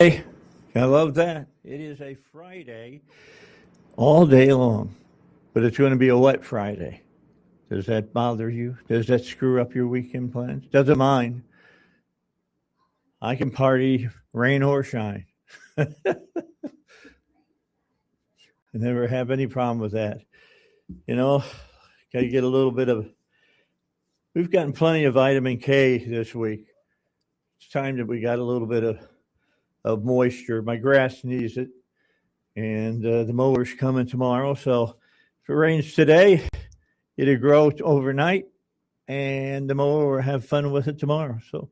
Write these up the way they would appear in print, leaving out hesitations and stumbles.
Hey, I love that. It is a Friday all day long, but it's going to be a wet Friday. Does that bother you? Does that screw up your weekend plans? Doesn't mind. I can party rain or shine. I never have any problem with that. You know, got to get a little bit of. We've gotten plenty of vitamin K this week. It's time that we got a little bit of moisture. My grass needs it, and the mower's coming tomorrow. So if it rains today, it'll grow overnight, and the mower will have fun with it tomorrow. So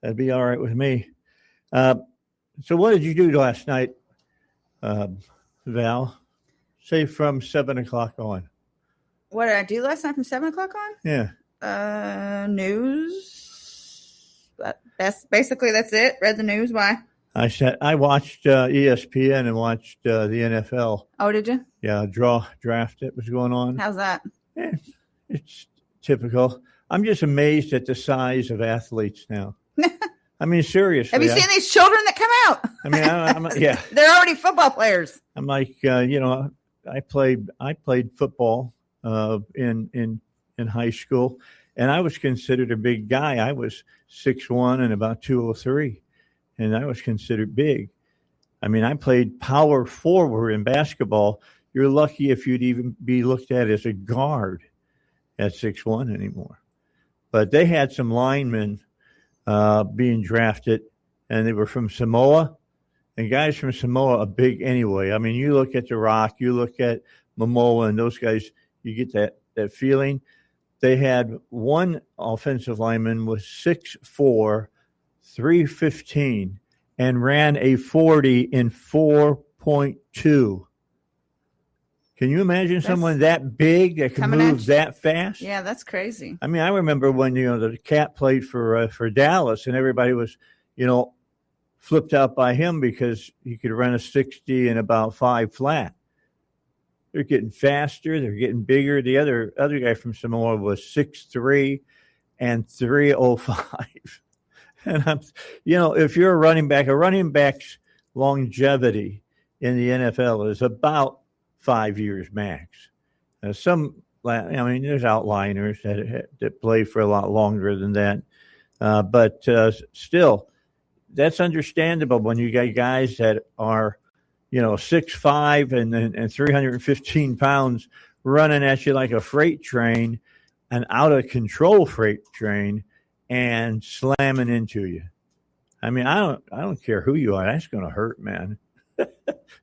that'd be all right with me. Uh, so what did you do last night, Val? Say from 7 o'clock on. What did I do last night from 7 o'clock on? Yeah. News. That's basically that's it. Read the news. Why? I watched ESPN and watched the NFL. Oh, did you? Yeah, draft that was going on. How's that? Yeah, it's typical. I'm just amazed at the size of athletes now. I mean, seriously. Have you seen these children that come out? I mean, yeah. They're already football players. I'm like, I played football in high school, and I was considered a big guy. I was 6'1" and about 203, and I was considered big. I mean, I played power forward in basketball. You're lucky if you'd even be looked at as a guard at 6'1" anymore. But they had some linemen being drafted, and they were from Samoa. And guys from Samoa are big anyway. I mean, you look at The Rock, you look at Momoa, and those guys, you get that feeling. They had one offensive lineman was 6'4", 315, and ran a 40 in 4.2. Can you imagine someone that big that can move that fast? Yeah, that's crazy. I mean, I remember when the Cat played for Dallas, and everybody was, flipped out by him because he could run a 60 in about 5 flat. They're getting faster. They're getting bigger. The other guy from Samoa was 6'3" and 305. And if you're a running back's longevity in the NFL is about 5 years max. There's outliners that play for a lot longer than that. But still, that's understandable when you got guys that are, 6'5" and 315 pounds running at you like a freight train, an out of control freight train, and slamming into you. I mean, I don't care who you are. That's going to hurt, man.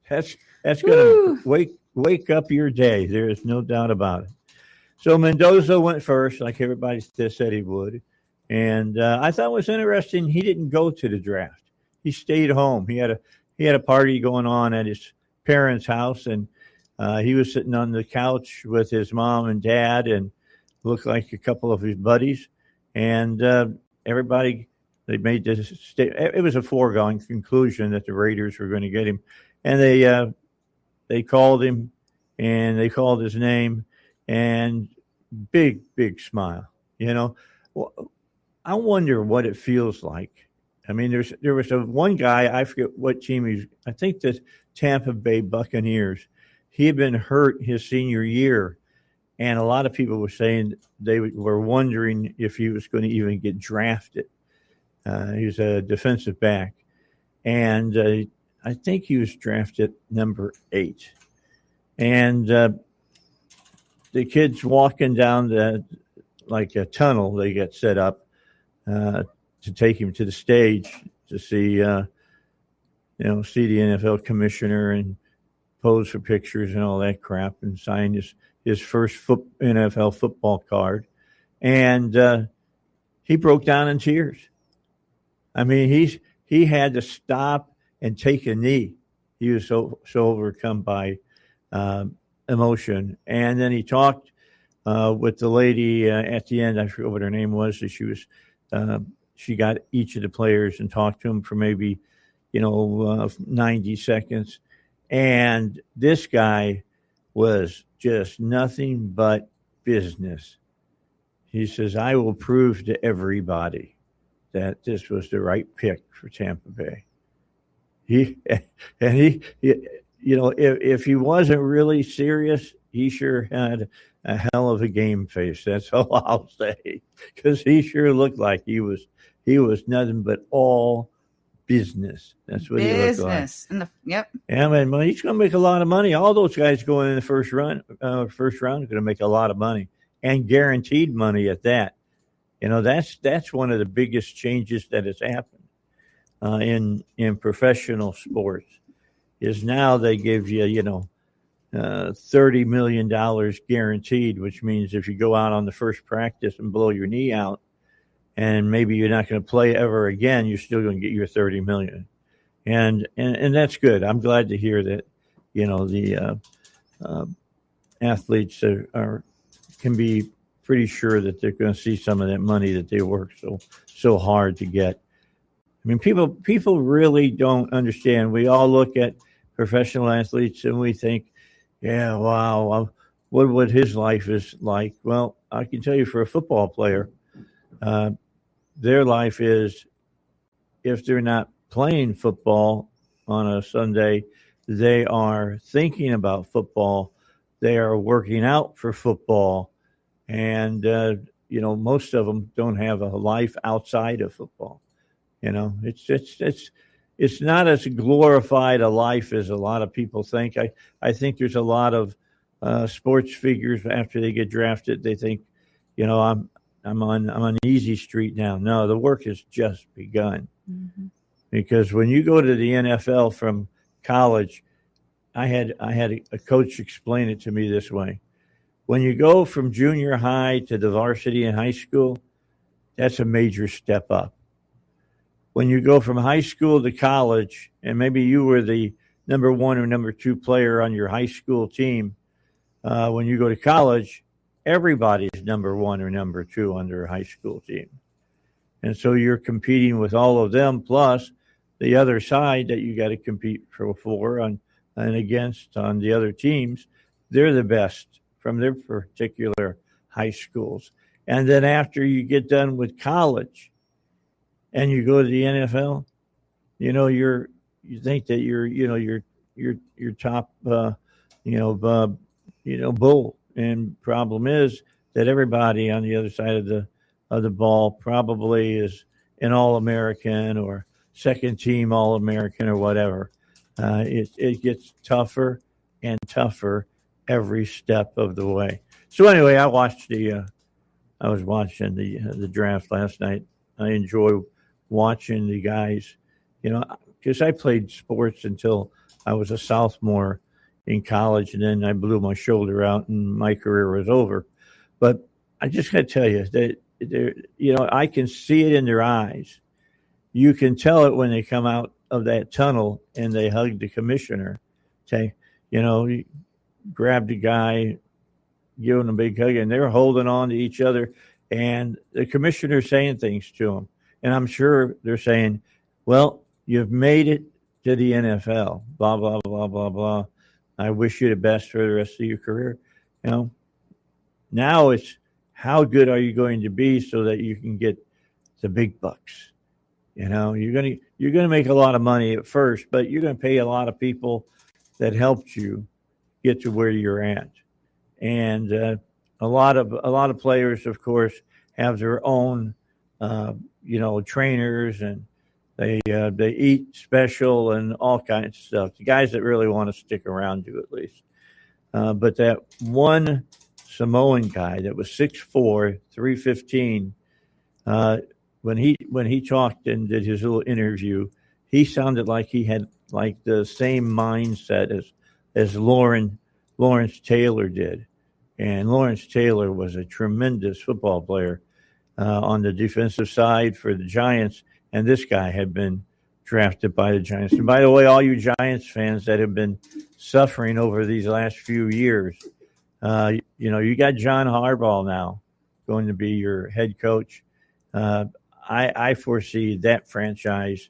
That's going to wake up your day. There is no doubt about it. So Mendoza went first, like everybody said he would. And I thought it was interesting. He didn't go to the draft. He stayed home. He had a party going on at his parents' house, and he was sitting on the couch with his mom and dad, and looked like a couple of his buddies. And everybody, they made this. It was a foregone conclusion that the Raiders were going to get him, and they called him, and they called his name, and big smile. I wonder what it feels like. I mean, there was one guy, I forget what team he's. I think the Tampa Bay Buccaneers. He had been hurt his senior year, and a lot of people were saying they were wondering if he was going to even get drafted. He was a defensive back, and I think he was drafted number 8. And the kids walking down a tunnel they get set up to take him to the stage to see the NFL commissioner and pose for pictures and all that crap and sign his first NFL football card. And he broke down in tears. I mean, he had to stop and take a knee. He was so overcome by emotion. And then he talked with the lady at the end. I forget what her name was. She got each of the players and talked to them for maybe 90 seconds. And this guy was just nothing but business. He says, I will prove to everybody that this was the right pick for Tampa Bay. he and he if he wasn't really serious, he sure had a hell of a game face. That's all I'll say, because he sure looked like he was nothing but all business. That's what he looked like. Business. Yep. Yeah, man, well, he's going to make a lot of money. All those guys going in the first round are going to make a lot of money, and guaranteed money at that. That's one of the biggest changes that has happened in professional sports. Is now they give you $30 million guaranteed, which means if you go out on the first practice and blow your knee out, and maybe you're not going to play ever again, you're still going to get your $30 million. And that's good. I'm glad to hear that, the athletes can be pretty sure that they're going to see some of that money that they work so hard to get. I mean, people really don't understand. We all look at professional athletes and we think, yeah, wow, what his life is like. Well, I can tell you, for a football player, their life is, if they're not playing football on a Sunday, they are thinking about football. They are working out for football. And, most of them don't have a life outside of football. It's not as glorified a life as a lot of people think. I think there's a lot of sports figures after they get drafted. They think, I'm on easy street now. No, the work has just begun. Mm-hmm. Because when you go to the NFL from college, I had a coach explain it to me this way. When you go from junior high to the varsity in high school, that's a major step up. When you go from high school to college, and maybe you were the number one or number two player on your high school team, when you go to college, everybody's number one or number two on their high school team. And so you're competing with all of them, plus the other side that you got to compete for and against on the other teams. They're the best from their particular high schools. And then after you get done with college and you go to the NFL, you think that you're top, bull. And problem is that everybody on the other side of the ball probably is an All-American or second team All-American or whatever. It gets tougher and tougher every step of the way. So anyway, I was watching the draft last night. I enjoy watching the guys, because I played sports until I was a sophomore in college, and then I blew my shoulder out and my career was over. But I just got to tell you that, I can see it in their eyes. You can tell it when they come out of that tunnel and they hug the commissioner. Say, grab the guy, give him a big hug, and they're holding on to each other. And the commissioner's saying things to them. And I'm sure they're saying, well, you've made it to the NFL, blah, blah, blah, blah, blah. I wish you the best for the rest of your career. Now it's how good are you going to be so that you can get the big bucks. You're gonna make a lot of money at first, but you're gonna pay a lot of people that helped you get to where you're at. And a lot of players, of course, have their own trainers, and they eat special and all kinds of stuff. The guys that really want to stick around do, at least. But that one Samoan guy that was 6'4", 315, when he talked and did his little interview, he sounded like he had like the same mindset as Lawrence Taylor did. And Lawrence Taylor was a tremendous football player on the defensive side for the Giants. And this guy had been drafted by the Giants. And by the way, all you Giants fans that have been suffering over these last few years, you got John Harbaugh now going to be your head coach. I foresee that franchise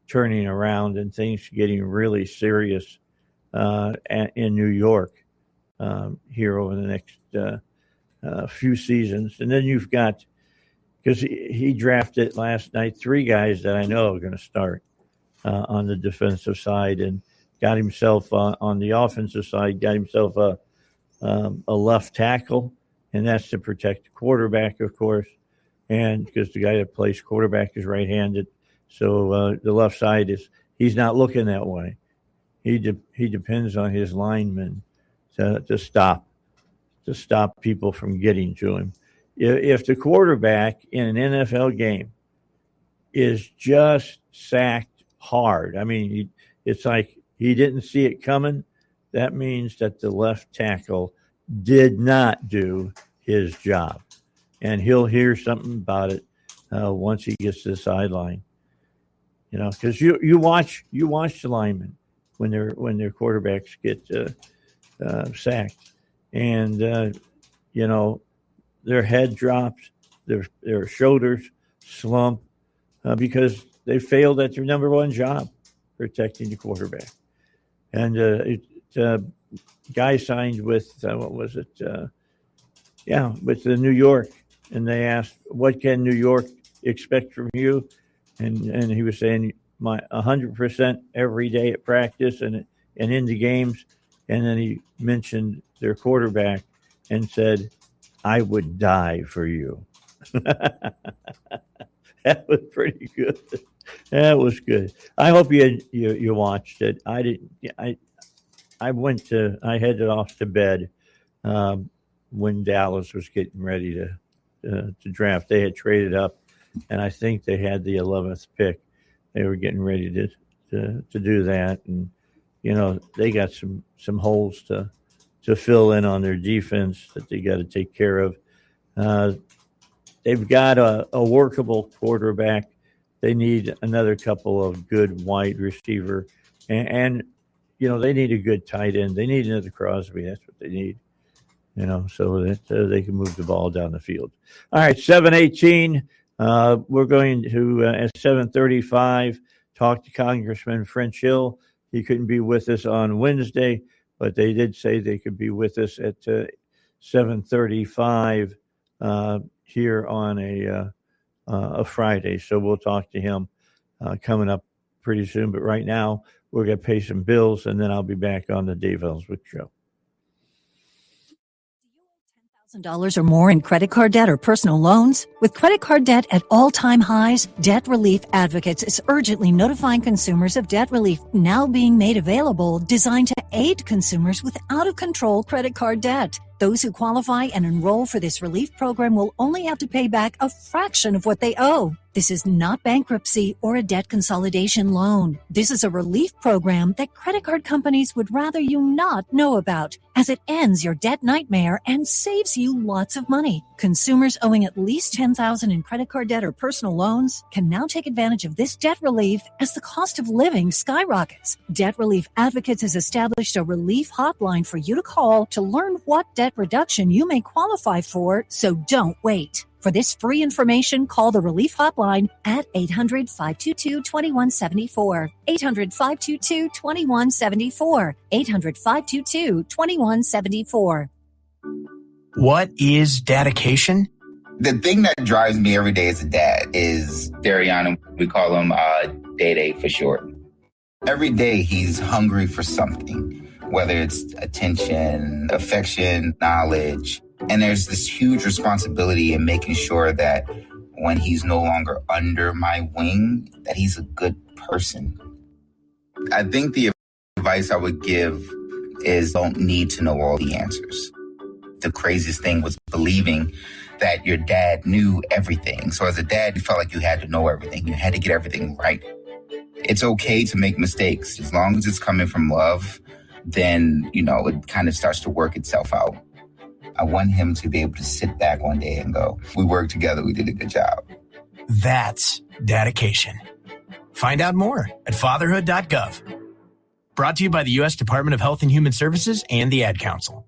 turning around and things getting really serious in New York here over the next few seasons. And then you've got, because he drafted last night 3 guys that I know are going to start. on the defensive side, and got himself on the offensive side, got himself a left tackle, and that's to protect the quarterback, of course, and because the guy that plays quarterback is right-handed, so the left side he's not looking that way. He depends on his linemen to stop people from getting to him. If the quarterback in an NFL game is just sacked hard, I mean, it's like he didn't see it coming, that means that the left tackle did not do his job. And he'll hear something about it once he gets to the sideline. You know, because you watch the linemen when their quarterbacks get sacked, and you know, their head drops, their shoulders slump because they failed at their number one job, protecting the quarterback. And guy signed with with the New York, and they asked, "What can New York expect from you?" And he was saying, "My 100% every day at practice and in the games." And then he mentioned their quarterback and said, "I would die for you." That was pretty good. That was good. I hope you watched it. I didn't. I headed off to bed when Dallas was getting ready to draft. They had traded up, and I think they had the 11th pick. They were getting ready to do that, and you know, they got some holes to fill in on their defense that they got to take care of. They've got a workable quarterback. They need another couple of good wide receiver, and you know, they need a good tight end. They need another Crosby. That's what they need. You know, so that they can move the ball down the field. All right, 7:18. We're going to at 7:35 talk to Congressman French Hill. He couldn't be with us on Wednesday, but they did say they could be with us at 7:35 here on a Friday. So we'll talk to him coming up pretty soon. But right now, we're going to pay some bills, and then I'll be back on the Dave Ellswick Show. $1,000 or more in credit card debt or personal loans? With credit card debt at all-time highs, Debt Relief Advocates is urgently notifying consumers of debt relief now being made available, designed to aid consumers with out-of-control credit card debt. Those who qualify and enroll for this relief program will only have to pay back a fraction of what they owe. This is not bankruptcy or a debt consolidation loan. This is a relief program that credit card companies would rather you not know about, as it ends your debt nightmare and saves you lots of money. Consumers owing at least $10,000 in credit card debt or personal loans can now take advantage of this debt relief as the cost of living skyrockets. Debt Relief Advocates has established a relief hotline for you to call to learn what debt reduction you may qualify for, so don't wait. For this free information, call the Relief Hotline at 800-522-2174. 800-522-2174. 800-522-2174. What is dedication? The thing that drives me every day as a dad is Dariana. We call him Day for short. Every day he's hungry for something, whether it's attention, affection, knowledge. And there's this huge responsibility in making sure that when he's no longer under my wing, that he's a good person. I think the advice I would give is don't need to know all the answers. The craziest thing was believing that your dad knew everything. So as a dad, you felt like you had to know everything. You had to get everything right. It's okay to make mistakes. As long as it's coming from love, then, you know, it kind of starts to work itself out. I want him to be able to sit back one day and go, we worked together, we did a good job. That's dedication. Find out more at fatherhood.gov. Brought to you by the U.S. Department of Health and Human Services and the Ad Council.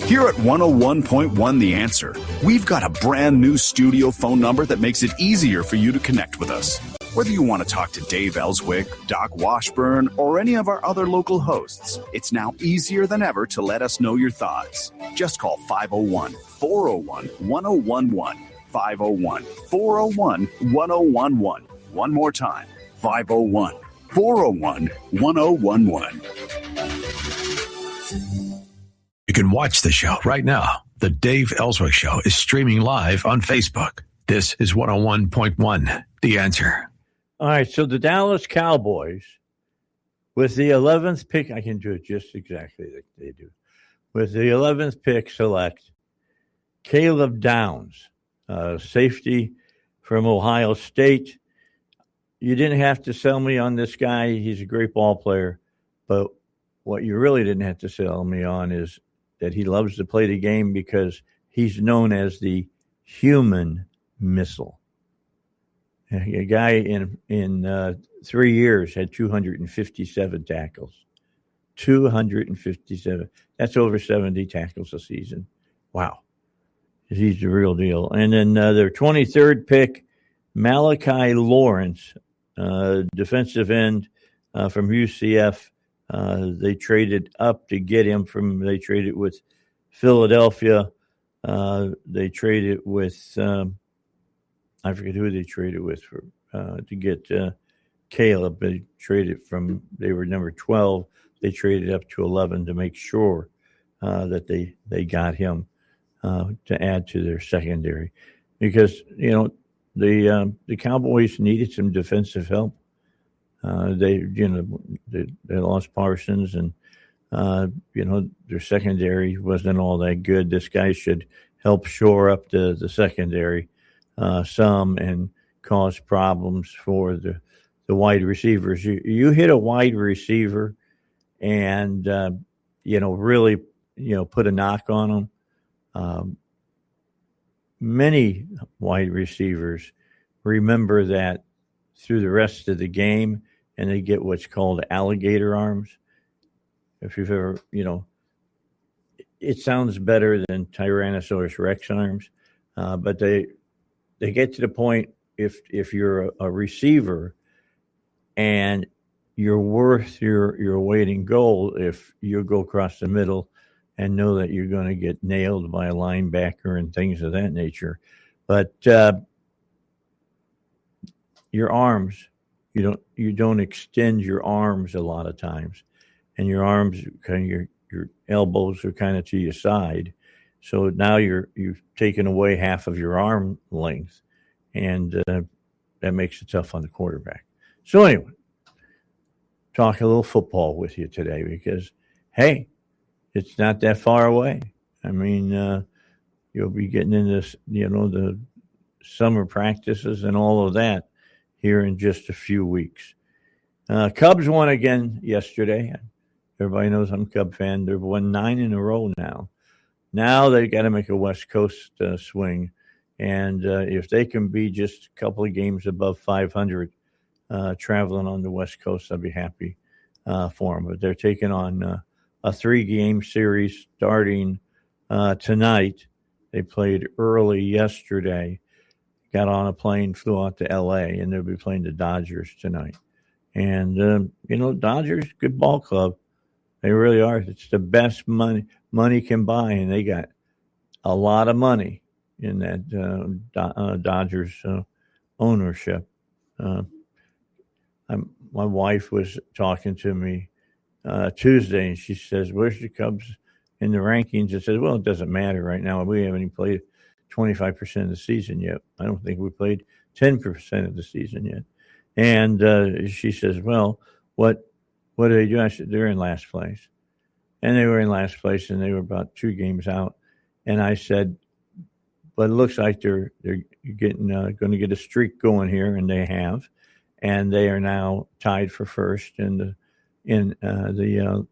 Here at 101.1 The Answer, we've got a brand new studio phone number that makes it easier for you to connect with us. Whether you want to talk to Dave Ellswick, Doc Washburn, or any of our other local hosts, it's now easier than ever to let us know your thoughts. Just call 501-401-1011, 501-401-1011. one more time. 501-401-1011. You can watch the show right now. The Dave Ellswick Show is streaming live on Facebook. This is 101.1, The Answer. All right, so the Dallas Cowboys, with the 11th pick, I can do it just exactly like they do. With the 11th pick, select Caleb Downs, safety from Ohio State. You didn't have to sell me on this guy. He's a great ball player. But what you really didn't have to sell me on is that he loves to play the game because he's known as the human missile. A guy in 3 years had 257 tackles. 257. That's over 70 tackles a season. Wow. He's the real deal. And then their 23rd pick, Malachi Lawrence, defensive end from UCF. They traded up to get him they traded with Philadelphia. They traded with, I forget who they traded with to get Caleb. They were number 12. They traded up to 11 to make sure that they got him to add to their secondary, because the Cowboys needed some defensive help. They lost Parsons, and their secondary wasn't all that good. This guy should help shore up the secondary some and cause problems for the wide receivers. You hit a wide receiver and really put a knock on them. Many wide receivers remember that through the rest of the game, and they get what's called alligator arms. If you've ever, it sounds better than Tyrannosaurus Rex arms, but they get to the point if you're a receiver and you're worth your weight in gold if you go across the middle and know that you're going to get nailed by a linebacker and things of that nature. But your arms, you don't extend your arms a lot of times, and your arms kind of your elbows are kind of to your side. So now you've taken away half of your arm length, and that makes it tough on the quarterback. So anyway, talk a little football with you today because, hey, it's not that far away. I mean, you'll be getting into the summer practices and all of that here in just a few weeks. Cubs won again yesterday. Everybody knows I'm a Cub fan. They've won 9 in a row now. Now they got to make a West Coast swing. And if they can be just a couple of games above 500 traveling on the West Coast, I'll be happy for them. But they're taking on a 3-game series starting tonight. They played early yesterday, got on a plane, flew out to L.A., and they'll be playing the Dodgers tonight. And, Dodgers, good ball club. They really are. It's the best money can buy, and they got a lot of money in that Dodgers ownership. My wife was talking to me Tuesday, and she says, "Where's the Cubs in the rankings?" I said, "Well, it doesn't matter right now. We haven't even played 25% of the season yet. I don't think we played 10% of the season yet." And she says, "Well, what do they do?" I said, "They're in last place." And they were in last place, and they were about 2 games out. And I said, "But it looks like they're getting going to get a streak going here," and they have. And they are now tied for first in the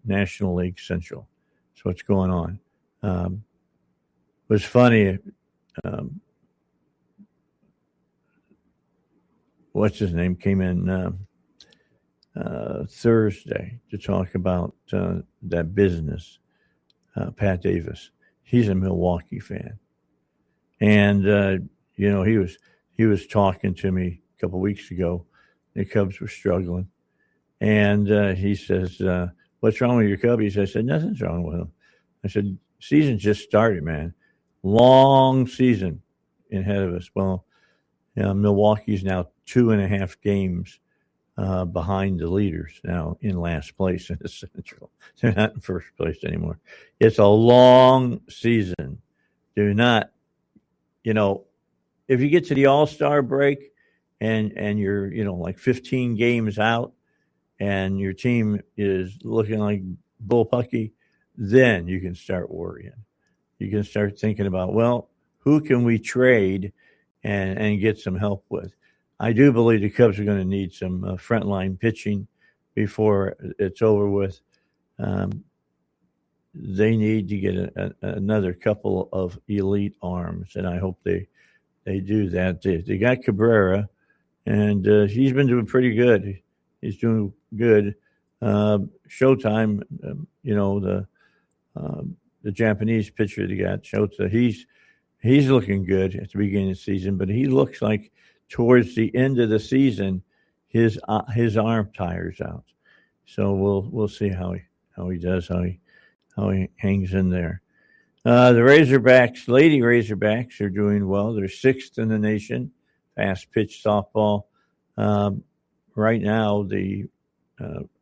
National League Central. So what's going on? It was funny. What's his name came in Thursday to talk about that business. Pat Davis. He's a Milwaukee fan, and he was talking to me a couple of weeks ago. The Cubs were struggling. And he says, "What's wrong with your Cubbies?" I said, "Nothing's wrong with them." I said, "Season just started, man. Long season ahead of us." Well, Milwaukee's now 2.5 games behind the leaders now in last place in the Central. They're not in first place anymore. It's a long season. Do not, if you get to the All-Star break and you're, like 15 games out and your team is looking like bullpucky, then you can start worrying. You can start thinking about, well, who can we trade and get some help with? I do believe the Cubs are going to need some frontline pitching before it's over with. They need to get another couple of elite arms, and I hope they do that. They got Cabrera, and he's been doing pretty good. He's doing good. Showtime, the Japanese pitcher they got, Shota, he's looking good at the beginning of the season, but he looks like towards the end of the season, his arm tires out. So we'll see how he does, how he hangs in there. The Razorbacks, Lady Razorbacks, are doing well. They're 6th in the nation, fast pitch softball. Right now, the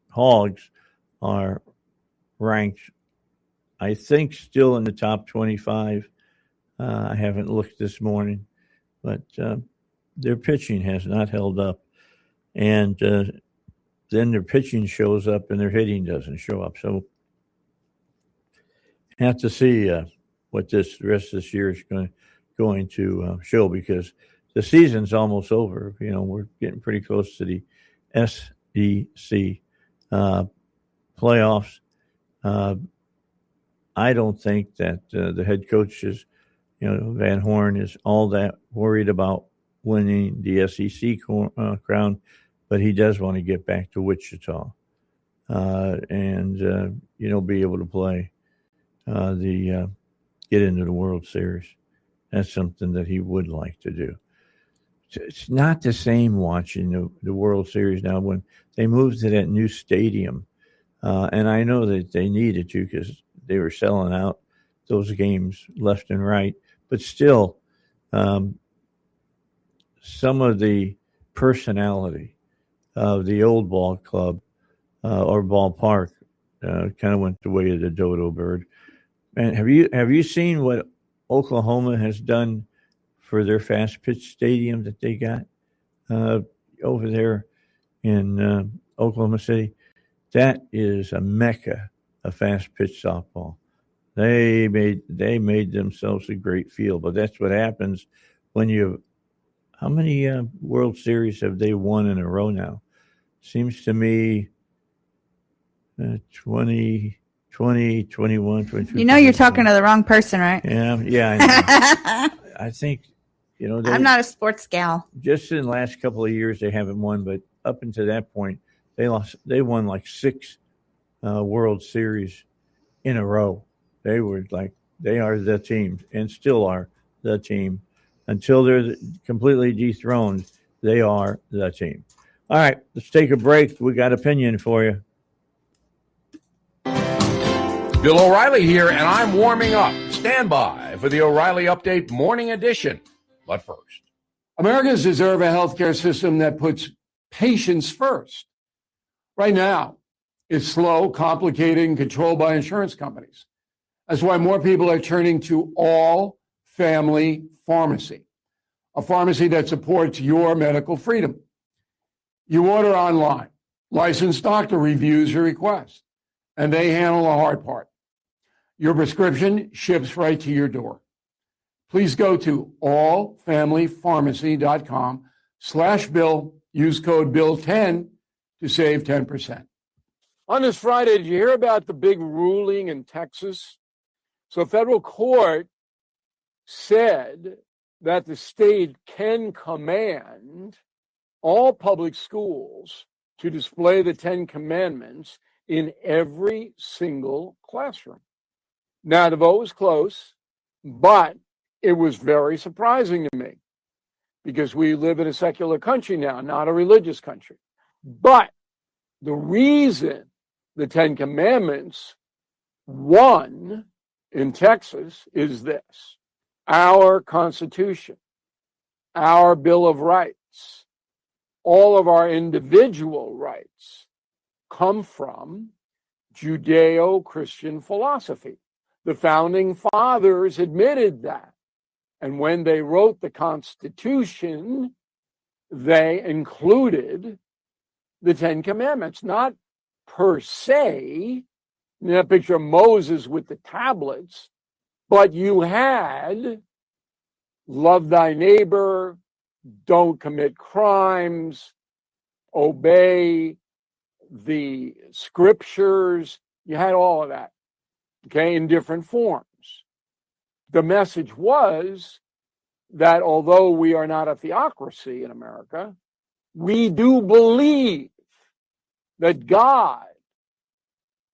Hogs are ranked, I think, still in the top 25. I haven't looked this morning, but their pitching has not held up. And then their pitching shows up and their hitting doesn't show up. So have to see what the rest of this year is going to show, because the season's almost over. We're getting pretty close to the SEC playoffs. I don't think that the head coach is, Van Horn is all that worried about winning the SEC crown, but he does want to get back to Wichita and be able to play get into the World Series. That's something that he would like to do. It's not the same watching the World Series now when they moved to that new stadium. And I know that they needed to, because they were selling out those games left and right. But still, some of the personality of the old ball club or ballpark kind of went the way of the dodo bird. And have you seen what Oklahoma has done for their fast pitch stadium that they got over there in Oklahoma City? That is a mecca of fast pitch softball. They made themselves a great field, but that's what happens when you. How many World Series have they won in a row now? Seems to me 20, 21, 22. You're talking to the wrong person, right? Yeah. I know. I think, I'm not a sports gal. Just in the last couple of years, they haven't won, but up until that point, they won like 6 World Series in a row. They are the team and still are the team. Until they're completely dethroned, they are the team. All right, let's take a break. We got opinion for you. Bill O'Reilly here, and I'm warming up. Stand by for the O'Reilly Update Morning Edition. But first, Americans deserve a healthcare system that puts patients first. Right now, it's slow, complicated, and controlled by insurance companies. That's why more people are turning to All Family Pharmacy, a pharmacy that supports your medical freedom. You order online, licensed doctor reviews your request, and they handle the hard part. Your prescription ships right to your door. Please go to allfamilypharmacy.com/Bill. Use code BILL10 to save 10%. On this Friday, did you hear about the big ruling in Texas? So federal court said that the state can command all public schools to display the 10 Commandments in every single classroom. Now, the vote was close, but it was very surprising to me because we live in a secular country now, not a religious country. But the reason the 10 Commandments won in Texas is this: our Constitution, our Bill of Rights, all of our individual rights come from Judeo-Christian philosophy. The founding fathers admitted that. And when they wrote the Constitution, they included the Ten Commandments, not per se, that picture of Moses with the tablets, but you had love thy neighbor, don't commit crimes, obey the scriptures. You had all of that, okay, in different forms. The message was that although we are not a theocracy in America, we do believe that God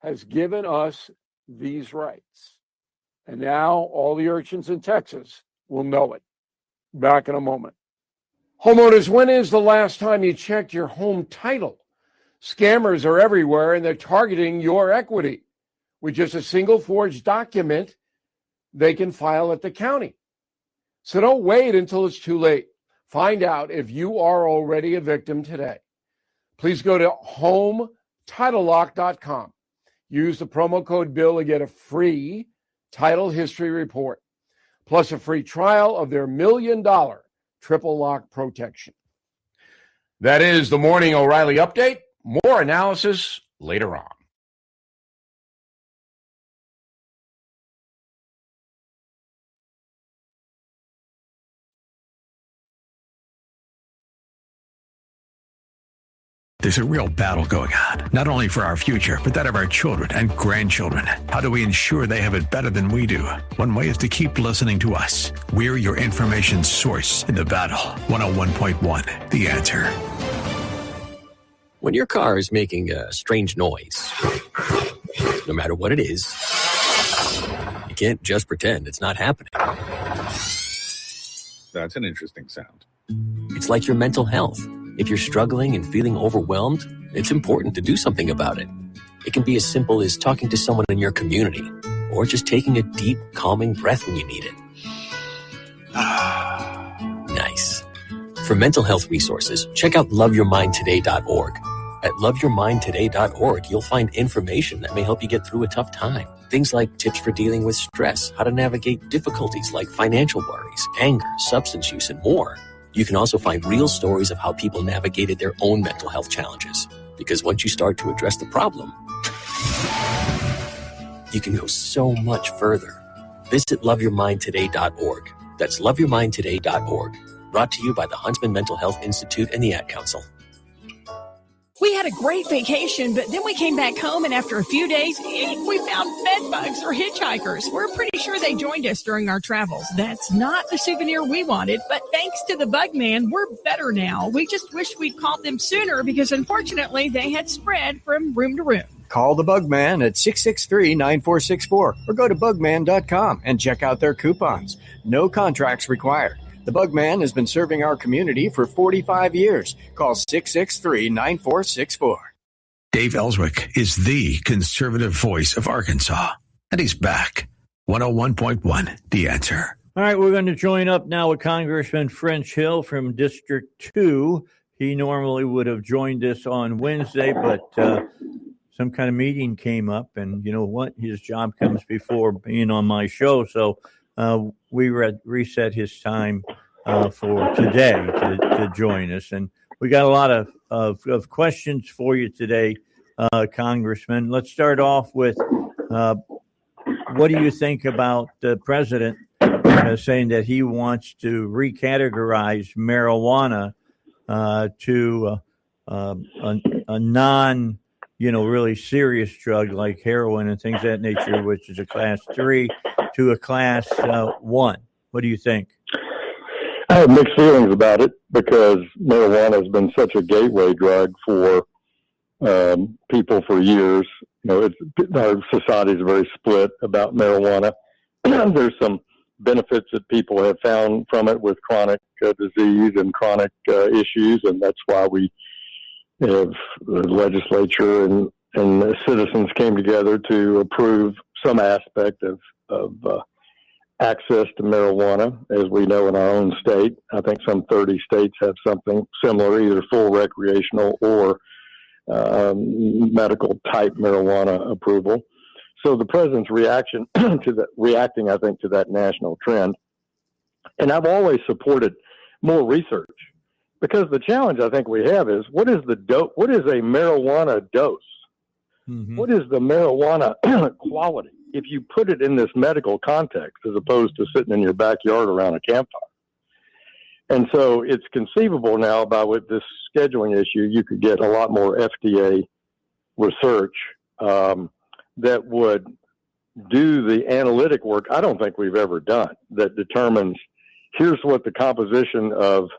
has given us these rights. And now all the urchins in Texas will know it. Back in a moment. Homeowners, when is the last time you checked your home title? Scammers are everywhere and they're targeting your equity. With just a single forged document, they can file at the county. So don't wait until it's too late. Find out if you are already a victim today. Please go to HomeTitleLock.com. Use the promo code BILL to get a free title history report, plus a free trial of their $1 million triple lock protection. That is the Morning O'Reilly Update. More analysis later on. There's a real battle going on, not only for our future, but that of our children and grandchildren. How do we ensure they have it better than we do? One way is to keep listening to us. We're your information source in the battle. 101.1, The Answer. When your car is making a strange noise, no matter what it is, you can't just pretend it's not happening. That's an interesting sound. It's like your mental health. If you're struggling and feeling overwhelmed, it's important to do something about it. It can be as simple as talking to someone in your community, or just taking a deep, calming breath when you need it. Nice. For mental health resources, check out loveyourmindtoday.org. At loveyourmindtoday.org, you'll find information that may help you get through a tough time. Things like tips for dealing with stress, how to navigate difficulties like financial worries, anger, substance use, and more. You can also find real stories of how people navigated their own mental health challenges. Because once you start to address the problem, you can go so much further. Visit loveyourmindtoday.org. That's loveyourmindtoday.org. Brought to you by the Huntsman Mental Health Institute and the Ad Council. We had a great vacation, but then we came back home, and after a few days, we found bed bugs or hitchhikers. We're pretty sure they joined us during our travels. That's not the souvenir we wanted, but thanks to the Bug Man, we're better now. We just wish we'd called them sooner because, unfortunately, they had spread from room to room. Call the Bug Man at 663-9464 or go to bugman.com and check out their coupons. No contracts required. The Bug Man has been serving our community for 45 years. Call 663-9464. Dave Ellswick is the conservative voice of Arkansas, and he's back. 101.1, The Answer. All right, we're going to join up now with Congressman French Hill from District 2. He normally would have joined us on Wednesday, but some kind of meeting came up, and you know what? His job comes before being on my show, so we reset his time for today to join us. And we got a lot of questions for you today, Congressman. Let's start off with what do you think about the president saying that he wants to recategorize marijuana to a non, really serious drug like heroin and things of that nature, which is a class 3 to a class 1. What do you think? I have mixed feelings about it because marijuana has been such a gateway drug for people for years. Our society is very split about marijuana. There's some benefits that people have found from it with chronic disease and chronic issues, and that's why we have the legislature and the citizens came together to approve some aspect of access to marijuana, as we know in our own state. I think some 30 states have something similar, either full recreational or medical type marijuana approval. So the president's reacting, I think, to that national trend. And I've always supported more research, because the challenge I think we have is, what is what is a marijuana dose? Mm-hmm. What is the marijuana quality if you put it in this medical context, as opposed to sitting in your backyard around a campfire? And so it's conceivable now, with this scheduling issue, you could get a lot more FDA research that would do the analytic work I don't think we've ever done, that determines here's what the composition of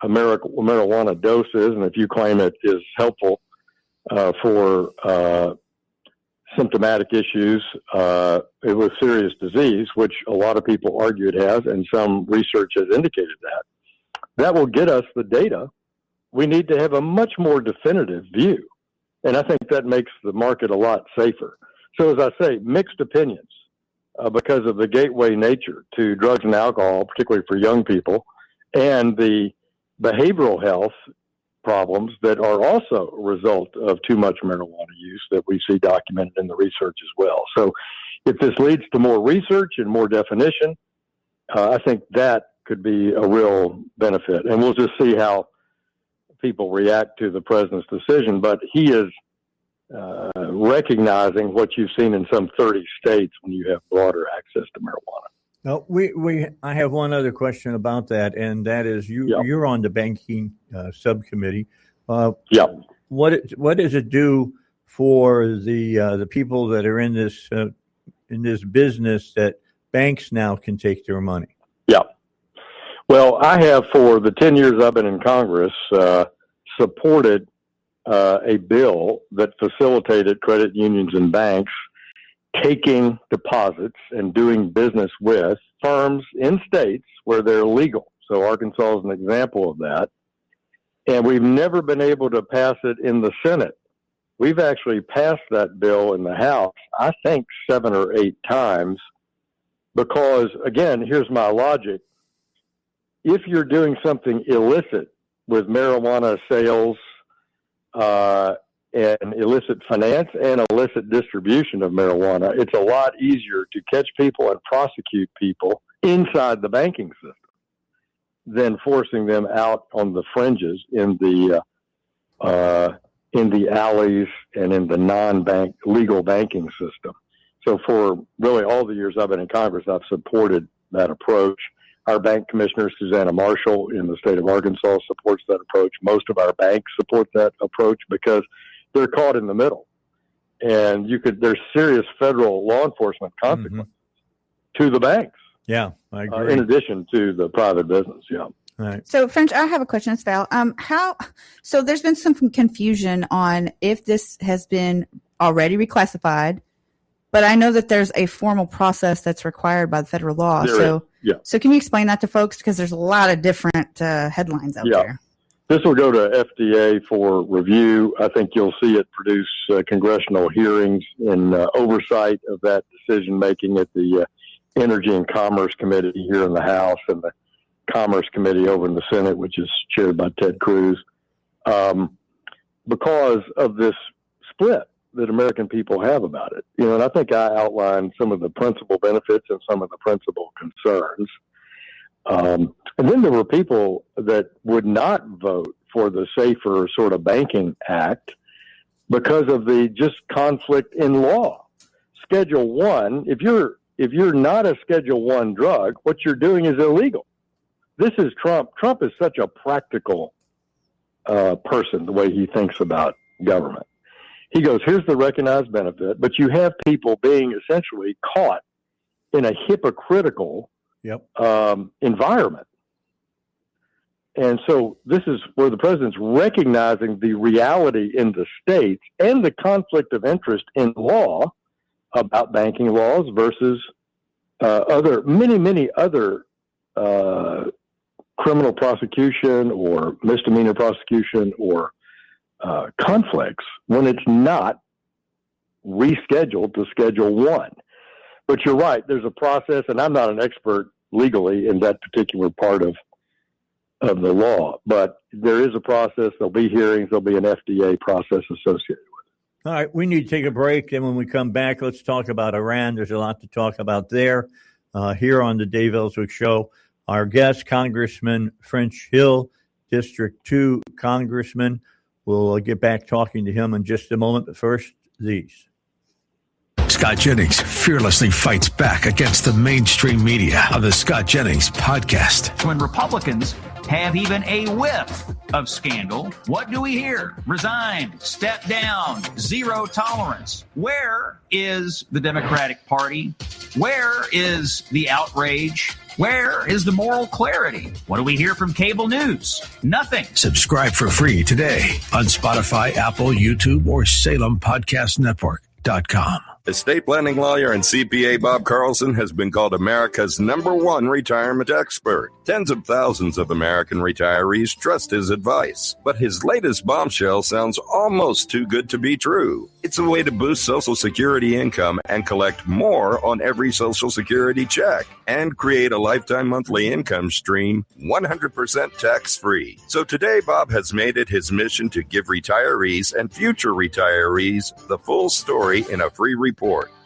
a marijuana dose is, and if you claim it is helpful for symptomatic issues with serious disease, which a lot of people argue it has, and some research has indicated that will get us the data. We need to have a much more definitive view, and I think that makes the market a lot safer. So as I say, mixed opinions because of the gateway nature to drugs and alcohol, particularly for young people, and the behavioral health problems that are also a result of too much marijuana use that we see documented in the research as well. So if this leads to more research and more definition, I think that could be a real benefit. And we'll just see how people react to the president's decision. But he is recognizing what you've seen in some 30 states when you have broader access to marijuana. No, I have one other question about that, and that is you're on the banking subcommittee. What does it do for the people that are in this business that banks now can take their money? Yeah. Well, I have, for the 10 years I've been in Congress, supported a bill that facilitated credit unions and banks taking deposits and doing business with firms in states where they're legal. So Arkansas is an example of that. And we've never been able to pass it in the Senate. We've actually passed that bill in the House, I think 7 or 8 times, because, again, here's my logic. If you're doing something illicit with marijuana sales, and illicit finance and illicit distribution of marijuana, it's a lot easier to catch people and prosecute people inside the banking system than forcing them out on the fringes in the alleys and in the non-bank legal banking system. So for really all the years I've been in Congress, I've supported that approach. Our bank commissioner, Susanna Marshall, in the state of Arkansas, supports that approach. Most of our banks support that approach because they're caught in the middle. And there's serious federal law enforcement consequences to the banks. Yeah, I agree. In addition to the private business, yeah. Right. So, French, I have a question, it's Val. So there's been some confusion on if this has been already reclassified, but I know that there's a formal process that's required by the federal law. So can you explain that to folks? Because there's a lot of different headlines out there. This will go to FDA for review. I think you'll see it produce congressional hearings in oversight of that decision-making at the Energy and Commerce Committee here in the House and the Commerce Committee over in the Senate, which is chaired by Ted Cruz, because of this split that American people have about it. And I think I outlined some of the principal benefits and some of the principal concerns. And then there were people that would not vote for the safer sort of banking act because of the just conflict in law. Schedule 1, if you're not a Schedule 1 drug, what you're doing is illegal. This is Trump. Trump is such a practical person, the way he thinks about government. He goes, here's the recognized benefit, but you have people being essentially caught in a hypocritical environment. And so this is where the president's recognizing the reality in the states and the conflict of interest in law about banking laws versus many other criminal prosecution or misdemeanor prosecution or conflicts when it's not rescheduled to Schedule 1. But you're right. There's a process, and I'm not an expert legally in that particular part of the law, but there is a process. There'll be hearings. There'll be an FDA process associated with it. All right, we need to take a break. And when we come back, let's talk about Iran. There's a lot to talk about there. Here on the Dave Ellswick Show, our guest, Congressman French Hill, District 2 Congressman. We'll get back talking to him in just a moment. But first, these. Scott Jennings fearlessly fights back against the mainstream media on the Scott Jennings podcast. When Republicans have even a whiff of scandal, what do we hear? Resign, step down, zero tolerance. Where is the Democratic Party? Where is the outrage? Where is the moral clarity? What do we hear from cable news? Nothing. Subscribe for free today on Spotify, Apple, YouTube, or SalemPodcastNetwork.com. Estate planning lawyer and CPA Bob Carlson has been called America's #1 retirement expert. Tens of thousands of American retirees trust his advice. But his latest bombshell sounds almost too good to be true. It's a way to boost Social Security income and collect more on every Social Security check and create a lifetime monthly income stream 100% tax-free. So today, Bob has made it his mission to give retirees and future retirees the full story in a free report.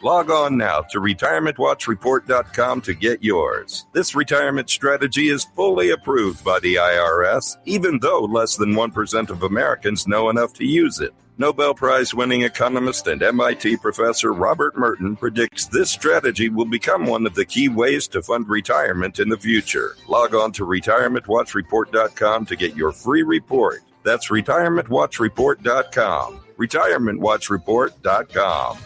Log on now to retirementwatchreport.com to get yours. This retirement strategy is fully approved by the IRS, even though less than 1% of Americans know enough to use it. Nobel Prize-winning economist and MIT professor Robert Merton predicts this strategy will become one of the key ways to fund retirement in the future. Log on to retirementwatchreport.com to get your free report. That's retirementwatchreport.com. retirementwatchreport.com.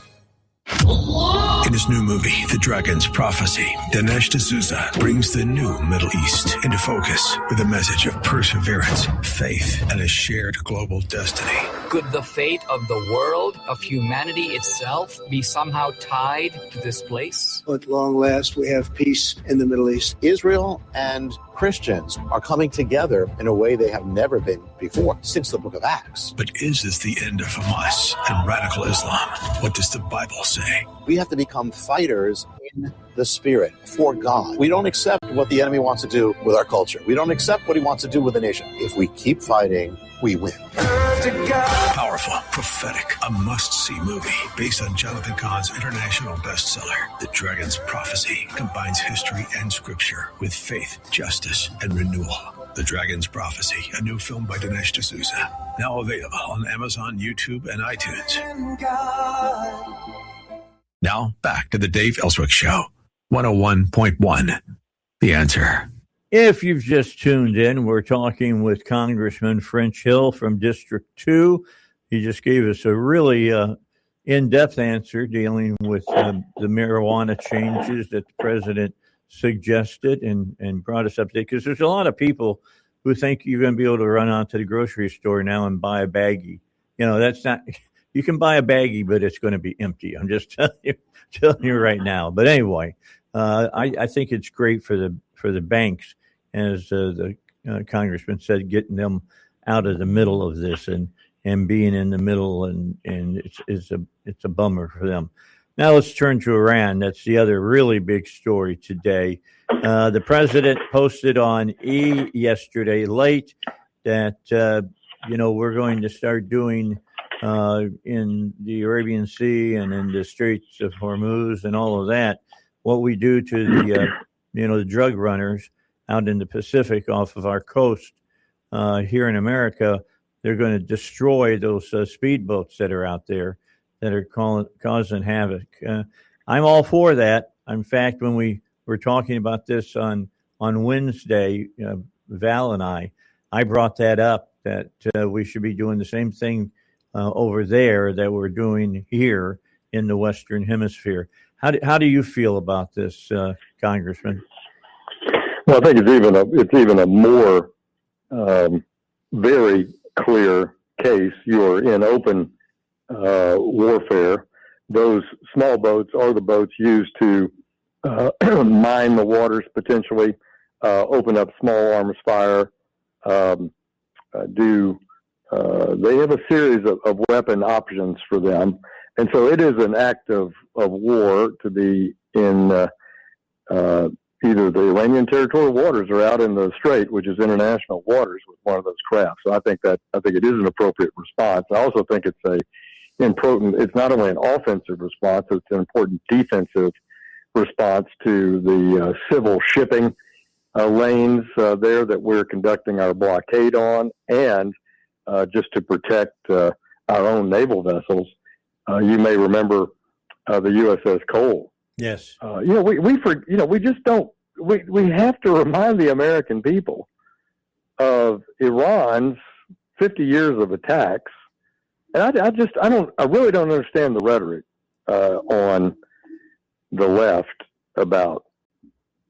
In his new movie, The Dragon's Prophecy, Dinesh D'Souza brings the new Middle East into focus with a message of perseverance, faith, and a shared global destiny. Could the fate of the world, of humanity itself, be somehow tied to this place? At long last, we have peace in the Middle East. Israel and Christians are coming together in a way they have never been before since the book of Acts. But is this the end of Hamas and radical Islam? What does the Bible say? We have to become fighters in the spirit for God. We don't accept what the enemy wants to do with our culture. We don't accept what he wants to do with the nation. If we keep fighting, we win. Powerful, prophetic, a must-see movie based on Jonathan Cahn's international bestseller. The Dragon's Prophecy combines history and scripture with faith, justice, and renewal. The Dragon's Prophecy, a new film by Dinesh D'Souza. Now available on Amazon, YouTube, and iTunes. Now, back to the Dave Ellswick Show. 101.1. The Answer. If you've just tuned in, we're talking with Congressman French Hill from District 2. He just gave us a really in-depth answer dealing with the marijuana changes that the president suggested and brought us up to date. Because there's a lot of people who think you're going to be able to run out to the grocery store now and buy a baggie. You know, that's not... You can buy a baggie, but it's going to be empty. I'm just telling you right now. But anyway, I think it's great for the banks, as the congressman said, getting them out of the middle of this and being in the middle, and it's a bummer for them. Now let's turn to Iran. That's the other really big story today. The president posted on E yesterday late that we're going to start doing in the Arabian Sea and in the Straits of Hormuz and all of that, what we do to the drug runners out in the Pacific off of our coast here in America. They're going to destroy those speedboats that are out there that are causing havoc. I'm all for that. In fact, when we were talking about this on Wednesday, Val and I brought that up, that we should be doing the same thing over there that we're doing here in the Western Hemisphere. How do you feel about this, Congressman? Well, I think it's even a more very clear case. You're in open warfare. Those small boats are the boats used to mine the waters, potentially open up small arms fire, they have a series of weapon options for them. And so it is an act of war to be in either the Iranian territorial waters or out in the Strait, which is international waters, with one of those crafts. So I think it is an appropriate response. I also think it's not only an offensive response, it's an important defensive response to the civil shipping lanes there that we're conducting our blockade on, and just to protect our own naval vessels. You may remember the USS Cole. Yes. We have to remind the American people of Iran's 50 years of attacks. And I really don't understand the rhetoric on the left about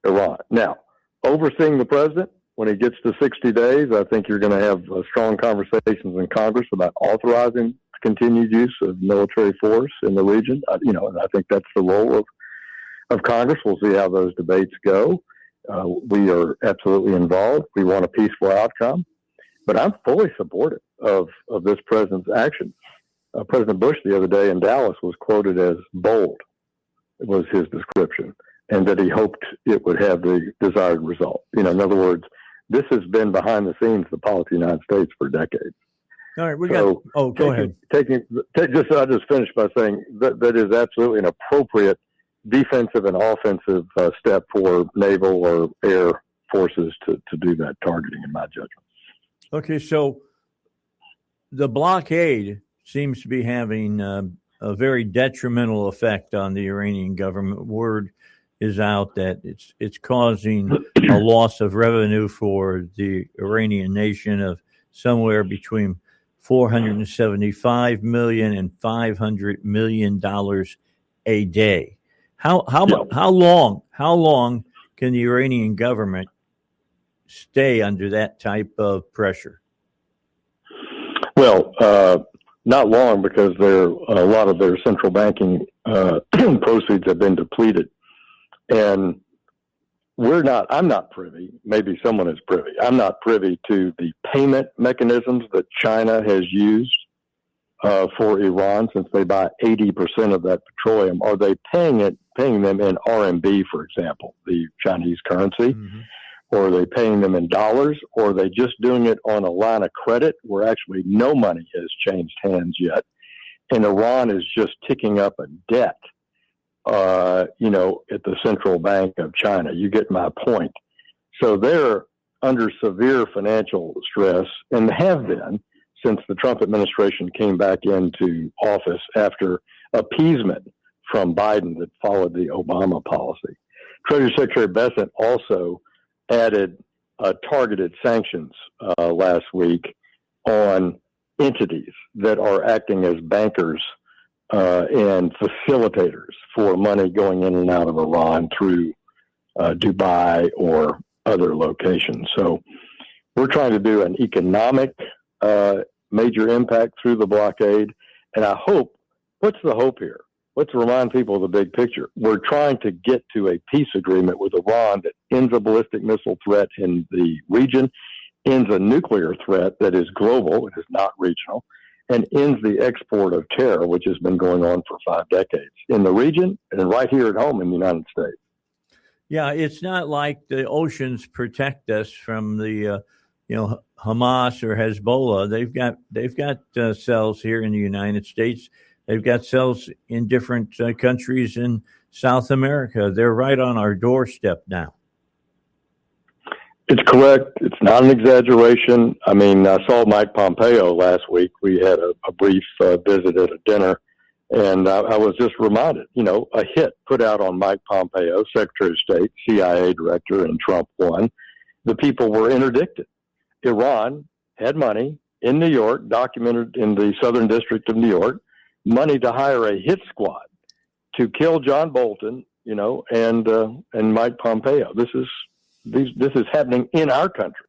Iran. Now, overseeing the president, when he gets to 60 days, I think you're going to have strong conversations in Congress about authorizing continued use of military force in the region. And I think that's the role of Congress. We'll see how those debates go. We are absolutely involved. We want a peaceful outcome. But I'm fully supportive of this president's action. President Bush the other day in Dallas was quoted as bold, was his description, and that he hoped it would have the desired result. In other words, this has been behind the scenes the policy of the United States for decades. All right, go ahead. I'll just finish by saying that is absolutely an appropriate defensive and offensive step for naval or air forces to do that targeting, in my judgment. Okay, so the blockade seems to be having a very detrimental effect on the Iranian government. Word is out that it's causing a loss of revenue for the Iranian nation of somewhere between $475 million and $500 million a day. How long can the Iranian government stay under that type of pressure? Well, not long, because a lot of their central banking proceeds have been depleted, and I'm not privy. Maybe someone is privy. I'm not privy to the payment mechanisms that China has used for Iran, since they buy 80% of that petroleum. Are they paying them in RMB, for example, the Chinese currency? Mm-hmm. Or are they paying them in dollars? Or are they just doing it on a line of credit where actually no money has changed hands yet? And Iran is just ticking up a debt, at the central bank of China. You get my point. So they're under severe financial stress, and have been since the Trump administration came back into office after appeasement from Biden that followed the Obama policy. Treasury Secretary Bessent also added targeted sanctions last week on entities that are acting as bankers and facilitators for money going in and out of Iran through Dubai or other locations. So we're trying to do an economic major impact through the blockade. And I hope, what's the hope here? Let's remind people of the big picture. We're trying to get to a peace agreement with Iran that ends a ballistic missile threat in the region, ends a nuclear threat that is global, it is not regional, and ends the export of terror, which has been going on for 5 decades in the region and right here at home in the United States. Yeah, it's not like the oceans protect us from the, Hamas or Hezbollah. They've got cells here in the United States. They've got cells in different countries in South America. They're right on our doorstep now. It's correct. It's not an exaggeration. I mean, I saw Mike Pompeo last week. We had a brief visit at a dinner, and I was just reminded, a hit put out on Mike Pompeo, Secretary of State, CIA Director, and Trump won. The people were interdicted. Iran had money in New York, documented in the Southern District of New York, money to hire a hit squad to kill John Bolton, and Mike Pompeo. This is happening in our country.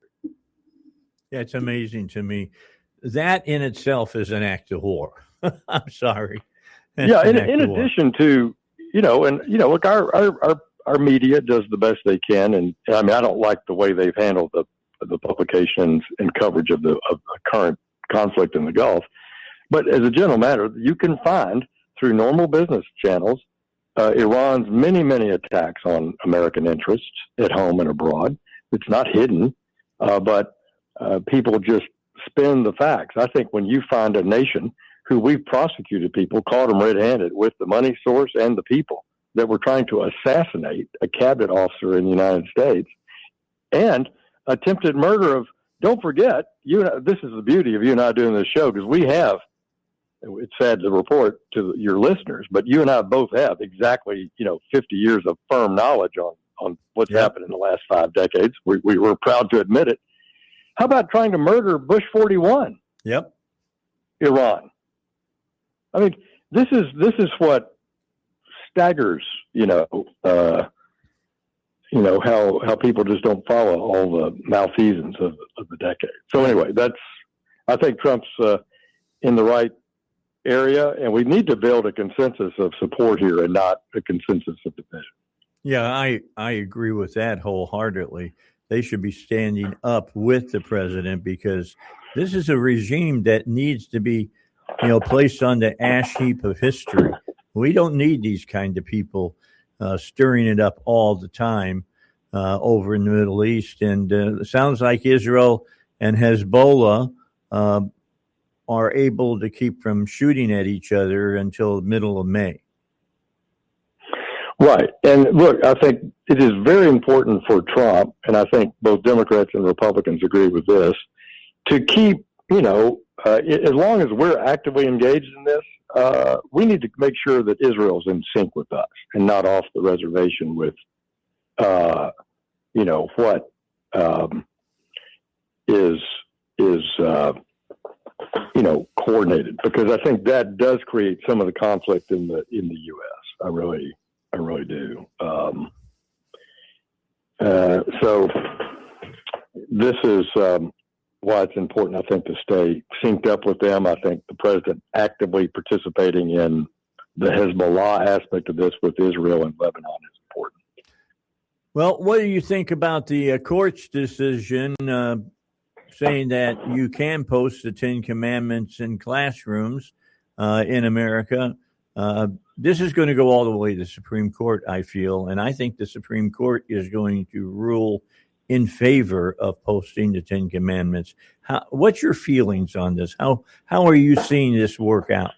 Yeah, it's amazing to me. That in itself is an act of war. I'm sorry. In addition to, look, our media does the best they can, and I mean, I don't like the way they've handled the publications and coverage of the current conflict in the Gulf. But as a general matter, you can find through normal business channels Iran's many, many attacks on American interests at home and abroad. It's not hidden, but people just spin the facts. I think when you find a nation who we've prosecuted people, caught them red-handed with the money source and the people that were trying to assassinate a cabinet officer in the United States, and attempted murder of, don't forget, this is the beauty of you and I doing this show, because we have, it's sad to report to your listeners, but you and I both have exactly, 50 years of firm knowledge on what's happened in the last 5 decades. We were proud to admit it. How about trying to murder Bush 41? Yep. Iran. I mean, this is what staggers, how people just don't follow all the malfeasance of the decade. So anyway, I think Trump's in the right area, and we need to build a consensus of support here and not a consensus of division. Yeah, I agree with that wholeheartedly. They should be standing up with the president, because this is a regime that needs to be, placed on the ash heap of history. We don't need these kind of people stirring it up all the time over in the Middle East. And it sounds like Israel and Hezbollah are able to keep from shooting at each other until the middle of May. Right. And look, I think it is very important for Trump, and I think both Democrats and Republicans agree with this, to keep, as long as we're actively engaged in this, we need to make sure that Israel's in sync with us and not off the reservation with, what is coordinated, because I think that does create some of the conflict in the U.S. I really do. So this is why it's important, I think, to stay synced up with them. I think the president actively participating in the Hezbollah aspect of this with Israel and Lebanon is important. Well, what do you think about the court's decision saying that you can post the 10 Commandments in classrooms in America? This is going to go all the way to the Supreme Court, I feel, and I think the Supreme Court is going to rule in favor of posting the 10 Commandments. What's your feelings on this? How are you seeing this work out?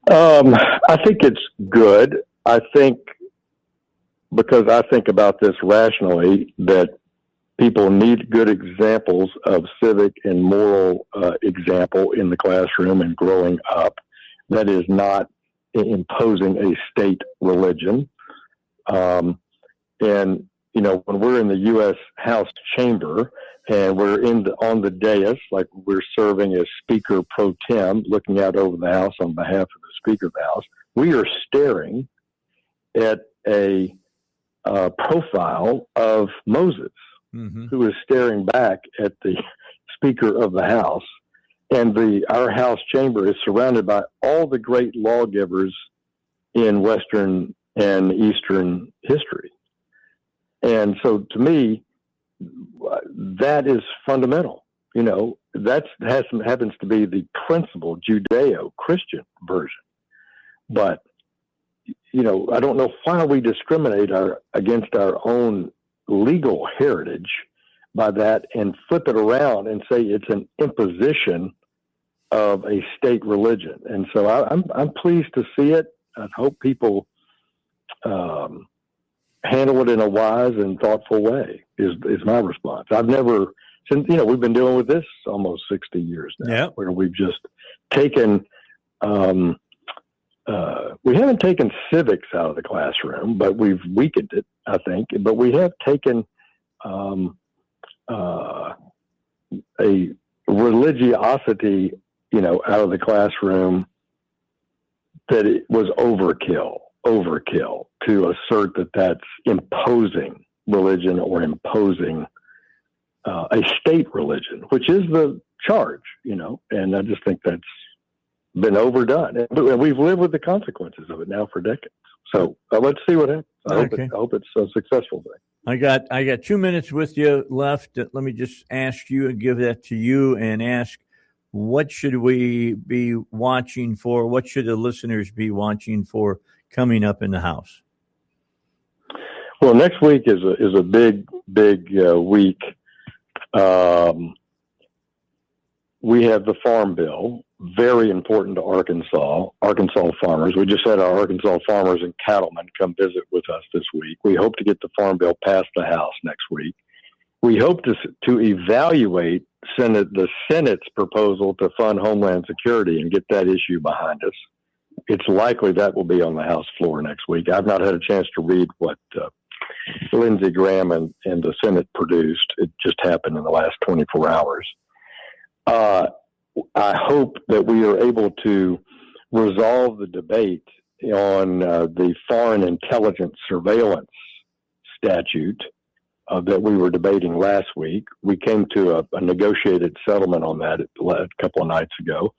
I think it's good. I think, because I think about this rationally, that people need good examples of civic and moral example in the classroom and growing up. That is not imposing a state religion. And, when we're in the U.S. House chamber and we're on the dais, like we're serving as Speaker pro tem, looking out over the House on behalf of the Speaker of the House, we are staring at a profile of Moses, who is staring back at the Speaker of the House. And our House chamber is surrounded by all the great lawgivers in Western and Eastern history. And so to me, that is fundamental. That happens to be the principal Judeo-Christian version. But, I don't know why we discriminate against our own legal heritage by that and flip it around and say it's an imposition of a state religion. And so I'm pleased to see it. I hope people handle it in a wise and thoughtful way is my response. I've never, since, we've been dealing with this almost 60 years now, where we've just taken, we haven't taken civics out of the classroom, but we've weakened it, I think. But we have taken a religiosity, out of the classroom that it was overkill to assert that that's imposing religion or imposing a state religion, which is the charge, and I just think that's been overdone. And we've lived with the consequences of it now for decades. So let's see what happens. I hope it's a successful thing. I got 2 minutes with you left. Let me just ask you and give that to you and ask, what should we be watching for? What should the listeners be watching for coming up in the House? Well, next week is a big week. We have the Farm Bill, very important to Arkansas farmers. We just had our Arkansas farmers and cattlemen come visit with us this week. We hope to get the Farm Bill past the House next week. We hope to evaluate the Senate's proposal to fund Homeland Security and get that issue behind us. It's likely that will be on the House floor next week. I've not had a chance to read what Lindsey Graham and the Senate produced. It just happened in the last 24 hours. I hope that we are able to resolve the debate on the foreign intelligence surveillance statute that we were debating last week. We came to a negotiated settlement on that a couple of nights ago,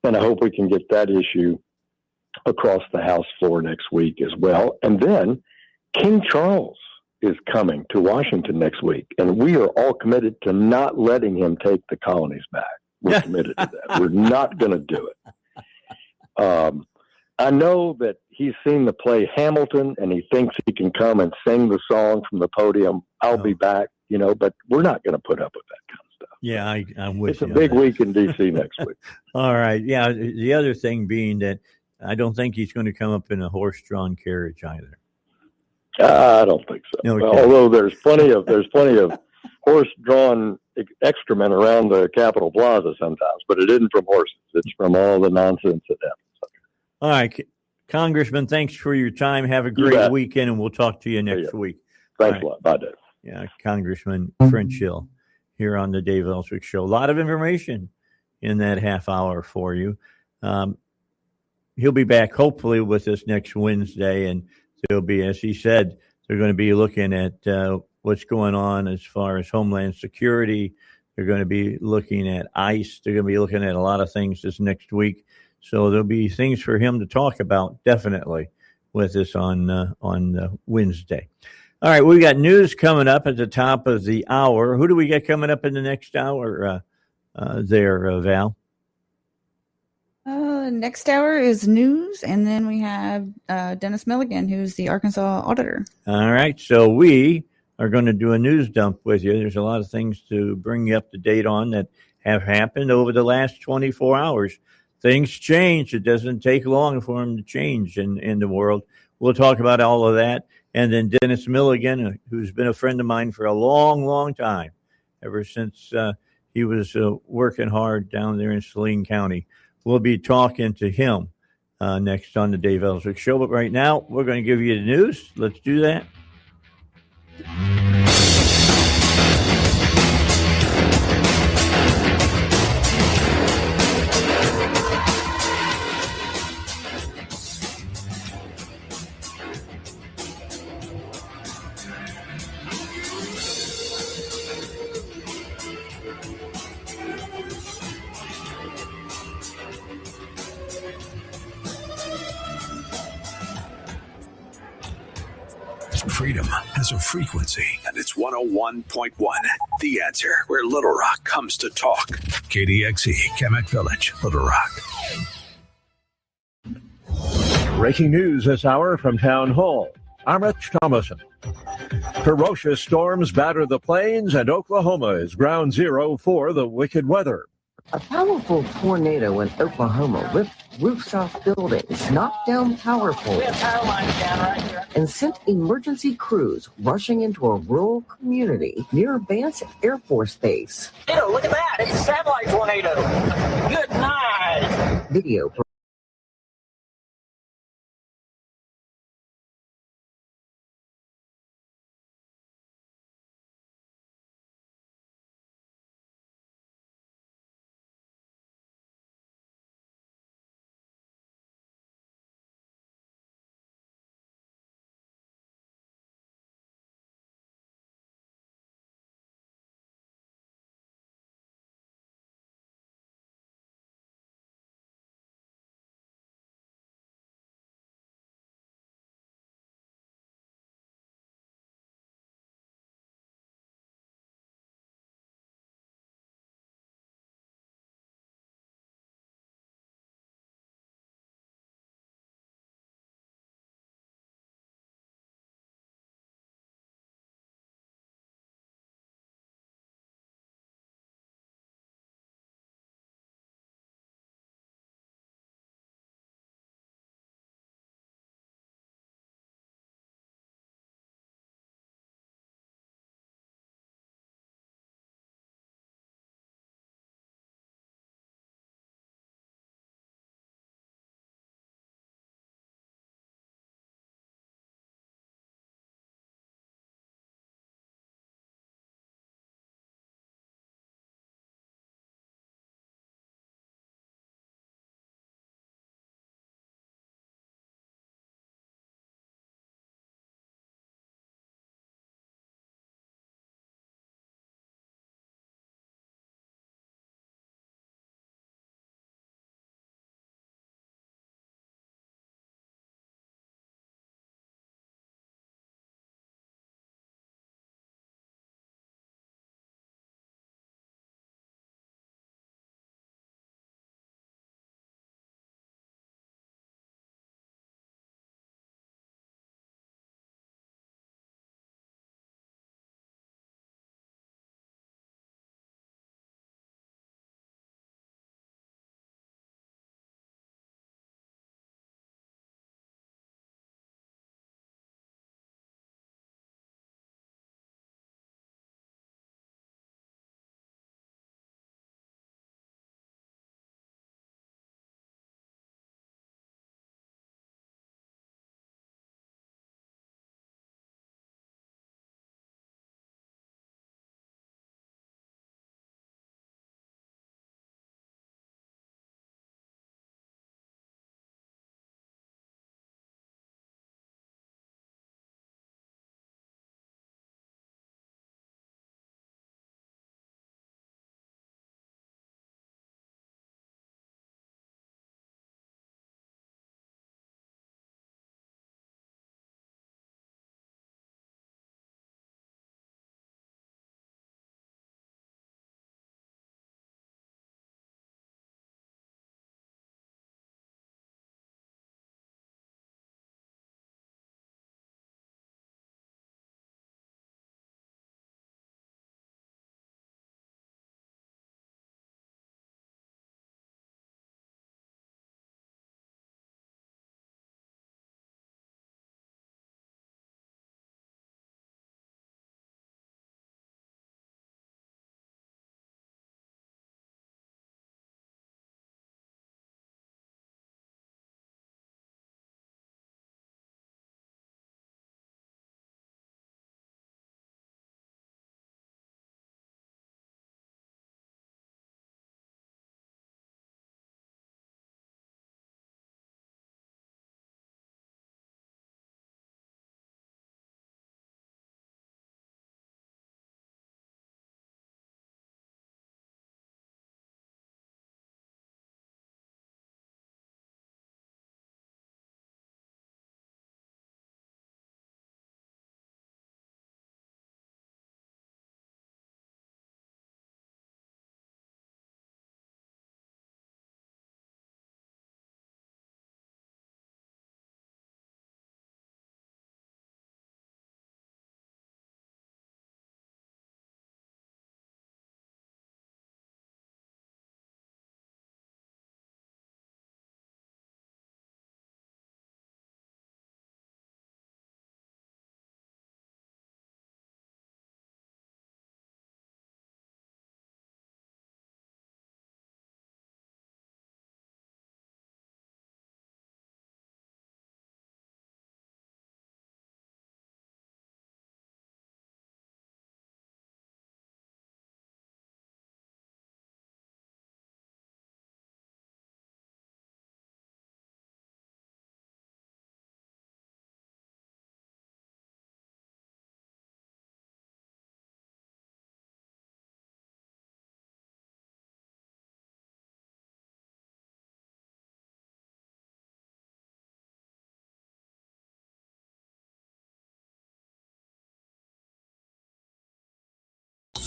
and I hope we can get that issue across the House floor next week as well. And then King Charles is coming to Washington next week, and we are all committed to not letting him take the colonies back. We're committed to that. We're not going to do it. I know that he's seen the play Hamilton, and he thinks he can come and sing the song from the podium. I'll be back, but we're not going to put up with that kind of stuff. Yeah, I'm with you. It's a big week in D.C. next week. All right. Yeah. The other thing being that I don't think he's going to come up in a horse-drawn carriage either. I don't think so. Okay. Well, although there's plenty of horse-drawn excrement around the Capitol Plaza sometimes, but it isn't from horses. It's from all the nonsense that happens. All right, Congressman, thanks for your time. Have a great weekend, and we'll talk to you next week. Thanks a lot. Bye, Dave. Yeah, Congressman French Hill here on the Dave Ellswick Show. A lot of information in that half hour for you. He'll be back hopefully with us next Wednesday, and there'll be, as he said, they're going to be looking at what's going on as far as Homeland Security. They're going to be looking at ICE. They're going to be looking at a lot of things this next week. So there'll be things for him to talk about definitely with us on Wednesday. All right, we got news coming up at the top of the hour. Who do we get coming up in the next hour there, Val? Next hour is news, and then we have Dennis Milligan, who's the Arkansas auditor. All right, so we are going to do a news dump with you. There's a lot of things to bring you up to date on that have happened over the last 24 hours. Things change. It doesn't take long for them to change in the world. We'll talk about all of that. And then Dennis Milligan, who's been a friend of mine for a long, long time, ever since he was working hard down there in Saline County. We'll be talking to him next on the Dave Ellswick Show. But right now, we're going to give you the news. Let's do that. Freedom has a frequency, and it's 101.1. The Answer, where Little Rock comes to talk. KDXE, Kamek Village, Little Rock. Breaking news this hour from Town Hall. I'm Rich Thomason. Ferocious storms batter the plains, and Oklahoma is ground zero for the wicked weather. A powerful tornado in Oklahoma ripped roofs off buildings, knocked down power poles, and sent emergency crews rushing into a rural community near Vance Air Force Base. Ew, look at that! It's a satellite tornado! Good night! Video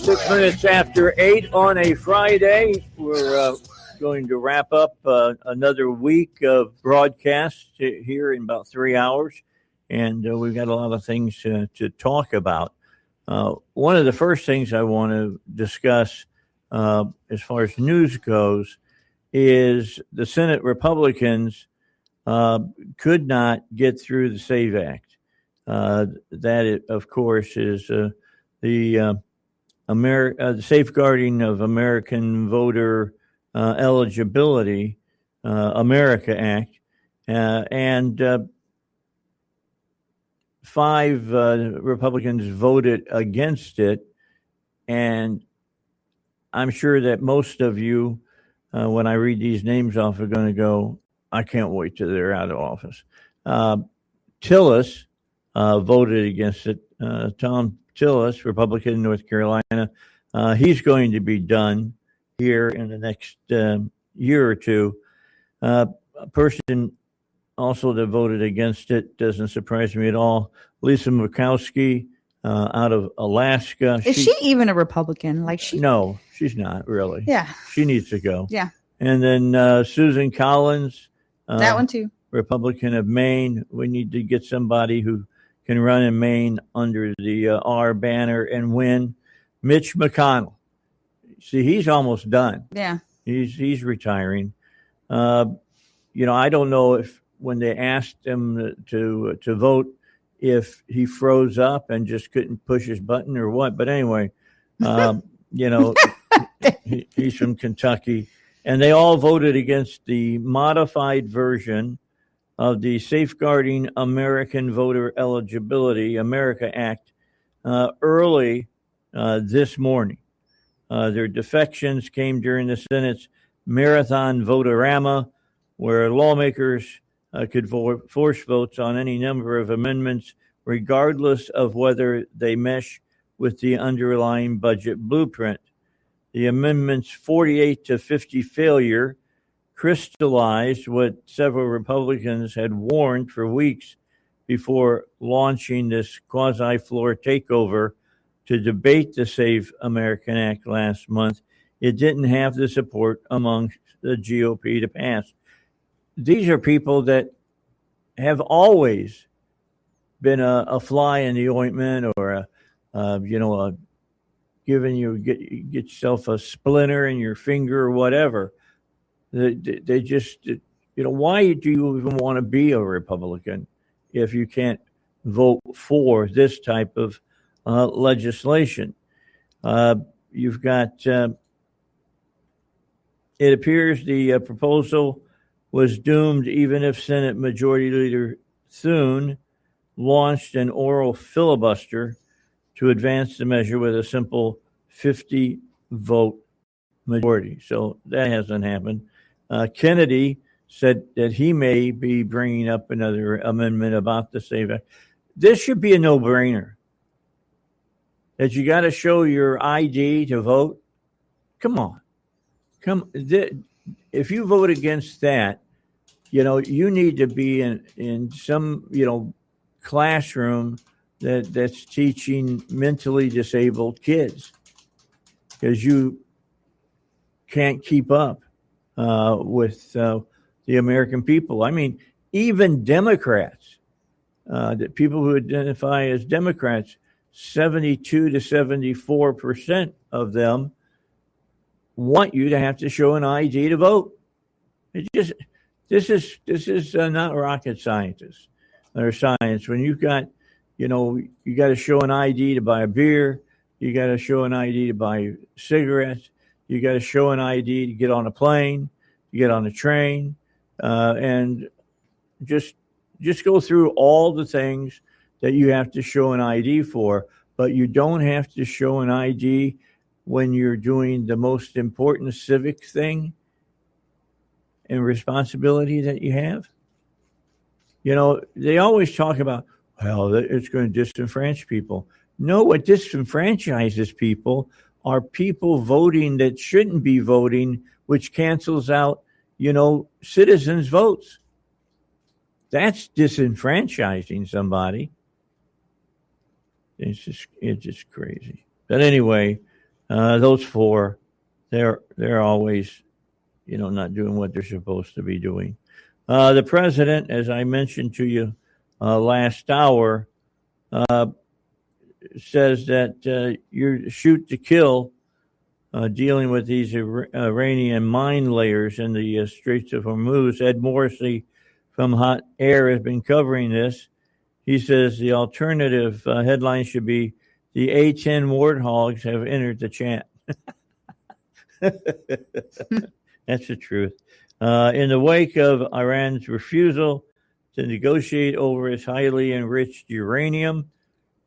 6 minutes after 8 on a Friday. We're going to wrap up another week of broadcasts here in about 3 hours. And we've got a lot of things to talk about. One of the first things I want to discuss as far as news goes is the Senate Republicans could not get through the SAVE Act. That, of course, is the Safeguarding of American Voter Eligibility, America Act, and 5 Republicans voted against it. And I'm sure that most of you, when I read these names off, are going to go, I can't wait till they're out of office. Tillis voted against it. Tom Tillis, Republican in North Carolina, he's going to be done here in the next year or two. A person also that voted against it doesn't surprise me at all. Lisa Murkowski out of Alaska. Is she even a Republican? No, she's not really. Yeah. She needs to go. Yeah. And then Susan Collins. That one too. Republican of Maine. We need to get somebody who can run in Maine under the R banner and win. Mitch McConnell. See, he's almost done. Yeah. He's retiring. I don't know if when they asked him to vote, if he froze up and just couldn't push his button or what. But anyway, he's from Kentucky. And they all voted against the modified version of the Safeguarding American Voter Eligibility, America Act, early this morning. Their defections came during the Senate's Marathon Votorama, where lawmakers could force votes on any number of amendments, regardless of whether they mesh with the underlying budget blueprint. The amendment's 48-50 failure crystallized what several Republicans had warned for weeks before launching this quasi-floor takeover to debate the Save American Act last month. It didn't have the support among the GOP to pass. These are people that have always been a fly in the ointment, or giving you get yourself a splinter in your finger or whatever. They just, why do you even want to be a Republican if you can't vote for this type of legislation? You've got, it appears the proposal was doomed even if Senate Majority Leader Thune launched an oral filibuster to advance the measure with a simple 50-vote majority. So that hasn't happened. Kennedy said that he may be bringing up another amendment about the SAVE Act. This should be a no-brainer. That you got to show your ID to vote. Come on. If you vote against that, you need to be in some, classroom that's teaching mentally disabled kids, because you can't keep up with the American people. I mean, even Democrats, that people who identify as Democrats, 72 to 74% of them want you to have to show an ID to vote. This is not rocket science or science. When you've got, you got to show an ID to buy a beer, you got to show an ID to buy cigarettes, you got to show an ID to get on a plane, to get on a train, and just go through all the things that you have to show an ID for. But you don't have to show an ID when you're doing the most important civic thing and responsibility that you have. They always talk about, well, it's going to disenfranchise people. No, what disenfranchises people are people voting that shouldn't be voting, which cancels out, citizens' votes. That's disenfranchising somebody. It's just crazy. But anyway, those four, they're always, not doing what they're supposed to be doing. The president, as I mentioned to you last hour, says that you're shoot to kill, dealing with these Iranian mine layers in the Straits of Hormuz. Ed Morrissey from Hot Air has been covering this. He says the alternative headline should be the A-10 warthogs have entered the chat. That's the truth. In the wake of Iran's refusal to negotiate over its highly enriched uranium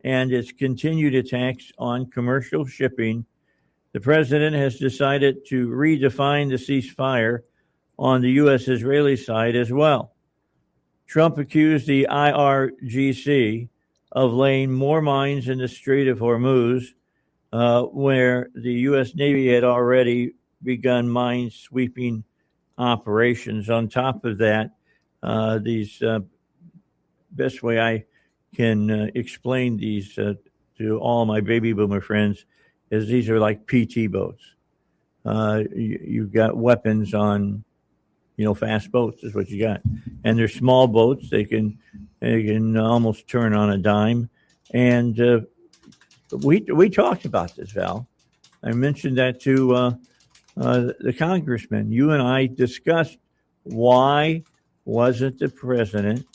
and its continued attacks on commercial shipping, the president has decided to redefine the ceasefire on the U.S.-Israeli side as well. Trump accused the IRGC of laying more mines in the Strait of Hormuz, where the U.S. Navy had already begun mine sweeping operations. On top of that, these best way I can explain these to all my baby boomer friends is these are like PT boats. You've got weapons on, fast boats is what you got, and they're small boats. They can almost turn on a dime, and we talked about this, Val. I mentioned that to the congressman. You and I discussed why wasn't the president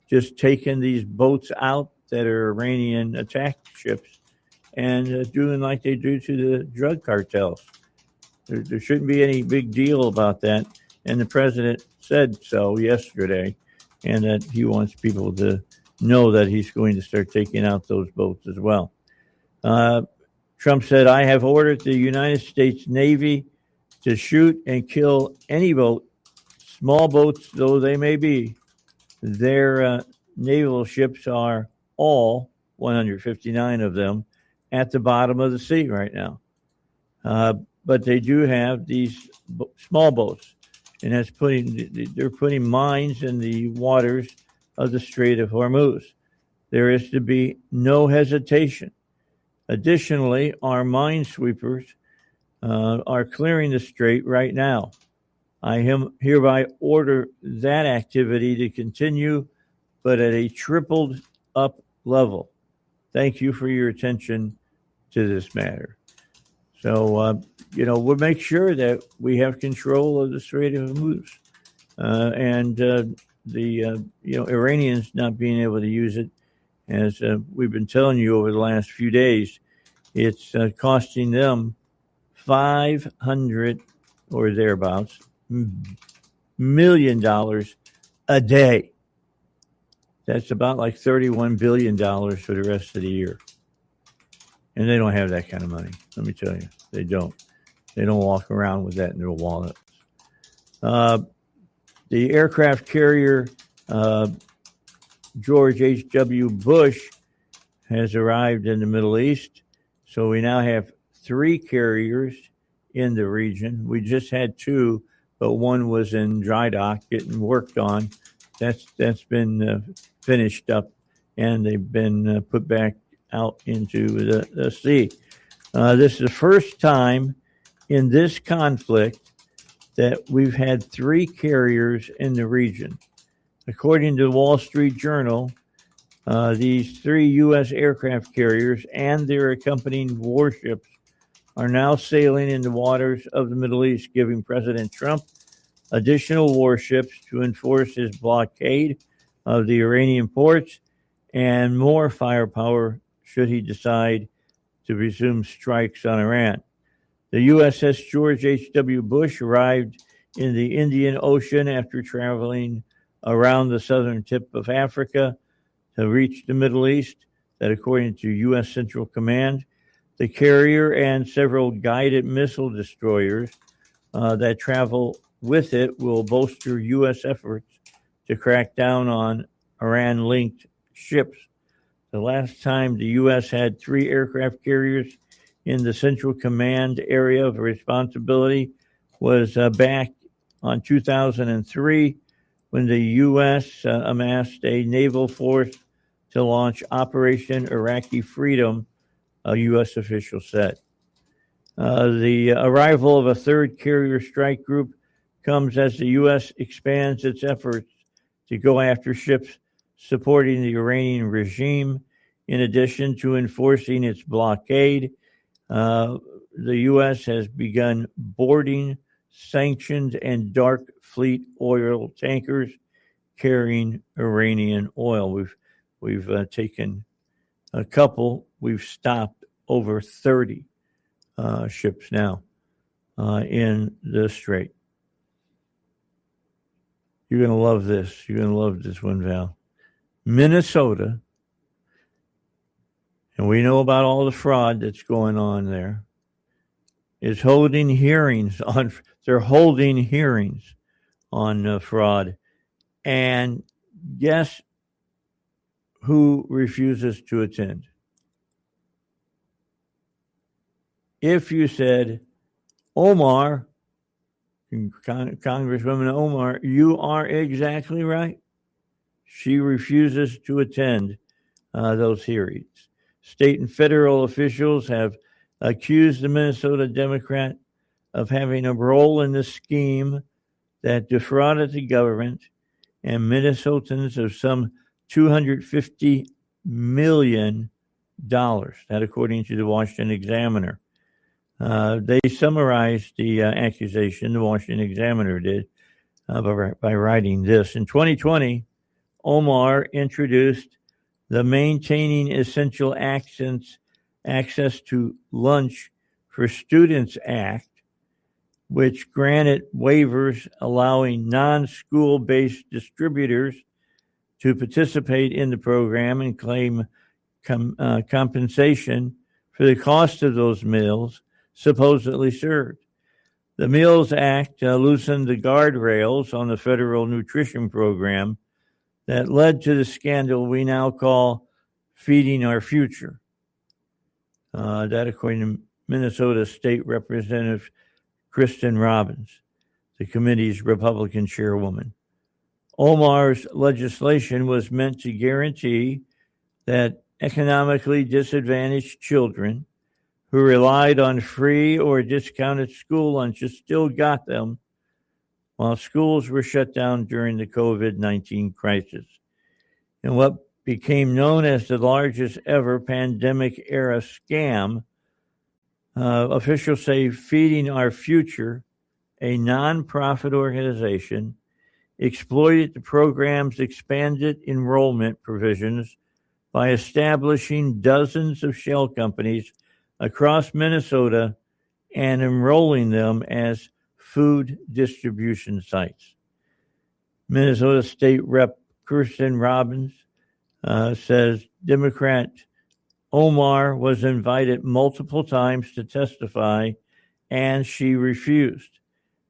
just taking these boats out that are Iranian attack ships and doing like they do to the drug cartels. There shouldn't be any big deal about that. And the president said so yesterday, and that he wants people to know that he's going to start taking out those boats as well. Trump said, I have ordered the United States Navy to shoot and kill any boat, small boats though they may be. Their naval ships are all 159 of them at the bottom of the sea right now. But they do have these small boats, and they're putting mines in the waters of the Strait of Hormuz. There is to be no hesitation. Additionally, our minesweepers are clearing the strait right now. I hereby order that activity to continue, but at a tripled up level. Thank you for your attention to this matter. So, we'll make sure that we have control of the Strait of Hormuz, and the Iranians not being able to use it, as we've been telling you over the last few days. It's costing them $500 or thereabouts $1 million a day. That's about like $31 billion for the rest of the year. And they don't have that kind of money. Let me tell you, they don't. They don't walk around with that in their wallet. The aircraft carrier George H.W. Bush has arrived in the Middle East. So we now have 3 carriers in the region. We just had 2, but one was in dry dock getting worked on. That's been finished up, and they've been put back out into the sea. This is the first time in this conflict that we've had 3 carriers in the region. According to the Wall Street Journal, these 3 U.S. aircraft carriers and their accompanying warships are now sailing in the waters of the Middle East, giving President Trump additional warships to enforce his blockade of the Iranian ports and more firepower should he decide to resume strikes on Iran. The USS George H.W. Bush arrived in the Indian Ocean after traveling around the southern tip of Africa to reach the Middle East. That, according to U.S. Central Command, the carrier and several guided missile destroyers that travel with it will bolster U.S. efforts to crack down on Iran-linked ships. The last time the U.S. had 3 aircraft carriers in the Central Command area of responsibility was back on 2003, when the U.S. amassed a naval force to launch Operation Iraqi Freedom, a U.S. official said. The arrival of a third carrier strike group comes as the U.S. expands its efforts to go after ships supporting the Iranian regime. In addition to enforcing its blockade, the U.S. has begun boarding sanctioned and dark fleet oil tankers carrying Iranian oil. We've taken a couple. We've stopped over 30 ships now in the strait. You're going to love this. You're going to love this one, Val. Minnesota, and we know about all the fraud that's going on there, is holding hearings on. They're holding hearings on fraud, and guess who refuses to attend? If you said, Omar, Congresswoman Omar, you are exactly right. She refuses to attend those hearings. State and federal officials have accused the Minnesota Democrat of having a role in the scheme that defrauded the government and Minnesotans of some $250 million. That, according to the Washington Examiner. They summarized the accusation, the Washington Examiner did, by writing this. In 2020, Omar introduced the Maintaining Essential Access to Lunch for Students Act, which granted waivers allowing non-school-based distributors to participate in the program and claim compensation for the cost of those meals supposedly served. The Meals Act loosened the guardrails on the federal nutrition program that led to the scandal we now call Feeding Our Future. That, according to Minnesota State Representative Kristen Robbins, the committee's Republican chairwoman. Omar's legislation was meant to guarantee that economically disadvantaged children who relied on free or discounted school lunches still got them while schools were shut down during the COVID-19 crisis. In what became known as the largest ever pandemic-era scam, officials say Feeding Our Future, a nonprofit organization, exploited the program's expanded enrollment provisions by establishing dozens of shell companies across Minnesota and enrolling them as food distribution sites. Minnesota State Rep. Kristen Robbins says Democrat Omar was invited multiple times to testify, and she refused.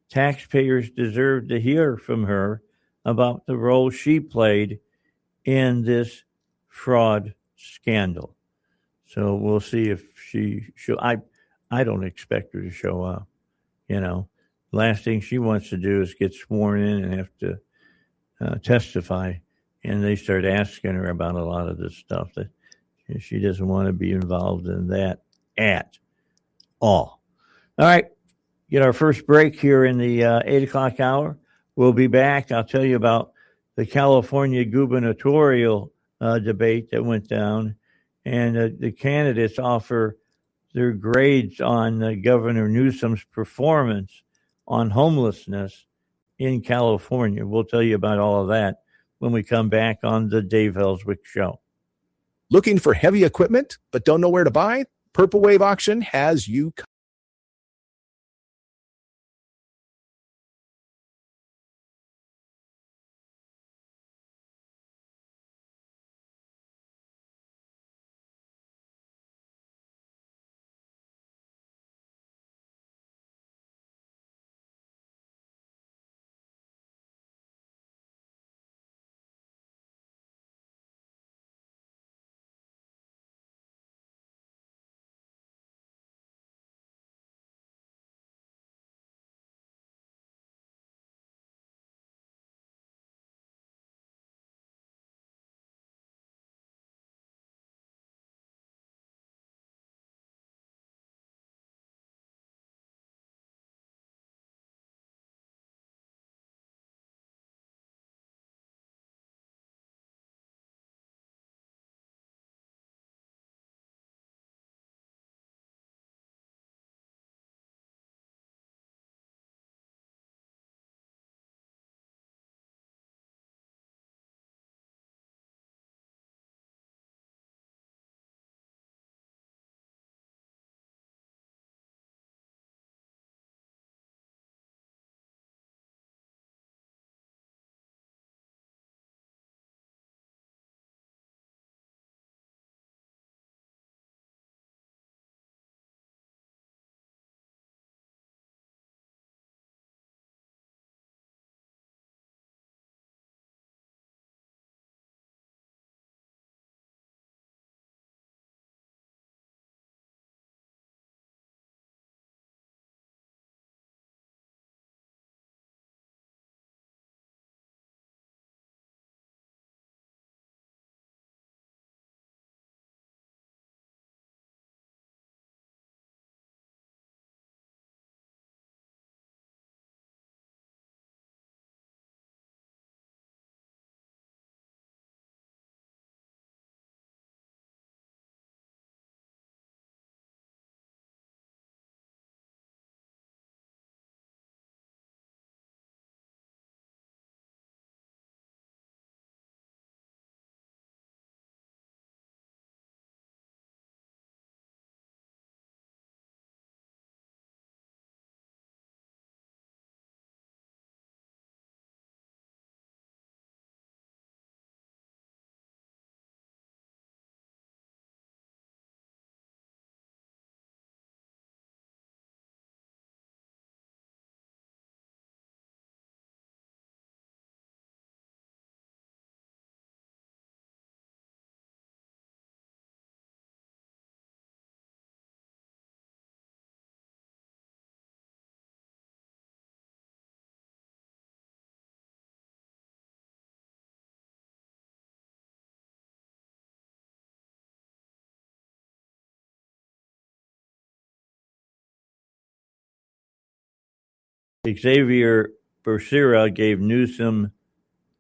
Taxpayers deserve to hear from her about the role she played in this fraud scandal. So we'll see if she'll. I don't expect her to show up. Last thing she wants to do is get sworn in and have to testify. And they start asking her about a lot of this stuff that she doesn't want to be involved in that at all. All right. Get our first break here in the 8 o'clock hour. We'll be back. I'll tell you about the California gubernatorial debate that went down. And the candidates offer their grades on Governor Newsom's performance on homelessness in California. We'll tell you about all of that when we come back on the Dave Ellswick Show. Looking for heavy equipment but don't know where to buy? Purple Wave Auction has you covered. Xavier Becerra gave Newsom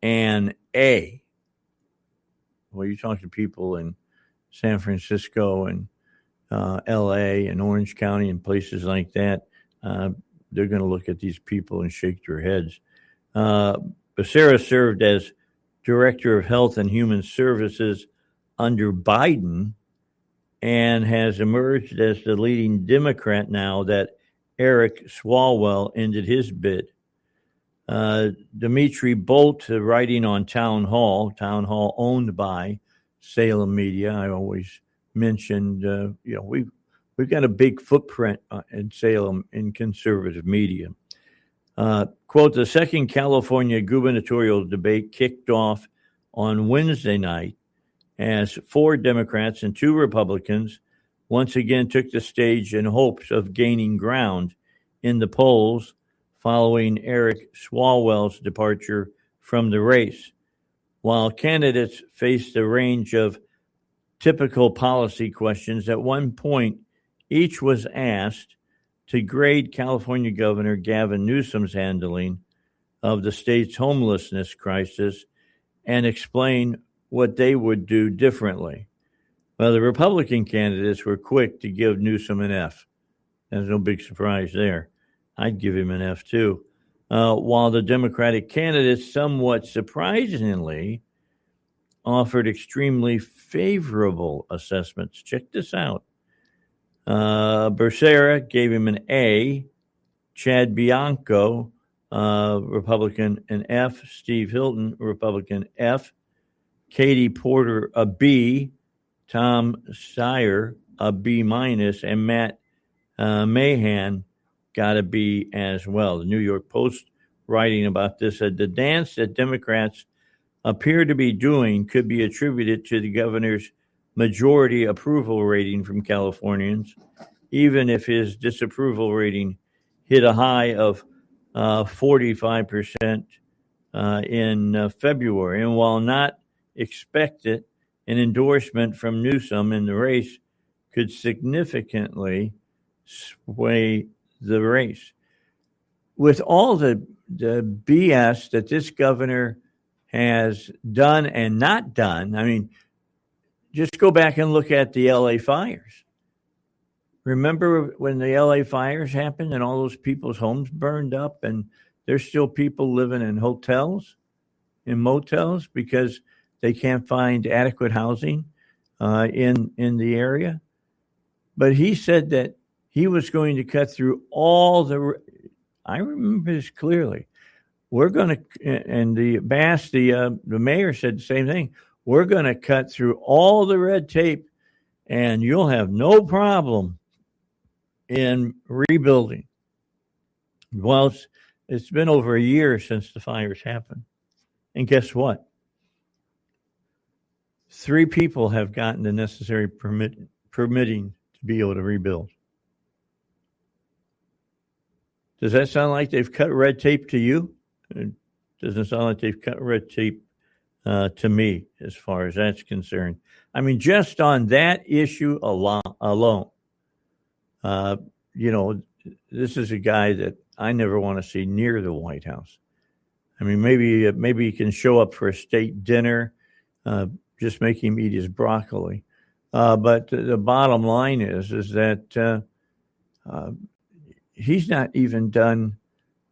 an A. Well, you talk to people in San Francisco and L.A. and Orange County and places like that, they're going to look at these people and shake their heads. Becerra served as Director of Health and Human Services under Biden and has emerged as the leading Democrat now that Eric Swalwell ended his bid. Dimitri Bolt, writing on Town Hall owned by Salem Media. I always mentioned, we've got a big footprint in Salem in conservative media. Quote, the second California gubernatorial debate kicked off on Wednesday night as 4 Democrats and 2 Republicans once again took the stage in hopes of gaining ground in the polls following Eric Swalwell's departure from the race. While candidates faced a range of typical policy questions, at one point, each was asked to grade California Governor Gavin Newsom's handling of the state's homelessness crisis and explain what they would do differently. Well, the Republican candidates were quick to give Newsom an F. There's no big surprise there. I'd give him an F too. While the Democratic candidates, somewhat surprisingly, offered extremely favorable assessments. Check this out. Becerra gave him an A. Chad Bianco, Republican, an F. Steve Hilton, Republican, F. Katie Porter, a B. Tom Steyer, a B minus, and Matt Mahan got a B as well. The New York Post, writing about this, said the dance that Democrats appear to be doing could be attributed to the governor's majority approval rating from Californians, even if his disapproval rating hit a high of 45% in February. And while not expected, an endorsement from Newsom in the race could significantly sway the race. With all the BS that this governor has done and not done, I mean, just go back and look at the LA fires. Remember when the LA fires happened and all those people's homes burned up and there's still people living in hotels, in motels, because they can't find adequate housing in the area? But he said that he was going to cut through all the, I remember this clearly. We're going to, and the mayor said the same thing. We're going to cut through all the red tape and you'll have no problem in rebuilding. Well, it's been over a year since the fires happened. And guess what? 3 people have gotten the necessary permitting to be able to rebuild. Does that sound like they've cut red tape to you? It doesn't sound like they've cut red tape to me, as far as that's concerned. I mean, just on that issue alone, this is a guy that I never want to see near the White House. I mean, maybe he can show up for a state dinner, just make him eat his broccoli. But the bottom line is that he's not even done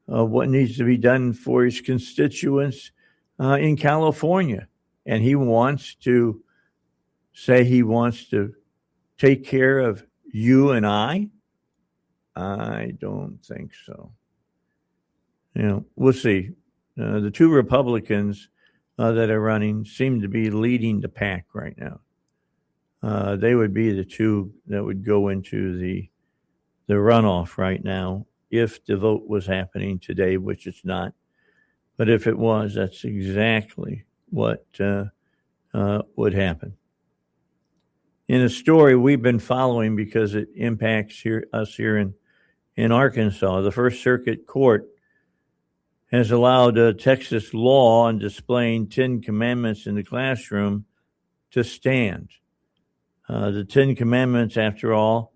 what needs to be done for his constituents in California. And he wants to say he wants to take care of you and I? I don't think so. We'll see. The 2 Republicans that are running seem to be leading the pack right now. They would be the 2 that would go into the runoff right now if the vote was happening today, which it's not. But if it was, that's exactly what would happen. In a story we've been following because it impacts us here in Arkansas, the First Circuit Court has allowed a Texas law on displaying 10 commandments in the classroom to stand. The 10 commandments, after all,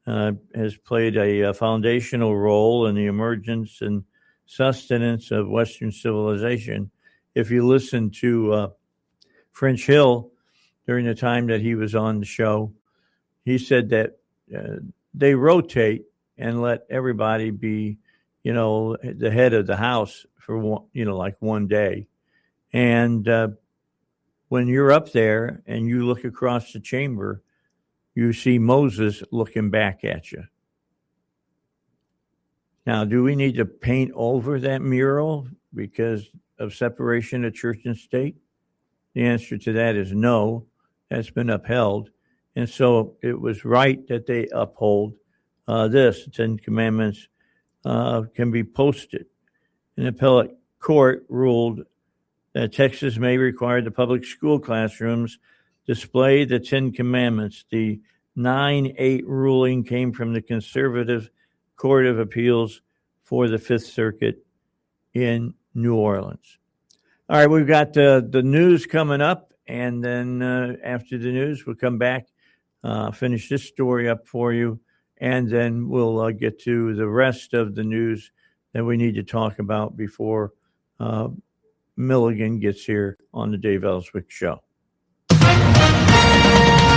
has played a foundational role in the emergence and sustenance of Western civilization. If you listen to French Hill during the time that he was on the show, he said that they rotate and let everybody be, the head of the house for like one day. And when you're up there and you look across the chamber, you see Moses looking back at you. Now, do we need to paint over that mural because of separation of church and state? The answer to that is no. That's been upheld. And so it was right that they uphold this. The Ten Commandments can be posted. An appellate court ruled that Texas may require the public school classrooms display the Ten Commandments. The 9-8 ruling came from the conservative Court of Appeals for the Fifth Circuit in New Orleans. All right, we've got the news coming up, and then after the news, we'll come back, finish this story up for you, and then we'll get to the rest of the news that we need to talk about before Milligan gets here on the Dave Ellswick Show.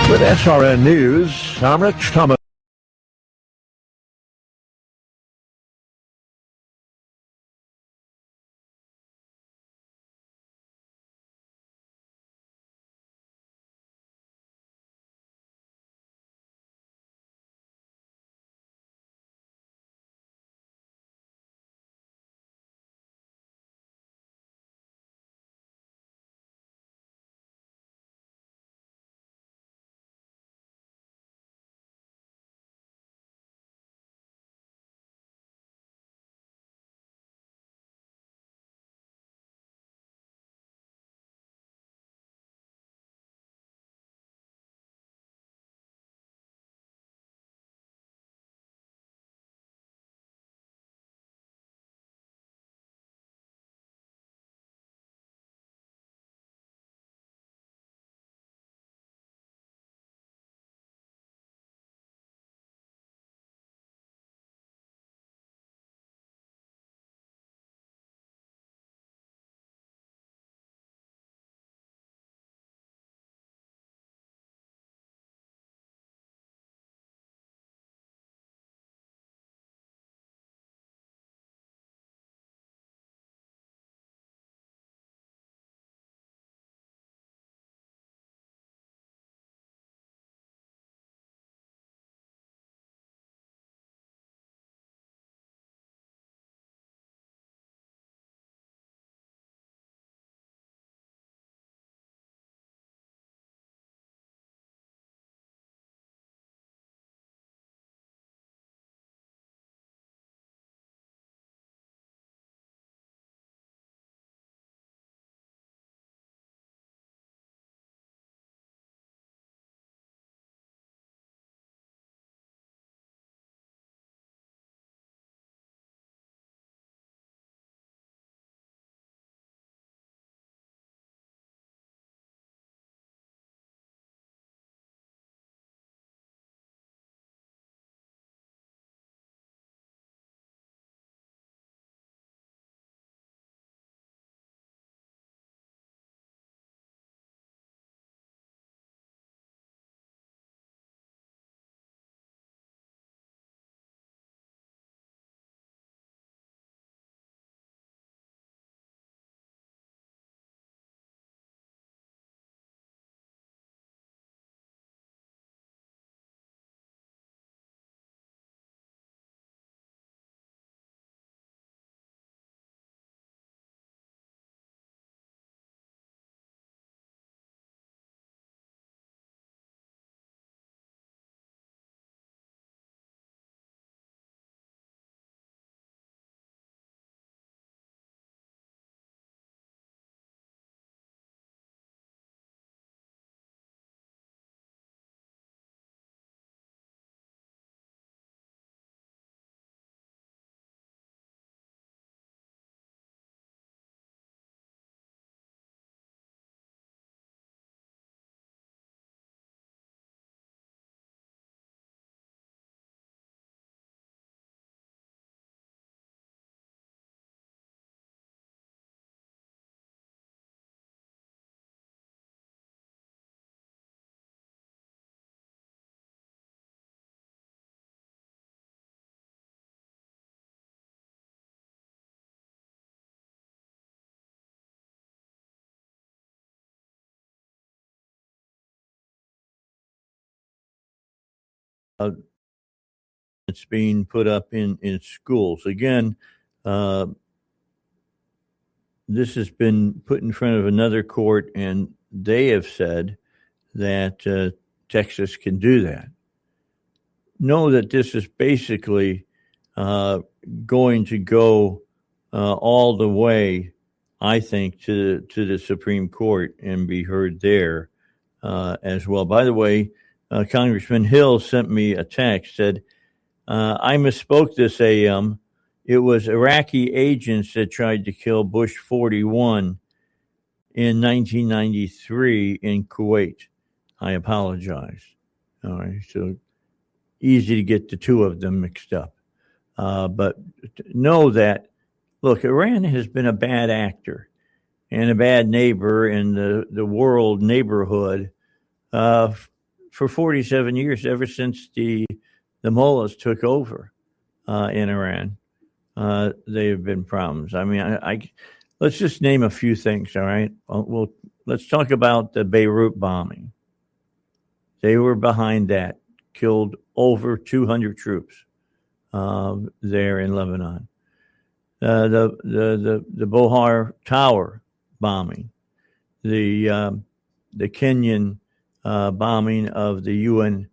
With SRN News, I'm Rich Thomas. it's being put up in schools. Again, this has been put in front of another court, and they have said that Texas can do that. Know that this is basically going to go all the way, I think, to the Supreme Court and be heard there as well. By the way, Congressman Hill sent me a text, said, I misspoke this AM. It was Iraqi agents that tried to kill Bush 41 in 1993 in Kuwait. I apologize. All right, so easy to get the two of them mixed up. But know that, look, Iran has been a bad actor and a bad neighbor in the world neighborhood for 47 years, ever since the mullahs took over in Iran. They have been problems. I mean, let's just name a few things, all right? Let's talk about the Beirut bombing. They were behind that, killed over 200 troops there in Lebanon. The Bohar Tower bombing, the Kenyan bombing of the UN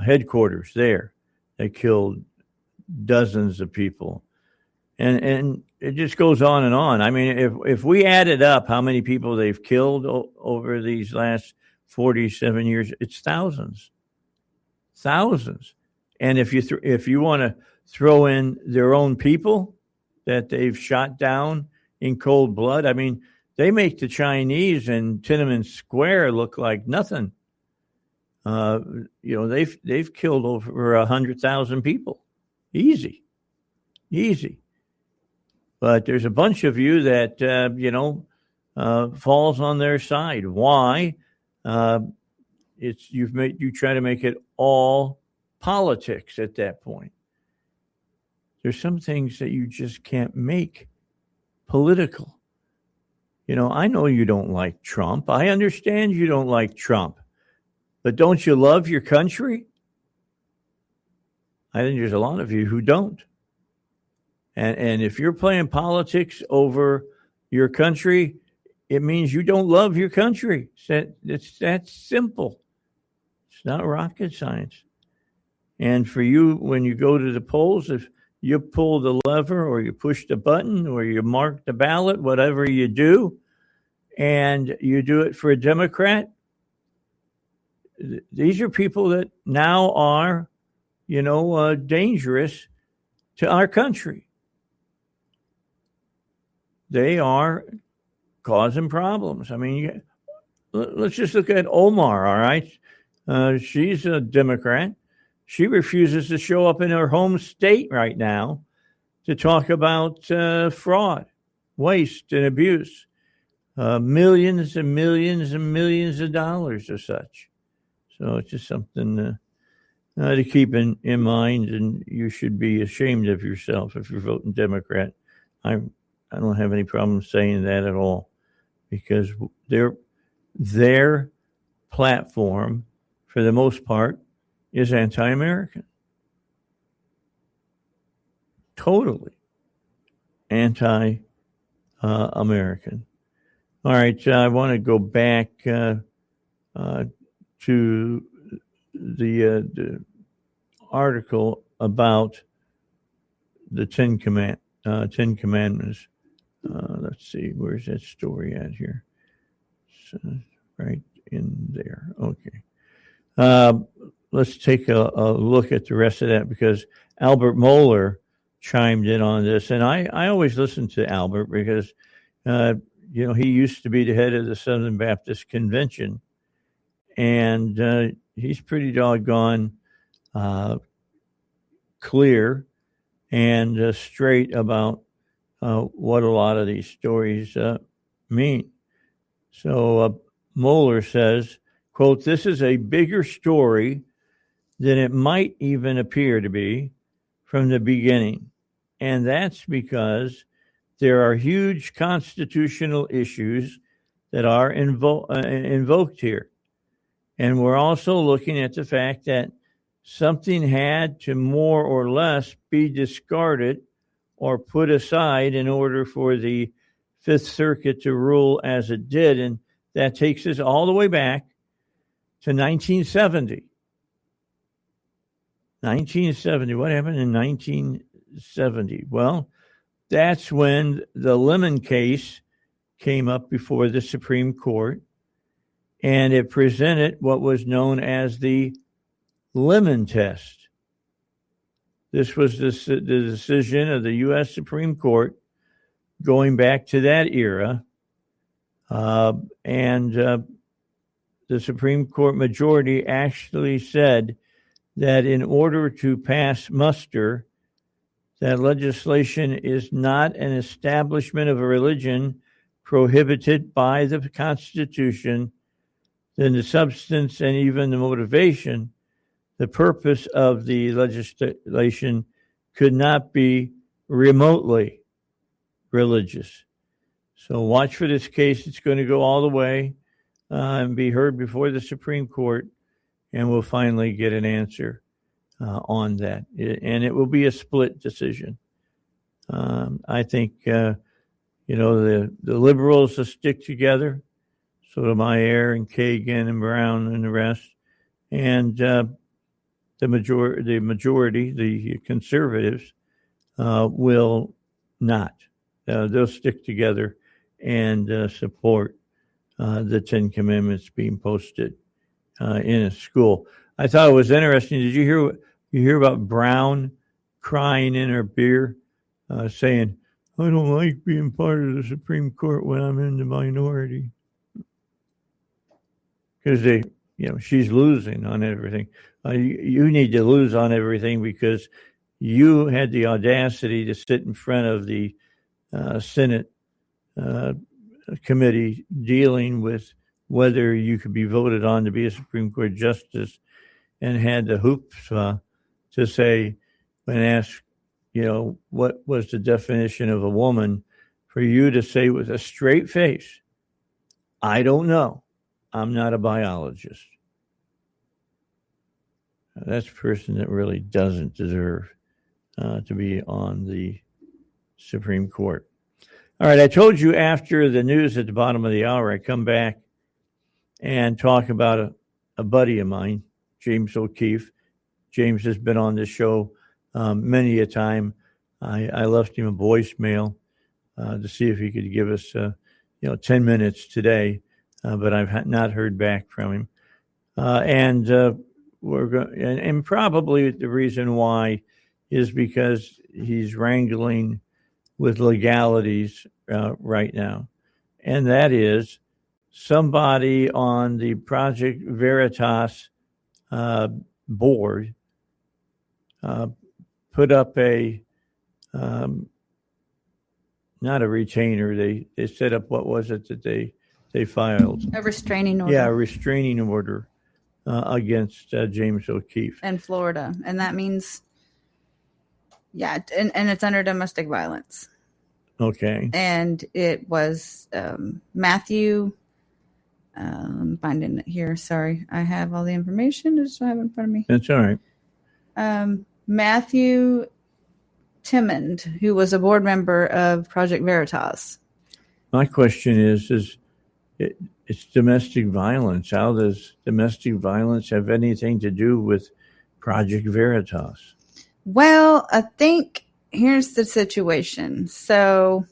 headquarters there, they killed dozens of people, and it just goes on and on. I mean, if we added up how many people they've killed over these last 47 years, it's thousands. And if you want to throw in their own people that they've shot down in cold blood, I mean, they make the Chinese in Tiananmen Square look like nothing. They've killed over 100,000 people, easy. But there's a bunch of you that falls on their side. Why? You try to make it all politics at that point. There's some things that you just can't make political. I know you don't like Trump. I understand you don't like Trump. But don't you love your country? I think there's a lot of you who don't. And if you're playing politics over your country, it means you don't love your country. It's that simple. It's not rocket science. And for you, when you go to the polls, if you pull the lever or you push the button or you mark the ballot, whatever you do, and you do it for a Democrat, these are people that now are, dangerous to our country. They are causing problems. I mean, let's just look at Omar, all right? She's a Democrat. She refuses to show up in her home state right now to talk about fraud, waste, and abuse. Millions and millions and millions of dollars or such. So it's just something to keep in mind, and you should be ashamed of yourself if you're voting Democrat. I don't have any problem saying that at all, because their platform, for the most part, is anti-American. Totally anti-American. All right, I want to go back to the article about the Ten Commandments. Let's see, where's that story at here? Right in there. Okay. Let's take a look at the rest of that, because Albert Mohler chimed in on this. And I always listen to Albert because, he used to be the head of the Southern Baptist Convention. And he's pretty doggone clear and straight about what a lot of these stories mean. So Mohler says, quote, "This is a bigger story than it might even appear to be from the beginning. And that's because there are huge constitutional issues that are invoked here. And we're also looking at the fact that something had to more or less be discarded or put aside in order for the Fifth Circuit to rule as it did. And that takes us all the way back to 1970. 1970. What happened in 1970? Well, that's when the Lemon case came up before the Supreme Court, and it presented what was known as the Lemon test. This was the decision of the U.S. Supreme Court going back to that era. And the Supreme Court majority actually said that in order to pass muster, that legislation is not an establishment of a religion prohibited by the Constitution, then the substance and even the motivation, the purpose of the legislation could not be remotely religious. So watch for this case. It's going to go all the way and be heard before the Supreme Court, and we'll finally get an answer on that. And it will be a split decision. I think, the liberals will stick together, Sotomayor and Kagan and Brown and the rest, and the majority, the conservatives, will not. They'll stick together and support the Ten Commandments being posted in a school. I thought it was interesting. Did you hear about Brown crying in her beer, saying, "I don't like being part of the Supreme Court when I'm in the minority," because she's losing on everything. You need to lose on everything because you had the audacity to sit in front of the Senate committee dealing with whether you could be voted on to be a Supreme Court justice, and had the hoops to say, when asked, what was the definition of a woman, for you to say with a straight face, "I don't know. I'm not a biologist." That's a person that really doesn't deserve to be on the Supreme Court. All right, I told you after the news at the bottom of the hour, I come back and talk about a buddy of mine, James O'Keefe. James has been on this show many a time. I left him a voicemail to see if he could give us 10 minutes today, but I've not heard back from him. And probably the reason why is because he's wrangling with legalities right now. And that is somebody on the Project Veritas board put up not a retainer. They set up, what was it that they filed? A restraining order. Yeah, a restraining order against James O'Keefe. In Florida. And that means, and it's under domestic violence. Okay. And it was Matthew, I'm finding it here. Sorry. I have all the information. I just don't have it in front of me. That's all right. Matthew Timmond, who was a board member of Project Veritas. My question is it's domestic violence. How does domestic violence have anything to do with Project Veritas? Well, I think here's the situation. So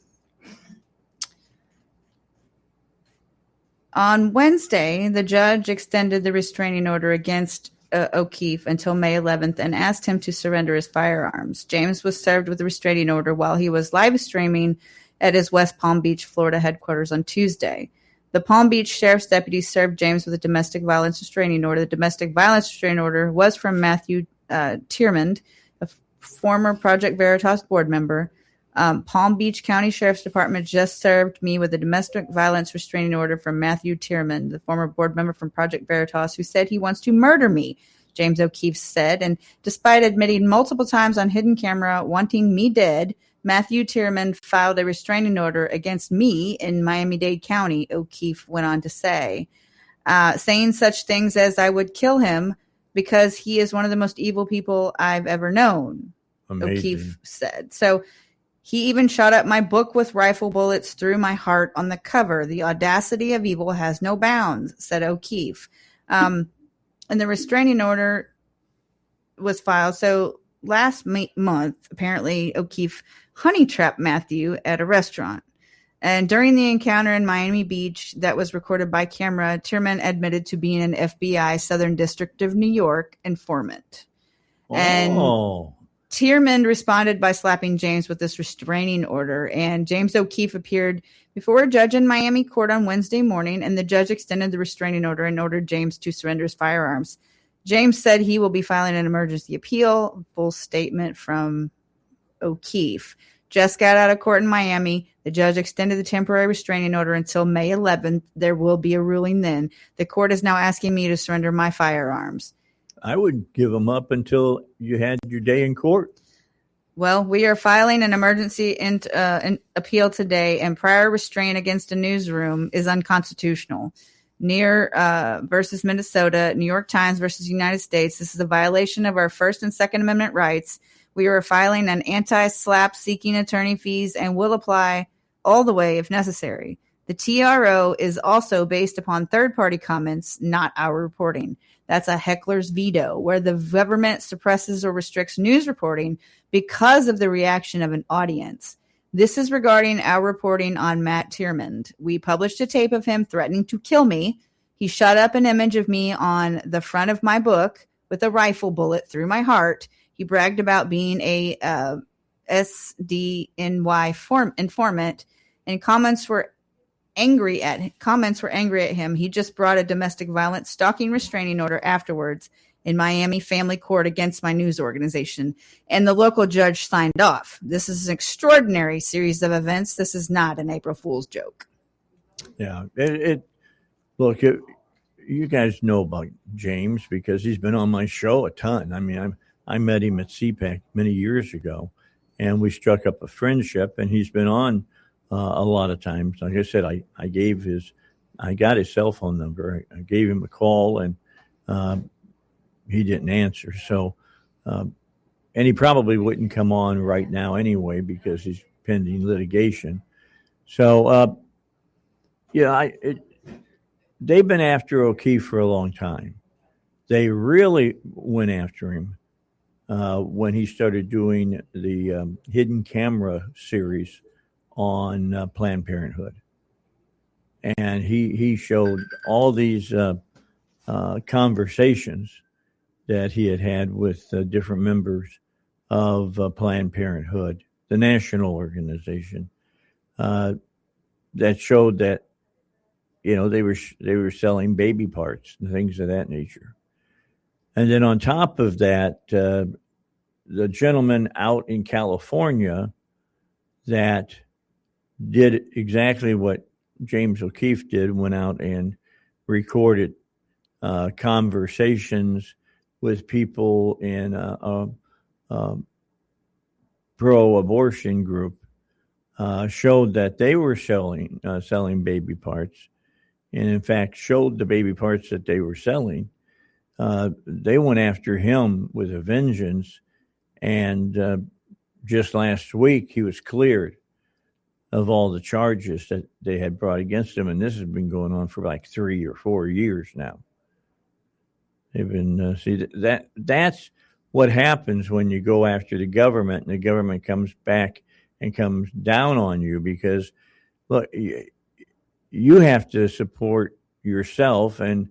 on Wednesday, the judge extended the restraining order against O'Keefe until May 11th and asked him to surrender his firearms. James was served with a restraining order while he was live streaming at his West Palm Beach, Florida headquarters on Tuesday. The Palm Beach Sheriff's deputies served James with a domestic violence restraining order. The domestic violence restraining order was from Matthew Tiermond, a former Project Veritas board member. Palm Beach County Sheriff's Department just served me with a domestic violence restraining order from Matthew Tiermond, the former board member from Project Veritas, who said he wants to murder me, James O'Keefe said. And despite admitting multiple times on hidden camera wanting me dead, Matthew Tiermond filed a restraining order against me in Miami-Dade County, O'Keefe went on to say, saying such things as I would kill him, because he is one of the most evil people I've ever known, Amazing. O'Keefe said. So he even shot up my book with rifle bullets through my heart on the cover. The audacity of evil has no bounds, said O'Keefe. And the restraining order was filed. So last month, apparently, O'Keefe honey trapped Matthew at a restaurant. And during the encounter in Miami Beach that was recorded by camera, Tierman admitted to being an FBI Southern District of New York informant. And Tierman responded by slapping James with this restraining order. And James O'Keefe appeared before a judge in Miami court on Wednesday morning, and the judge extended the restraining order and ordered James to surrender his firearms. James said he will be filing an emergency appeal. Full statement from O'Keefe. Just got out of court in Miami. The judge extended the temporary restraining order until May 11th. There will be a ruling then. The court is now asking me to surrender my firearms. I would give them up until you had your day in court. Well, we are filing an emergency appeal today, and prior restraint against a newsroom is unconstitutional. Near versus Minnesota, New York Times versus United States. This is a violation of our First and Second Amendment rights. We are filing an anti-SLAPP seeking attorney fees and will apply all the way if necessary. The TRO is also based upon third-party comments, not our reporting. That's a heckler's veto, where the government suppresses or restricts news reporting because of the reaction of an audience. This is regarding our reporting on Matt Tierman. We published a tape of him threatening to kill me. He shot up an image of me on the front of my book with a rifle bullet through my heart. He bragged about being a stars.You'll informant, and comments were angry at him. He just brought a domestic violence stalking restraining order afterwards in Miami family court against my news organization, and the local judge signed off. This is an extraordinary series of events. This is not an April Fool's joke. Yeah, look, you guys know about James because he's been on my show a ton. I mean, I met him at CPAC many years ago, and we struck up a friendship, and he's been on a lot of times. Like I said, I got his cell phone number. I gave him a call, and he didn't answer. So, and he probably wouldn't come on right now anyway because he's pending litigation. So, they've been after O'Keefe for a long time. They really went after him when he started doing the hidden camera series on Planned Parenthood. And he showed all these conversations that he had with different members of Planned Parenthood, the national organization, that showed that, they were selling baby parts and things of that nature. And then on top of that, the gentleman out in California that did exactly what James O'Keefe did, went out and recorded conversations with people in a pro-abortion group, showed that they were selling baby parts, and in fact showed the baby parts that they were selling. They went after him with a vengeance, and just last week he was cleared of all the charges that they had brought against him, and this has been going on for like 3 or 4 years now. They've been that's what happens when you go after the government, and the government comes back and comes down on you, because look, you have to support yourself and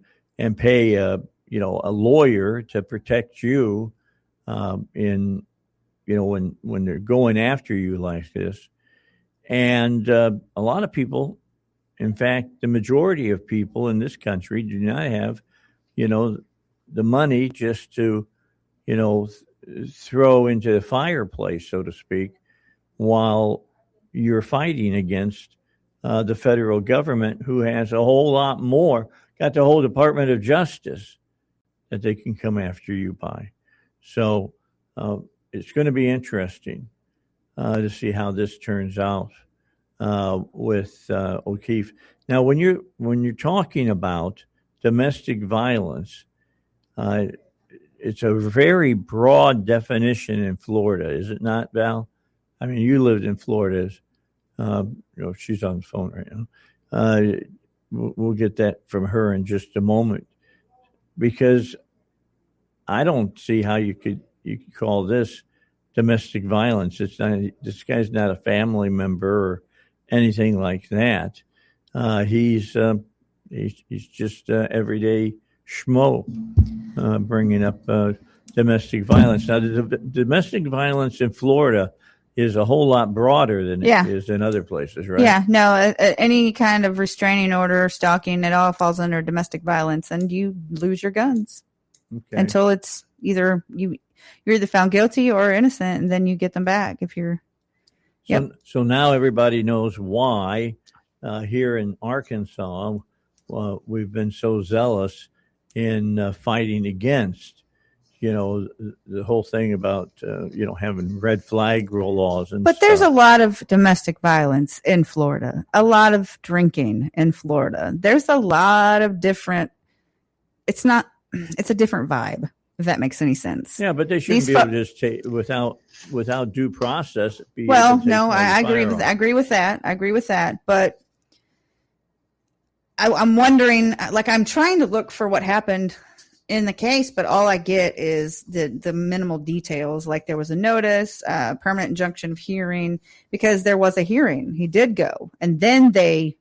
pay a lawyer to protect you when they're going after you like this. And a lot of people, in fact, the majority of people in this country do not have, the money just to, throw into the fireplace, so to speak, while you're fighting against the federal government, who has a whole lot more, got the whole Department of Justice that they can come after you by. So it's going to be interesting to see how this turns out with O'Keefe. Now, when you're talking about domestic violence, it's a very broad definition in Florida, is it not, Val? I mean, you lived in Florida. She's on the phone right now. We'll get that from her in just a moment, because I don't see how you could call this domestic violence. It's not. This guy's not a family member or anything like that. He's just everyday schmo bringing up domestic violence. Now, the domestic violence in Florida is a whole lot broader than it is in other places, right? Yeah, no, any kind of restraining order, stalking, it all falls under domestic violence, and you lose your guns until it's either you're either found guilty or innocent, and then you get them back if you're. Yep. So now everybody knows why here in Arkansas we've been so zealous in fighting against, the whole thing about, having red flag laws. But there's a lot of domestic violence in Florida, a lot of drinking in Florida. There's a lot of different, it's a different vibe, if that makes any sense. Yeah, but they shouldn't be able to just take, without due process. I agree with that. But I'm wondering, I'm trying to look for what happened in the case, but all I get is the minimal details. Like there was a notice, permanent injunction of hearing, because there was a hearing. He did go. And then it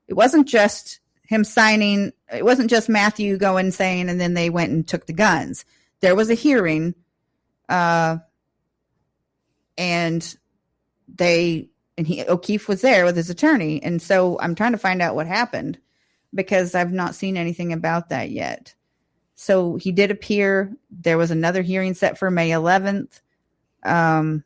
wasn't just him signing. It wasn't just Matthew going saying, and then they went and took the guns. There was a hearing, and O'Keefe was there with his attorney. And so I'm trying to find out what happened, because I've not seen anything about that yet. So he did appear. There was another hearing set for May 11th. But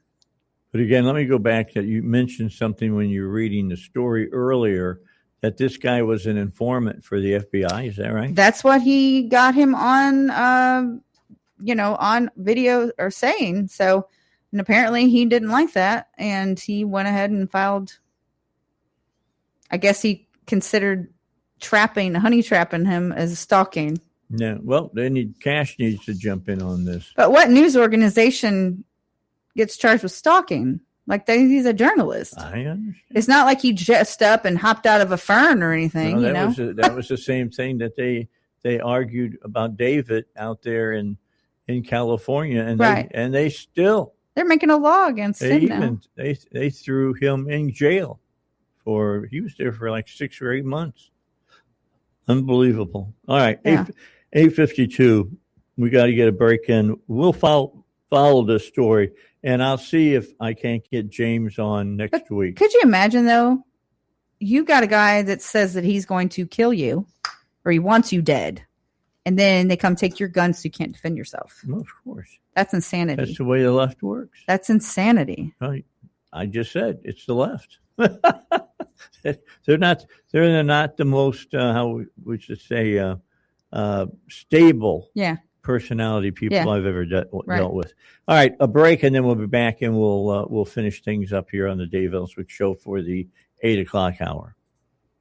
again, let me go back that you mentioned something when you were reading the story earlier, that this guy was an informant for the FBI. Is that right? That's what he got him on, on video or saying. So, and apparently he didn't like that, and he went ahead and filed. I guess he considered honey trapping him as stalking. Yeah. Well, Cash needs to jump in on this. But what news organization gets charged with stalking? Like he's a journalist. I understand. It's not like he dressed up and hopped out of a fern or anything. That was the same thing that they argued about David out there in California, and they're making a law against him now. They threw him in jail he was there for like 6 or 8 months. Unbelievable. All right, yeah. 8:52. We got to get a break in. We'll follow this story. And I'll see if I can't get James on next week. Could you imagine, though? You got a guy that says that he's going to kill you or he wants you dead. And then they come take your guns so you can't defend yourself. Well, of course. That's insanity. That's the way the left works. That's insanity. I just said it's the left. They're not the most, how we should say, stable. Yeah. Personality people I've ever dealt with. All right, a break, and then we'll be back, and we'll finish things up here on the Dave Ellswick Show for the 8 o'clock hour.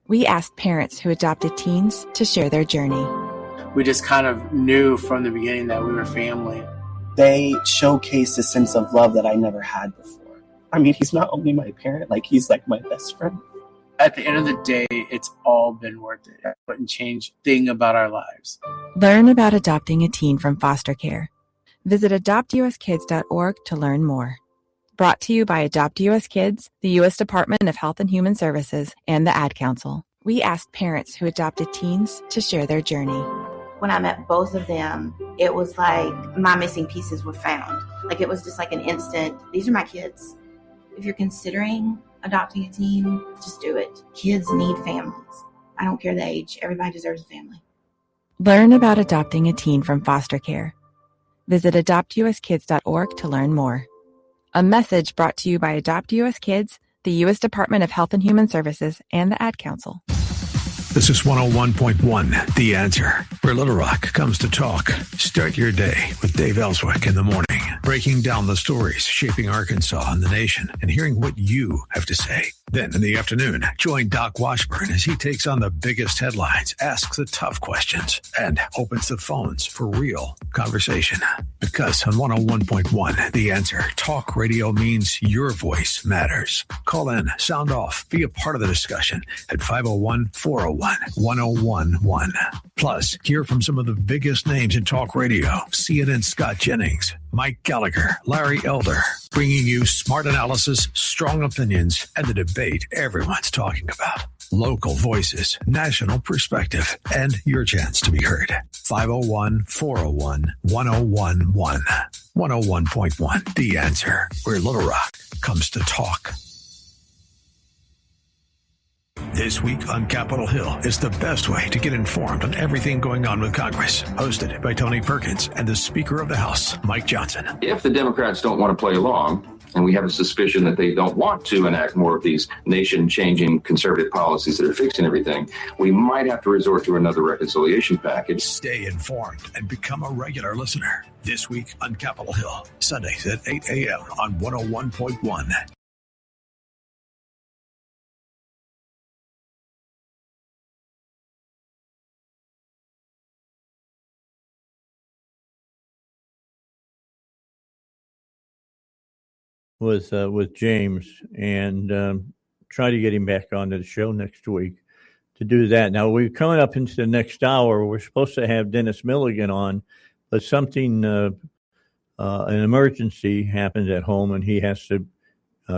We asked parents who adopted teens to share their journey. We just kind of knew from the beginning that we were family. They showcased a sense of love that I never had before. I mean, he's not only my parent, he's like my best friend. At the end of the day, it's all been worth it. I wouldn't change a thing about our lives. Learn about adopting a teen from foster care. Visit adoptuskids.org to learn more. Brought to you by Adopt US Kids, the U.S. Department of Health and Human Services, and the Ad Council. We asked parents who adopted teens to share their journey. When I met both of them, it was like my missing pieces were found. Like it was just like an instant, these are my kids. If you're considering adopting a teen, just do it. Kids need families. I don't care the age. Everybody deserves a family. Learn about adopting a teen from foster care. Visit adoptuskids.org to learn more. A message brought to you by Adopt US Kids, the U.S. Department of Health and Human Services, and the Ad Council. This is 101.1 The Answer, where Little Rock comes to talk. Start your day with Dave Ellswick in the morning, breaking down the stories shaping Arkansas and the nation, and hearing what you have to say. Then in the afternoon, join Doc Washburn as he takes on the biggest headlines, asks the tough questions, and opens the phones for real conversation. Because on 101.1, The Answer, talk radio means your voice matters. Call in, sound off, be a part of the discussion at 501-401-1011. Plus, hear from some of the biggest names in talk radio. CNN Scott Jennings, Mike Gallagher, Larry Elder, bringing you smart analysis, strong opinions, and the debate everyone's talking about. Local voices, national perspective, and your chance to be heard. 501-401-1011. 101.1, The Answer, where Little Rock comes to talk. This week on Capitol Hill is the best way to get informed on everything going on with Congress. Hosted by Tony Perkins and the Speaker of the House, Mike Johnson. If the Democrats don't want to play along, and we have a suspicion that they don't want to enact more of these nation-changing conservative policies that are fixing everything, we might have to resort to another reconciliation package. Stay informed and become a regular listener. This week on Capitol Hill, Sundays at 8 a.m. on 101.1. With James and try to get him back onto the show next week to do that. Now, we're coming up into the next hour. We're supposed to have Dennis Milligan on, but something, an emergency happened at home, and he has to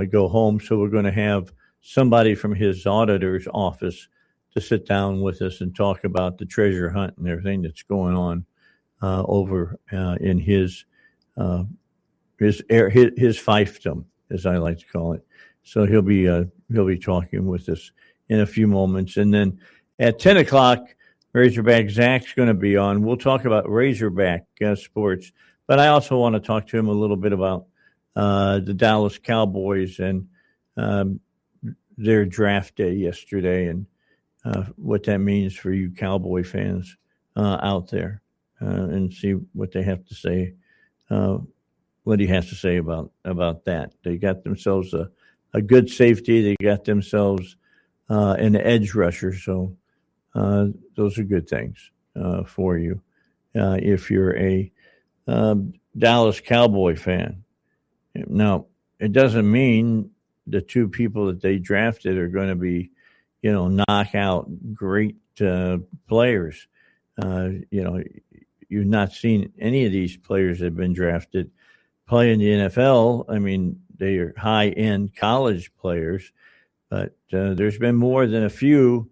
go home. So we're going to have somebody from his auditor's office to sit down with us and talk about the treasure hunt and everything that's going on over in his fiefdom, as I like to call it. So he'll be talking with us in a few moments. And then at 10 o'clock, Razorback Zach's going to be on. We'll talk about Razorback sports, but I also want to talk to him a little bit about the Dallas Cowboys and their draft day yesterday and what that means for you Cowboy fans out there and see what they have to say. What he has to say about that. They got themselves a good safety. They got themselves an edge rusher. So those are good things for you if you're a Dallas Cowboy fan. Now, it doesn't mean the two people that they drafted are going to be, knockout great players. You've not seen any of these players that have been drafted play in the NFL. I mean, they are high-end college players, but there's been more than a few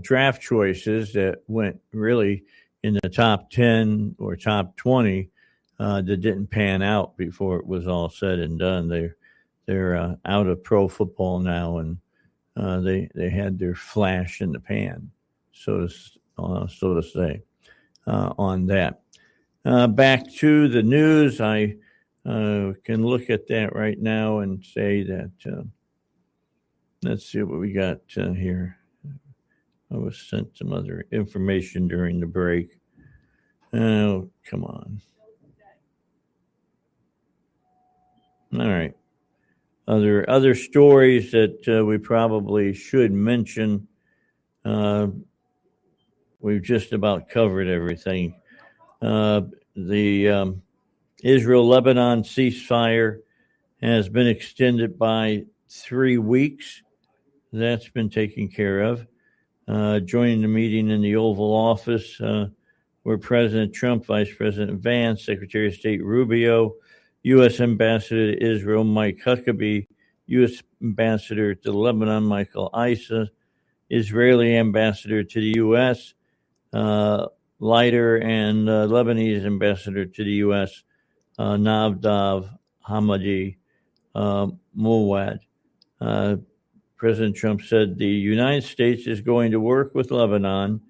draft choices that went really in the top 10 or top 20 that didn't pan out before it was all said and done. They're out of pro football now, and they had their flash in the pan, so to say, on that. Back to the news, I can look at that right now and say that, let's see what we got here. I was sent some other information during the break. Oh, come on. All right. Other stories that we probably should mention. We've just about covered everything. The Israel-Lebanon ceasefire has been extended by 3 weeks. That's been taken care of. Joining the meeting in the Oval Office were President Trump, Vice President Vance, Secretary of State Rubio, U.S. Ambassador to Israel Mike Huckabee, U.S. Ambassador to Lebanon Michael Issa, Israeli Ambassador to the U.S. Leiter, and Lebanese Ambassador to the U.S. Navdav Hamadi Mouawad. President Trump said the United States is going to work with Lebanon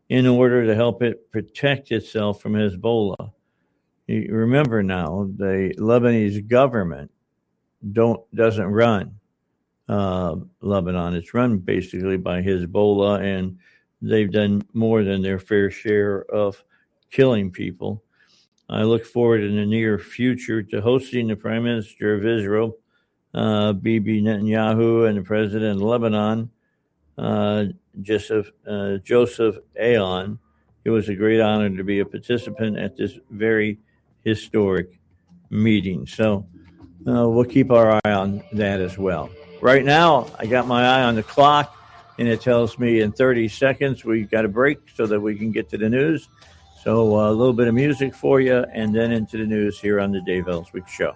in order to help it protect itself from Hezbollah. You remember now, the Lebanese government doesn't run Lebanon. It's run basically by Hezbollah, and they've done more than their fair share of killing people. I look forward in the near future to hosting the Prime Minister of Israel, Bibi Netanyahu and the president of Lebanon, Joseph Aoun. It was a great honor to be a participant at this very historic meeting. So we'll keep our eye on that as well. Right now, I got my eye on the clock, and it tells me in 30 seconds we've got a break so that we can get to the news. So a little bit of music for you, and then into the news here on the Dave Ellswick Show.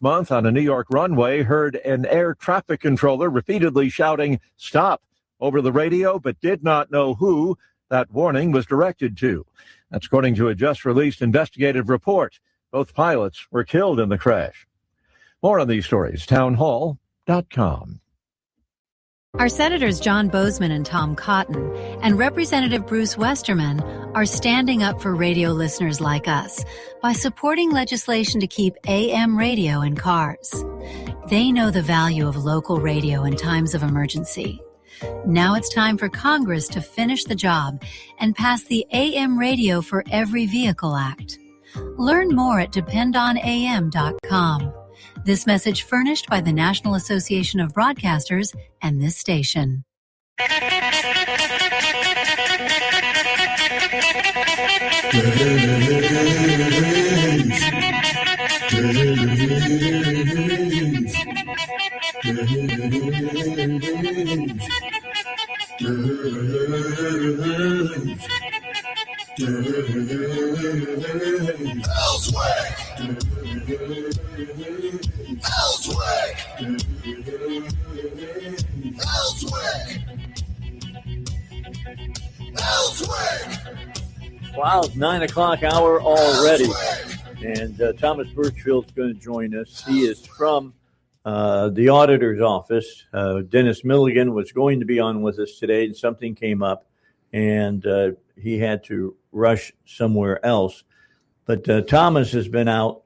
month on a New York runway heard an air traffic controller repeatedly shouting, "Stop," over the radio, but did not know who that warning was directed to. That's according to a just-released investigative report. Both pilots were killed in the crash. More on these stories, townhall.com. Our Senators John Bozeman and Tom Cotton and Representative Bruce Westerman are standing up for radio listeners like us by supporting legislation to keep AM radio in cars. They know the value of local radio in times of emergency. Now it's time for Congress to finish the job and pass the AM Radio for Every Vehicle Act. Learn more at dependonam.com. This message furnished by the National Association of Broadcasters and this station. Wow, 9 o'clock hour already. And Thomas Birchfield's going to join us. He is from the auditor's office. Dennis Milligan was going to be on with us today, and something came up, and he had to rush somewhere else. But Thomas has been out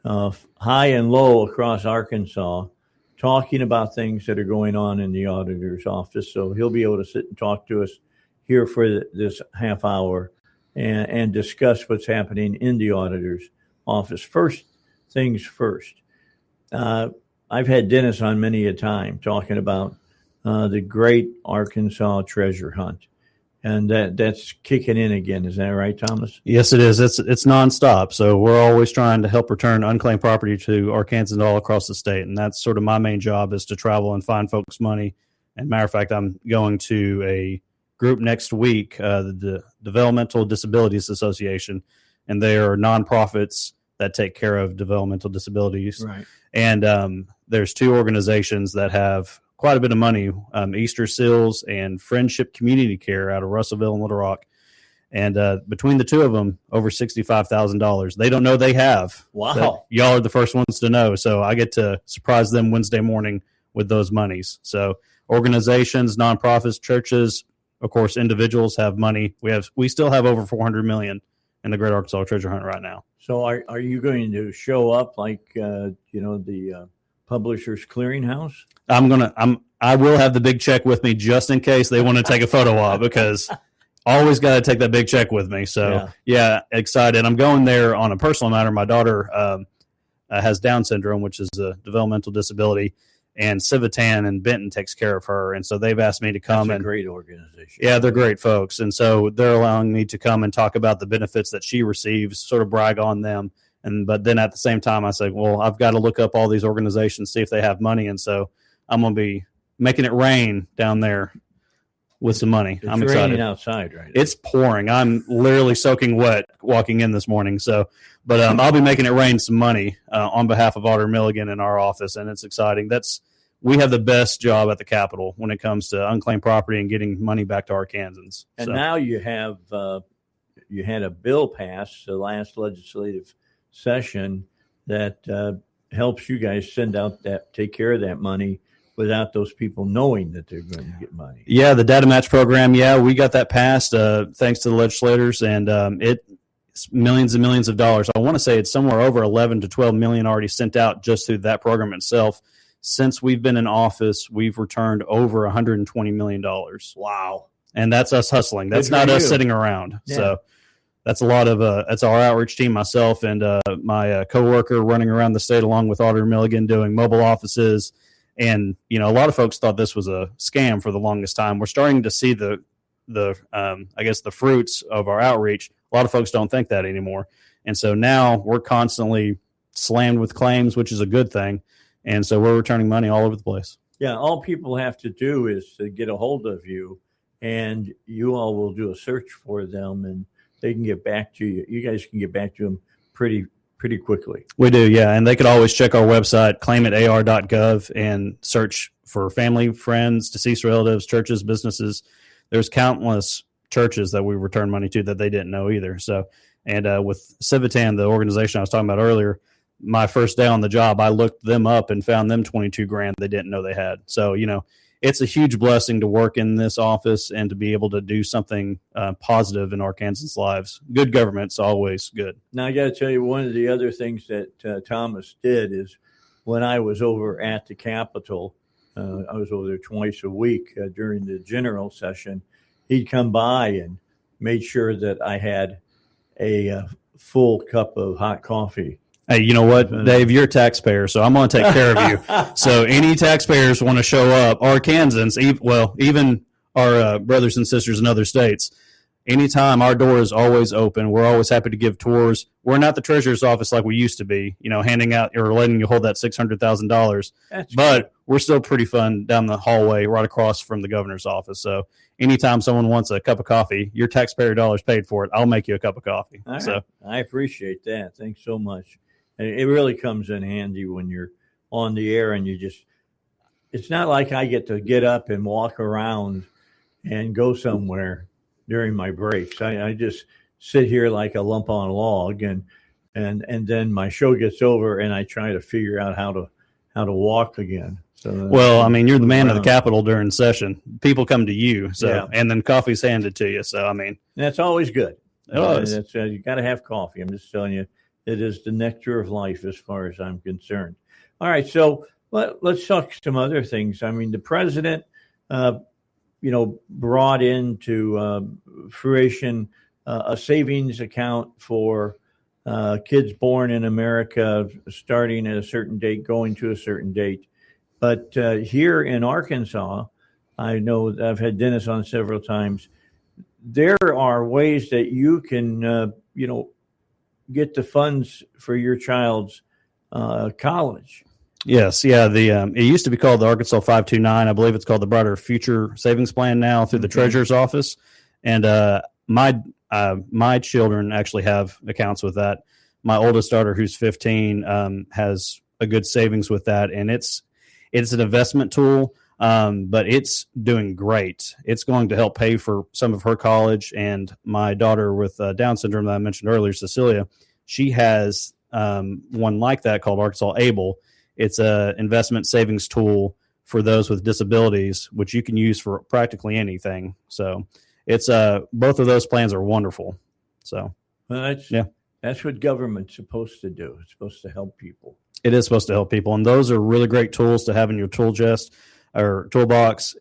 high and low across Arkansas talking about things that are going on in the auditor's office. So he'll be able to sit and talk to us here for this half hour and discuss what's happening in the auditor's office. First things first. I've had Dennis on many a time talking about the great Arkansas treasure hunt. And that's kicking in again. Is that right, Thomas? Yes, it is. It's nonstop. So we're always trying to help return unclaimed property to Arkansans and all across the state. And that's sort of my main job, is to travel and find folks money. And matter of fact, I'm going to a group next week, the Developmental Disabilities Association, and they are nonprofits that take care of developmental disabilities. Right. And there's two organizations that have quite a bit of money, Easter Seals and Friendship Community Care out of Russellville and Little Rock. And between the two of them, over $65,000. They don't know they have. Wow. Y'all are the first ones to know. So I get to surprise them Wednesday morning with those monies. So organizations, nonprofits, churches, of course, individuals have money. We still have over $400 million in the Great Arkansas Treasure Hunt right now. So are you going to show up like the Publishers Clearinghouse? I will have the big check with me just in case they want to take a photo op, because always got to take that big check with me. So yeah, excited. I'm going there on a personal matter. My daughter has Down syndrome, which is a developmental disability, and Civitan and Benton takes care of her. And so they've asked me to come. That's a great organization. Yeah, they're great folks. And so they're allowing me to come and talk about the benefits that she receives, sort of brag on them. But then at the same time, I say, well, I've got to look up all these organizations, see if they have money. And so I'm going to be making it rain down there with some money. It's I'm excited. raining outside right now. It's pouring. I'm literally soaking wet walking in this morning. So, but I'll be making it rain some money on behalf of Auditor Milligan in our office, and it's exciting. We have the best job at the Capitol when it comes to unclaimed property and getting money back to Arkansans. And now you have you had a bill passed the last legislative session that helps you guys take care of that money without those people knowing that they're going to get money. Yeah, the data match program. Yeah, we got that passed thanks to the legislators, and it's millions and millions of dollars. I want to say it's somewhere over 11 to 12 million already sent out just through that program itself. Since we've been in office, we've returned over $120 million. Wow. And that's us hustling. That's not us sitting around. Yeah. So that's a lot of that's our outreach team, myself and my coworker running around the state along with Auditor Milligan doing mobile offices. And, a lot of folks thought this was a scam for the longest time. We're starting to see the fruits of our outreach. A lot of folks don't think that anymore. And so now we're constantly slammed with claims, which is a good thing. And so we're returning money all over the place. Yeah, all people have to do is to get a hold of you, and you all will do a search for them, and they can get back to you. You guys can get back to them pretty pretty quickly. We do, yeah. And they could always check our website, claimitar.gov, and search for family, friends, deceased relatives, churches, businesses. There's countless churches that we return money to that they didn't know either. So, and with Civitan, the organization I was talking about earlier, my first day on the job, I looked them up and found them $22,000 they didn't know they had. So, it's a huge blessing to work in this office and to be able to do something positive in Arkansans' lives. Good government's always good. Now, I got to tell you, one of the other things that Thomas did is when I was over at the Capitol, I was over there twice a week during the general session, he'd come by and made sure that I had a full cup of hot coffee. Hey, you know what, Dave? You're a taxpayer, so I'm going to take care of you. So any taxpayers want to show up, Arkansans, even our brothers and sisters in other states, anytime, our door is always open. We're always happy to give tours. We're not the treasurer's office like we used to be, handing out or letting you hold that $600,000. But we're still pretty fun down the hallway right across from the governor's office. So anytime someone wants a cup of coffee, your taxpayer dollars paid for it, I'll make you a cup of coffee. All right. So I appreciate that. Thanks so much. It really comes in handy when you're on the air and it's not like I get to get up and walk around and go somewhere during my breaks. I just sit here like a lump on a log and then my show gets over and I try to figure out how to walk again. So, you're the man of the Capitol during session. People come to you, and then coffee's handed to you. So, that's always good. You got to have coffee. I'm just telling you, it is the nectar of life as far as I'm concerned. All right, so let's talk some other things. The president, brought into fruition a savings account for kids born in America starting at a certain date, going to a certain date. But here in Arkansas, I know I've had Dennis on several times, there are ways that you can, get the funds for your child's college. Yes, yeah. It used to be called the Arkansas 529. I believe it's called the Brighter Future Savings Plan now through the Treasurer's Office. And my children actually have accounts with that. My oldest daughter, who's 15, has a good savings with that, and it's an investment tool. But it's doing great. It's going to help pay for some of her college. And my daughter with Down syndrome that I mentioned earlier, Cecilia, she has one like that called Arkansas Able. It's an investment savings tool for those with disabilities, which you can use for practically anything. So it's both of those plans are wonderful. So that's what government's supposed to do. It's supposed to help people. It is supposed to help people, and those are really great tools to have in your tool chest or toolbox.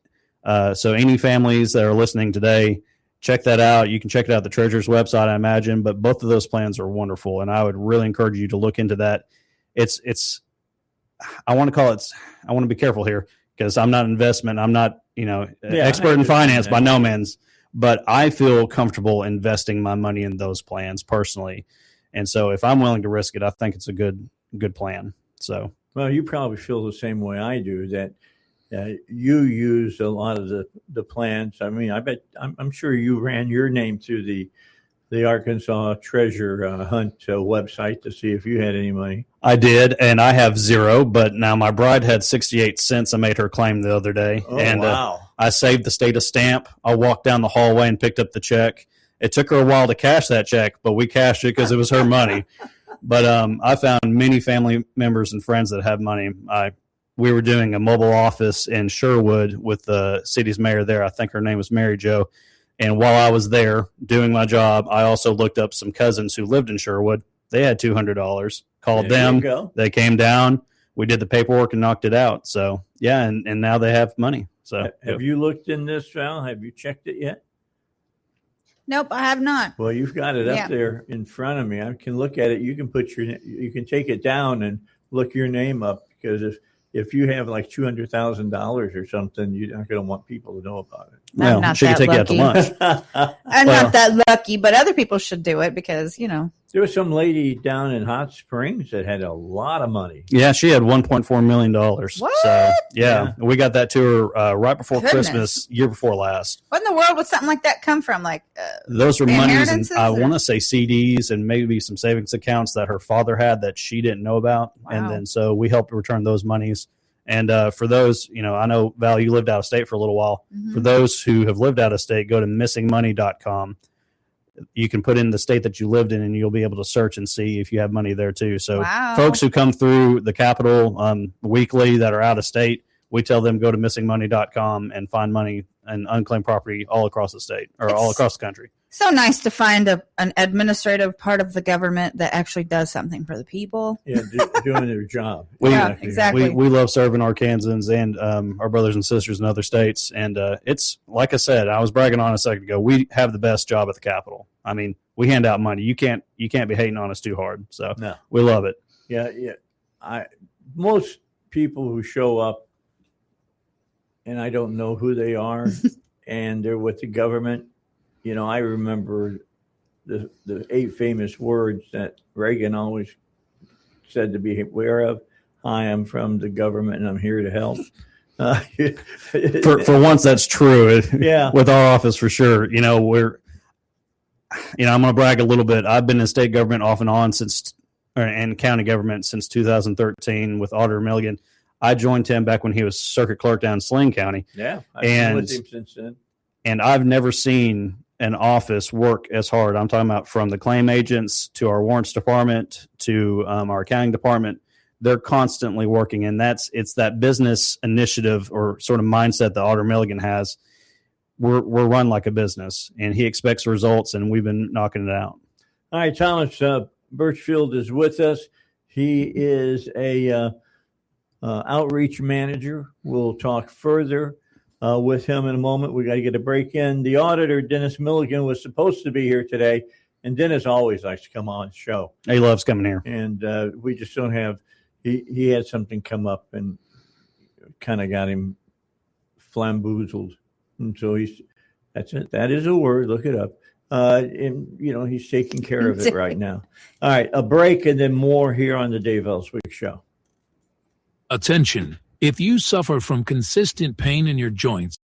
So any families that are listening today, check that out. You can check it out at the Treasurer's website, I imagine, but both of those plans are wonderful. And I would really encourage you to look into that. I want to be careful here because I'm not investment. I'm not, expert in finance by no means, but I feel comfortable investing my money in those plans personally. And so if I'm willing to risk it, I think it's a good plan. So, well, you probably feel the same way I do, that you use a lot of the plans. I bet I'm sure you ran your name through the Arkansas Treasure Hunt website to see if you had any money. I did, and I have zero, but now my bride had 68 cents I made her claim the other day. Oh, and wow. I saved the state of stamp. I walked down the hallway and picked up the check. It took her a while to cash that check, but we cashed it because it was her money. But I found many family members and friends that have money. We were doing a mobile office in Sherwood with the city's mayor there. I think her name was Mary Jo. And while I was there doing my job, I also looked up some cousins who lived in Sherwood. They had $200. Called them. They came down. We did the paperwork and knocked it out. So, yeah, and now they have money. So, have you looked in this, Val? Have you checked it yet? Nope, I have not. Well, you've got it up there in front of me. I can look at it. You can you can take it down and look your name up, because if you have like $200,000 or something, you're not going to want people to know about it. I'm not she that could take lucky. you out to lunch. I'm not that lucky, but other people should do it because, There was some lady down in Hot Springs that had a lot of money. Yeah, she had $1.4 million. What? So, yeah, we got that to her right before Goodness. Christmas, year before last. What in the world would something like that come from? Like those are monies, and inheritances, I or- want to say CDs and maybe some savings accounts that her father had that she didn't know about. And then so we helped return those monies. And for those, I know, Val, you lived out of state for a little while. Mhm. For those who have lived out of state, go to missingmoney.com. You can put in the state that you lived in, and you'll be able to search and see if you have money there too. So Wow. folks who come through the Capitol weekly that are out of state, we tell them go to missingmoney.com and find money and unclaimed property all across the state or all across the country. So nice to find an administrative part of the government that actually does something for the people. Yeah, doing their job. Exactly. We love serving Arkansans and our brothers and sisters in other states. And it's, like I said, I was bragging on a second ago, we have the best job at the Capitol. I mean, we hand out money. You can't be hating on us too hard. So No. we love it. Yeah. Most people who show up, and I don't know who they are, and they're with the government. I remember the 8 famous words that Reagan always said to be aware of. Hi, I'm from the government, and I'm here to help. For once, that's true. Yeah. With our office, for sure. I'm going to brag a little bit. I've been in state government off and on and county government since 2013 with Auditor Milligan. I joined him back when he was circuit clerk down in Saline County. Yeah, I've been with him since then. And I've never seen an office work as hard. I'm talking about from the claim agents to our warrants department to our accounting department. They're constantly working, and it's that business initiative or sort of mindset that Auditor Milligan has. We're run like a business, and he expects results, and we've been knocking it out. All right, Thomas Birchfield is with us. He is a outreach manager. We'll talk further with him in a moment. We got to get a break in. The auditor, Dennis Milligan, was supposed to be here today, and Dennis always likes to come on the show. He loves coming here. And we just don't have – he had something come up and kind of got him flamboozled. And so that's it. That is a word. Look it up. And, he's taking care of it right now. All right, a break and then more here on the Dave Ellswick Show. Attention. If you suffer from consistent pain in your joints,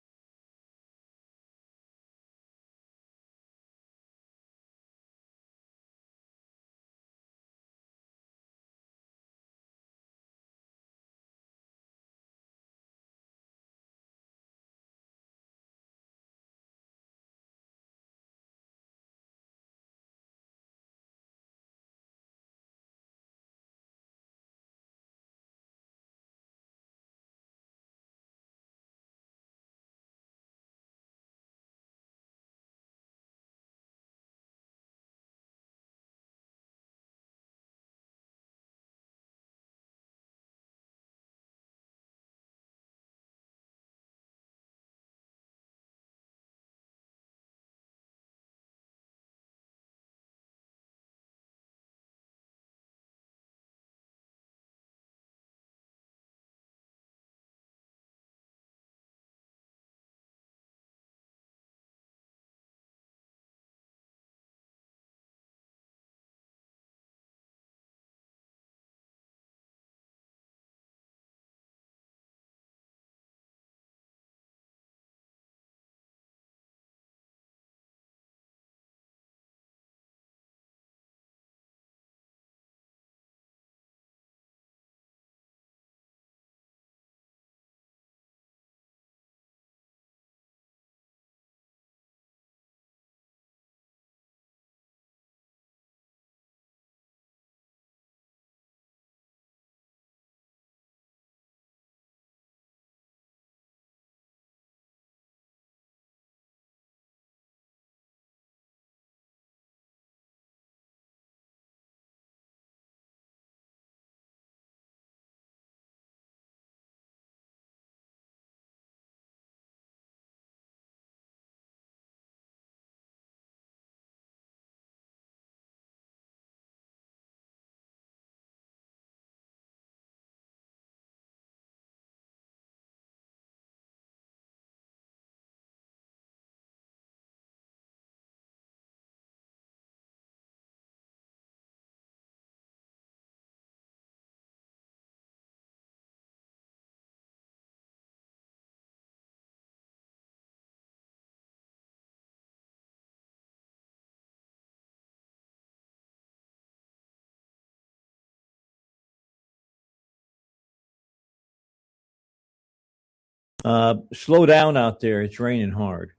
slow down out there. It's raining hard.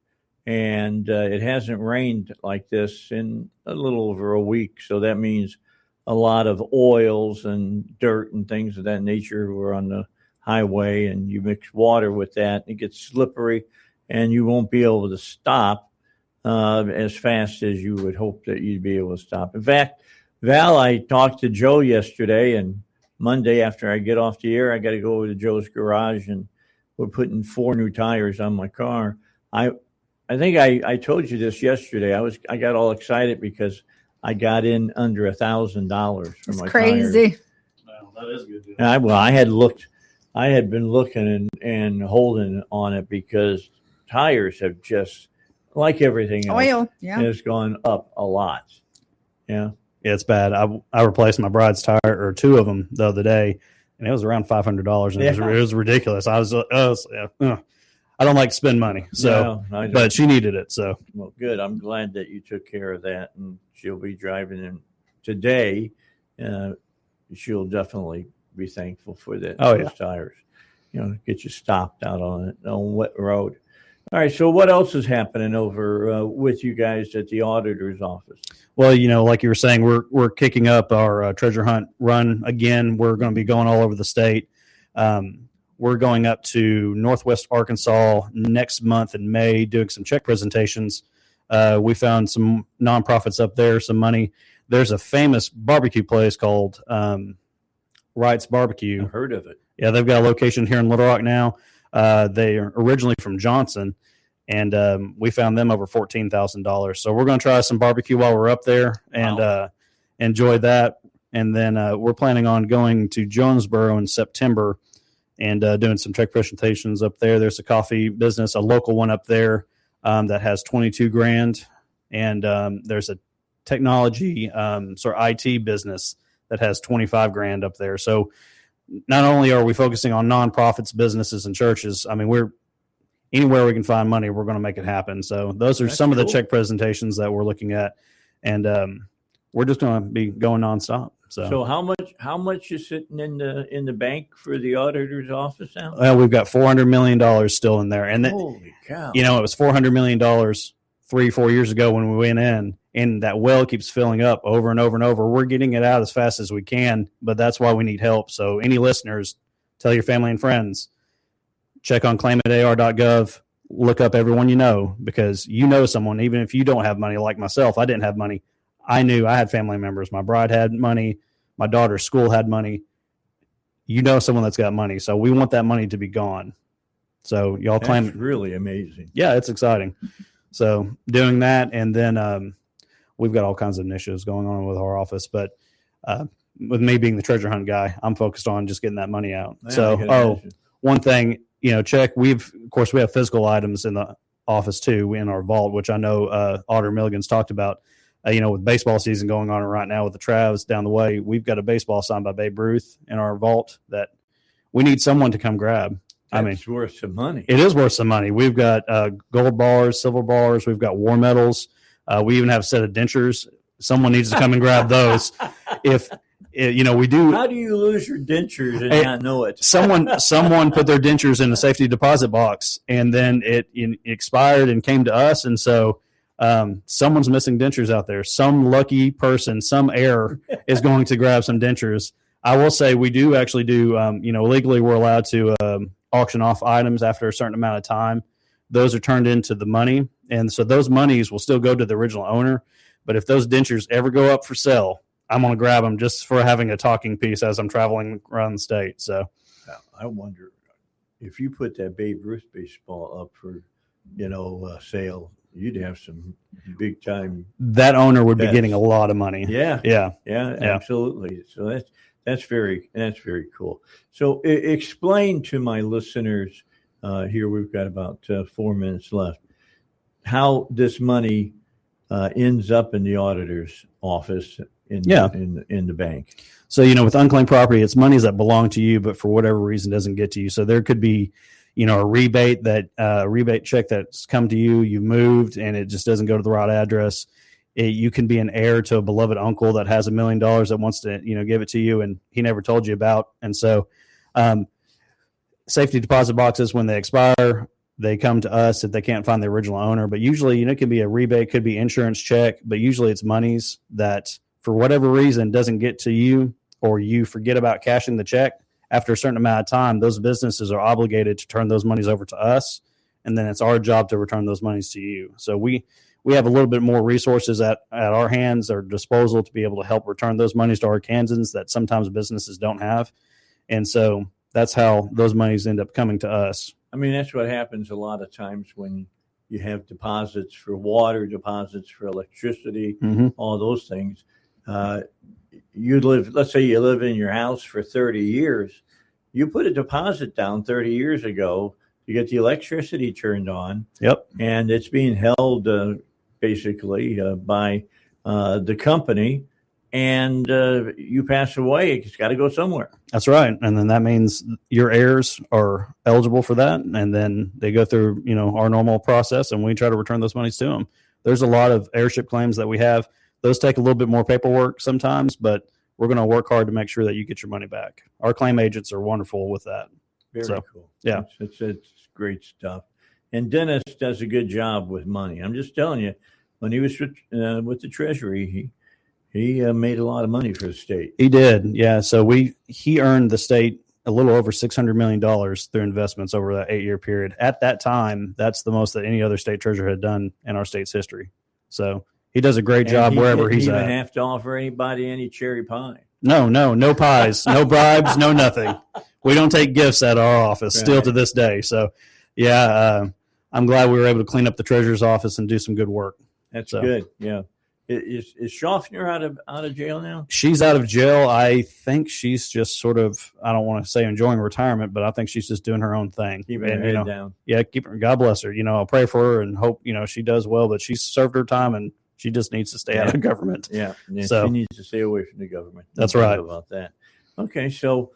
And it hasn't rained like this in a little over a week. So that means a lot of oils and dirt and things of that nature were on the highway, and you mix water with that, it gets slippery, and you won't be able to stop as fast as you would hope that you'd be able to stop. In fact, Val, I talked to Joe yesterday, and Monday after I get off the air, I got to go over to Joe's garage, and we're putting 4 new tires on my car. I think I told you this yesterday. I got all excited because I got in under $1,000 for my crazy. tires. Wow, that is good. I had been looking and holding on it because tires have just, like everything else, oil, has gone up a lot. Yeah. Yeah, it's bad. I replaced my bride's tire, or 2 of them, the other day, and it was around $500, and it was ridiculous. I don't like to spend money, so but she needed it. So well, good. I'm glad that you took care of that, and she'll be driving in today. She'll definitely be thankful for that. Those tires, get you stopped out on wet road. All right. So what else is happening over with you guys at the auditor's office? Well, like you were saying, we're kicking up our treasure hunt run again. We're going to be going all over the state. We're going up to Northwest Arkansas next month in May, doing some check presentations. We found some nonprofits up there, some money. There's a famous barbecue place called Wright's Barbecue. I've heard of it. Yeah, they've got a location here in Little Rock now. They are originally from Johnson, and we found them over $14,000. So we're going to try some barbecue while we're up there and enjoy that. And then we're planning on going to Jonesboro in September and doing some check presentations up there. There's a coffee business, a local one up there that has $22,000, and there's a technology sort of IT business that has $25,000 up there. So not only are we focusing on nonprofits, businesses, and churches, I mean, we're anywhere we can find money, we're going to make it happen. So those are some of the check presentations that we're looking at, and we're just going to be going nonstop. So how much is sitting in the bank for the auditor's office now? Well, we've got $400 million still in there, and holy cow! It was $400 million 3-4 years ago when we went in, and that well keeps filling up over and over and over. We're getting it out as fast as we can, but that's why we need help. So any listeners, tell your family and friends, check on claim@ar.gov, look up everyone you know, because you know someone, even if you don't have money. Like myself, I didn't have money. I knew I had family members. My bride had money. My daughter's school had money. You know someone that's got money. So we want that money to be gone. So y'all claim. That's really amazing. Yeah, it's exciting. So doing that, and then we've got all kinds of initiatives going on with our office. But with me being the treasure hunt guy, I'm focused on just getting that money out. Yeah, one thing, check. We have physical items in the office too, in our vault, which I know Auditor Milligan's talked about. With baseball season going on right now with the Travs down the way, we've got a baseball signed by Babe Ruth in our vault that we need someone to come grab. It's worth some money. It is worth some money. We've got gold bars, silver bars. We've got war medals. We even have a set of dentures. Someone needs to come and grab those. We do. How do you lose your dentures and not know it? Someone put their dentures in the safety deposit box, and then it expired and came to us, and so. Someone's missing dentures out there. Some lucky person, some heir is going to grab some dentures. I will say we do actually do, legally we're allowed to auction off items after a certain amount of time. Those are turned into the money. And so those monies will still go to the original owner. But if those dentures ever go up for sale, I'm going to grab them just for having a talking piece as I'm traveling around the state. So I wonder if you put that Babe Ruth baseball up for, sale, you'd have some big time. That owner would be getting a lot of money. Yeah, absolutely. So that's very cool. So explain to my listeners here. We've got about 4 minutes left. How this money ends up in the auditor's office in the bank. So with unclaimed property, it's monies that belong to you, but for whatever reason doesn't get to you. So there could be a rebate check that's come to you, you moved, and it just doesn't go to the right address. You can be an heir to a beloved uncle that has $1 million that wants to, give it to you, and he never told you about. And so safety deposit boxes, when they expire, they come to us if they can't find the original owner. But usually, it could be a rebate, could be insurance check, but usually it's monies that for whatever reason doesn't get to you, or you forget about cashing the check. After a certain amount of time, those businesses are obligated to turn those monies over to us, and then it's our job to return those monies to you. So we have a little bit more resources at our hands or disposal to be able to help return those monies to Arkansans that sometimes businesses don't have. And so that's how those monies end up coming to us. I mean, that's what happens a lot of times when you have deposits for water, deposits for electricity, all those things. Let's say you live in your house for 30 years. You put a deposit down 30 years ago to get the electricity turned on. Yep. And it's being held basically by the company. And you pass away, it's got to go somewhere. That's right. And then that means your heirs are eligible for that. And then they go through, our normal process, and we try to return those monies to them. There's a lot of heirship claims that we have. Those take a little bit more paperwork sometimes, but we're going to work hard to make sure that you get your money back. Our claim agents are wonderful with that. Very cool. Yeah. It's great stuff. And Dennis does a good job with money. I'm just telling you, when he was with the Treasury, he made a lot of money for the state. He did. Yeah. So he earned the state a little over $600 million through investments over that 8-year period. At that time, that's the most that any other state treasurer had done in our state's history. So he does a great job wherever he's at. He didn't have to offer anybody any cherry pie. No pies, no bribes, no nothing. We don't take gifts at our office still to this day. So, yeah, I'm glad we were able to clean up the treasurer's office and do some good work. That's good. Yeah. Is Schaffner out of jail now? She's out of jail. I think she's just sort of, I don't want to say enjoying retirement, but I think she's just doing her own thing. Keeping her head down. Yeah, God bless her. I'll pray for her and hope, she does well, but she's served her time and she just needs to stay out of government. Yeah. So, she needs to stay away from the government. That's right. About that. Okay, so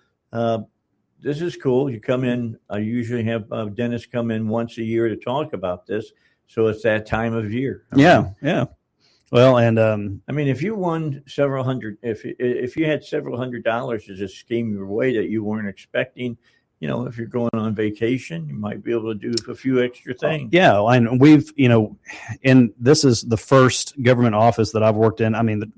this is cool. You come in. I usually have Dennis come in once a year to talk about this. So it's that time of year. Yeah. Well, and I mean, if you won several hundred, if you had several $100s to just scheme your way that you weren't expecting, if you're going on vacation, you might be able to do a few extra things. Yeah, and we've, and this is the first government office that I've worked in. I mean,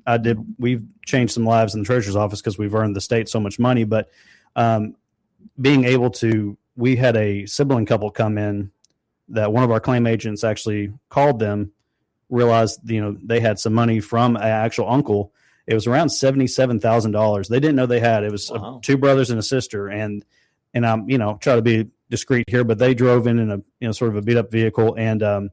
we've changed some lives in the treasurer's office because we've earned the state so much money. But being able to, we had a sibling couple come in that one of our claim agents actually called them, realized, they had some money from an actual uncle. It was around $77,000. They didn't know they had. It was two brothers and a sister. And I'm, try to be discreet here, but they drove in a, sort of a beat up vehicle. And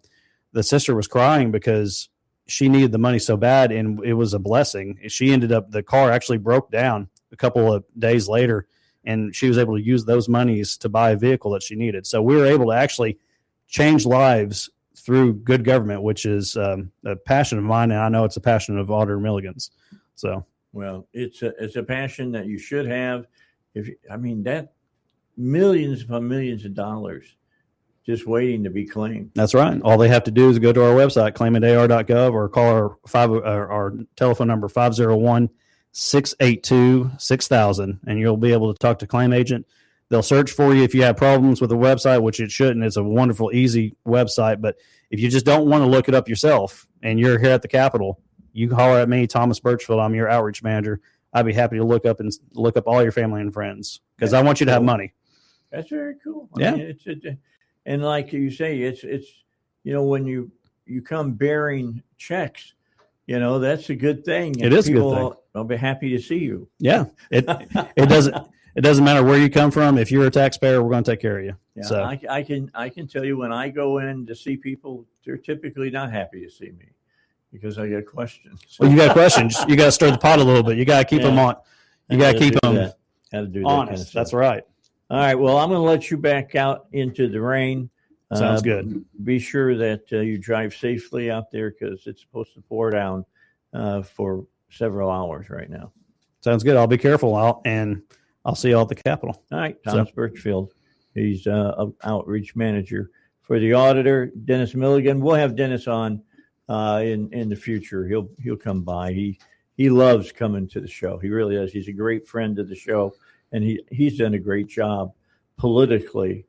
the sister was crying because she needed the money so bad. And it was a blessing. She ended up, the car actually broke down a couple of days later, and she was able to use those monies to buy a vehicle that she needed. So we were able to actually change lives through good government, which is a passion of mine. And I know it's a passion of Auditor Milligan's. So, well, it's a passion that you should have. That millions upon millions of dollars just waiting to be claimed. That's right. All they have to do is go to our website, claimit.ar.gov, or call our telephone number 501-682-6000, and you'll be able to talk to claim agent. They'll search for you if you have problems with the website, which it shouldn't. It's a wonderful, easy website. But if you just don't want to look it up yourself and you're here at the Capitol, you can holler at me, Thomas Birchfield. I'm your outreach manager. I'd be happy to look up all your family and friends because I want you to have money. That's very cool. Yeah. And like you say, it's when you come bearing checks, that's a good thing. It is a good thing. I'll be happy to see you. Yeah. It doesn't matter where you come from. If you're a taxpayer, we're going to take care of you. Yeah, so I can tell you when I go in to see people, they're typically not happy to see me because I got questions. Well, you got questions. You got to stir the pot a little bit. You got to keep them on. You got to keep them how to do that honest. Kind of stuff. That's right. All right. Well, I'm going to let you back out into the rain. Sounds good. Be sure that you drive safely out there because it's supposed to pour down for several hours right now. Sounds good. I'll be careful I'll see you all at the Capitol. All right. Thomas Birchfield. He's an outreach manager for the auditor, Dennis Milligan. We'll have Dennis on in the future. He'll come by. He loves coming to the show. He really does. He's a great friend of the show, and he's done a great job politically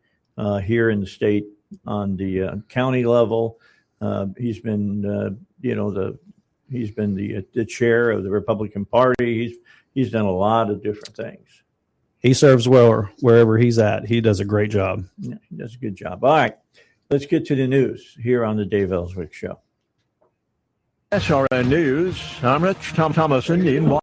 here in the state on the county level. He's been, he's been the chair of the Republican Party. He's done a lot of different things. He serves well wherever he's at. He does a great job. Yeah, he does a good job. All right, let's get to the news here on the Dave Ellswick Show. SRN News, I'm Rich Thomason in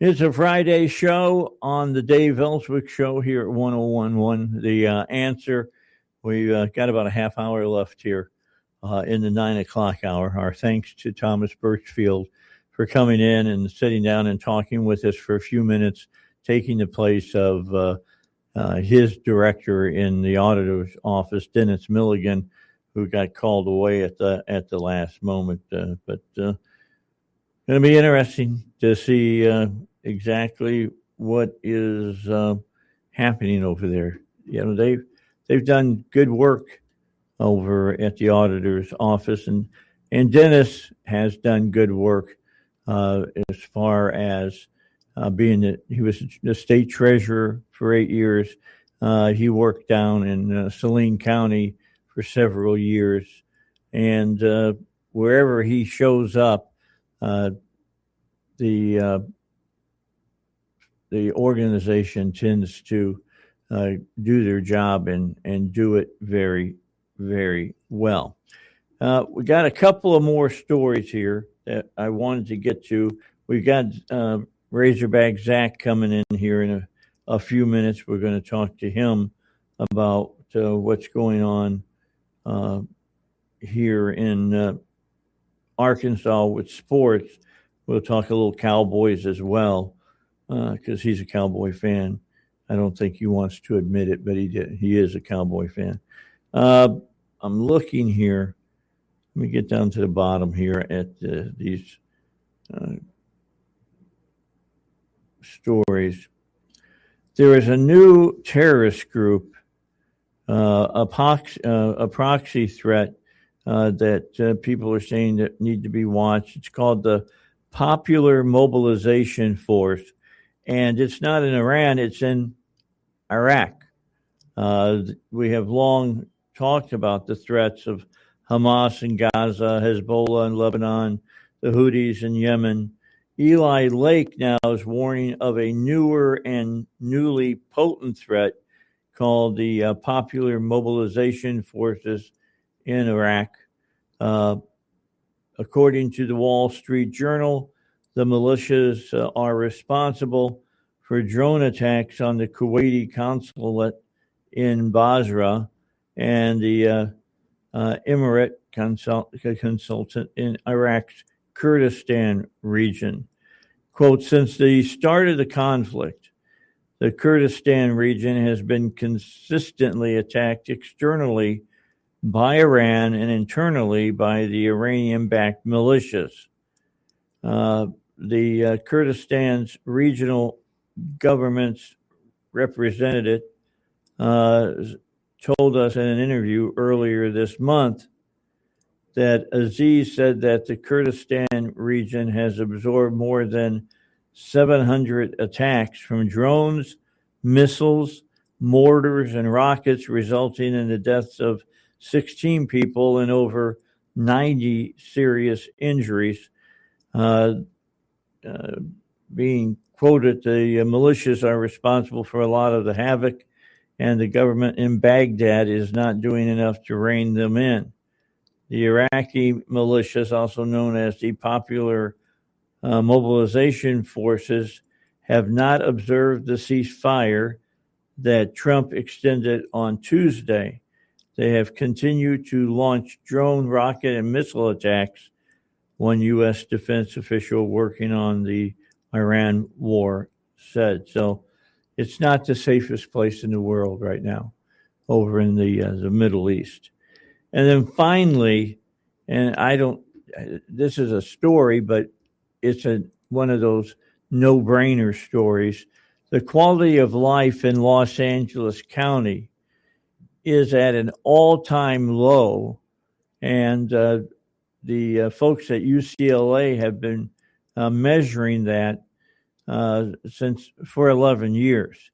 It's a Friday show on the Dave Ellswick Show here at 101.1. The answer, we've got about a half hour left here in the 9 o'clock hour. Our thanks to Thomas Birchfield for coming in and sitting down and talking with us for a few minutes, taking the place of his director in the auditor's office, Dennis Milligan, who got called away at the last moment. But going to be interesting to see exactly what is happening over there. You know, they've done good work over at the auditor's office, and And Dennis has done good work as far as he was the state treasurer for 8 years. He worked down in Saline County for several years. And wherever he shows up, the organization tends to do their job and do it very, very well. We got a couple of more stories here that I wanted to get to. We got Razorback Zach coming in here in a few minutes. We're going to talk to him about what's going on here in Arkansas with sports. We'll talk a little Cowboys as well because he's a Cowboy fan. I don't think he wants to admit it, but he is a Cowboy fan. I'm looking here. Let me get down to the bottom here at these stories. There is a new terrorist group, a proxy threat that people are saying that need to be watched. It's called the Popular Mobilization Force, and it's not in Iran, it's in Iraq. We have long talked about the threats of Hamas in Gaza, Hezbollah in Lebanon, the Houthis in Yemen. Eli Lake now is warning of a newer and newly potent threat called the Popular Mobilization Forces in Iraq. According to the Wall Street Journal, the militias are responsible for drone attacks on the Kuwaiti consulate in Basra and the Emirate consultant in Iraq's Kurdistan region. Quote, since the start of the conflict, the Kurdistan region has been consistently attacked externally by Iran and internally by the Iranian-backed militias. The Kurdistan's regional government's representative told us in an interview earlier this month that Aziz said that the Kurdistan region has absorbed more than 700 attacks from drones, missiles, mortars, and rockets, resulting in the deaths of 16 people and over 90 serious injuries. Being quoted, the militias are responsible for a lot of the havoc, and the government in Baghdad is not doing enough to rein them in. The Iraqi militias, also known as the Popular Mobilization Forces, have not observed the ceasefire that Trump extended on Tuesday. They have continued to launch drone, rocket, and missile attacks, one U.S. defense official working on the Iran war said. So it's not the safest place in the world right now over in the Middle East. And then finally, and this is a story, but it's one of those no-brainer stories. The quality of life in Los Angeles County is at an all-time low, and the folks at UCLA have been measuring that for 11 years.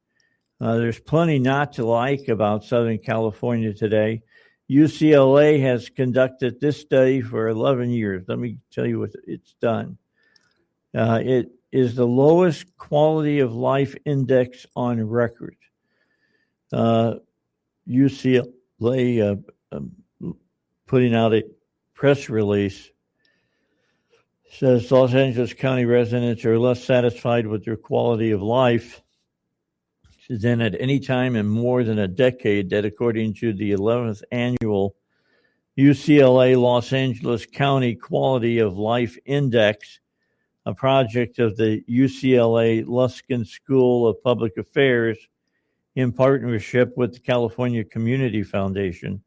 There's plenty not to like about Southern California today. UCLA has conducted this study for 11 years. Let me tell you what it's done. It is the lowest quality of life index on record. UCLA putting out a press release says Los Angeles County residents are less satisfied with their quality of life than at any time in more than a decade. That, according to the 11th annual UCLA Los Angeles County Quality of Life Index, a project of the UCLA Luskin School of Public Affairs in partnership with the California Community Foundation.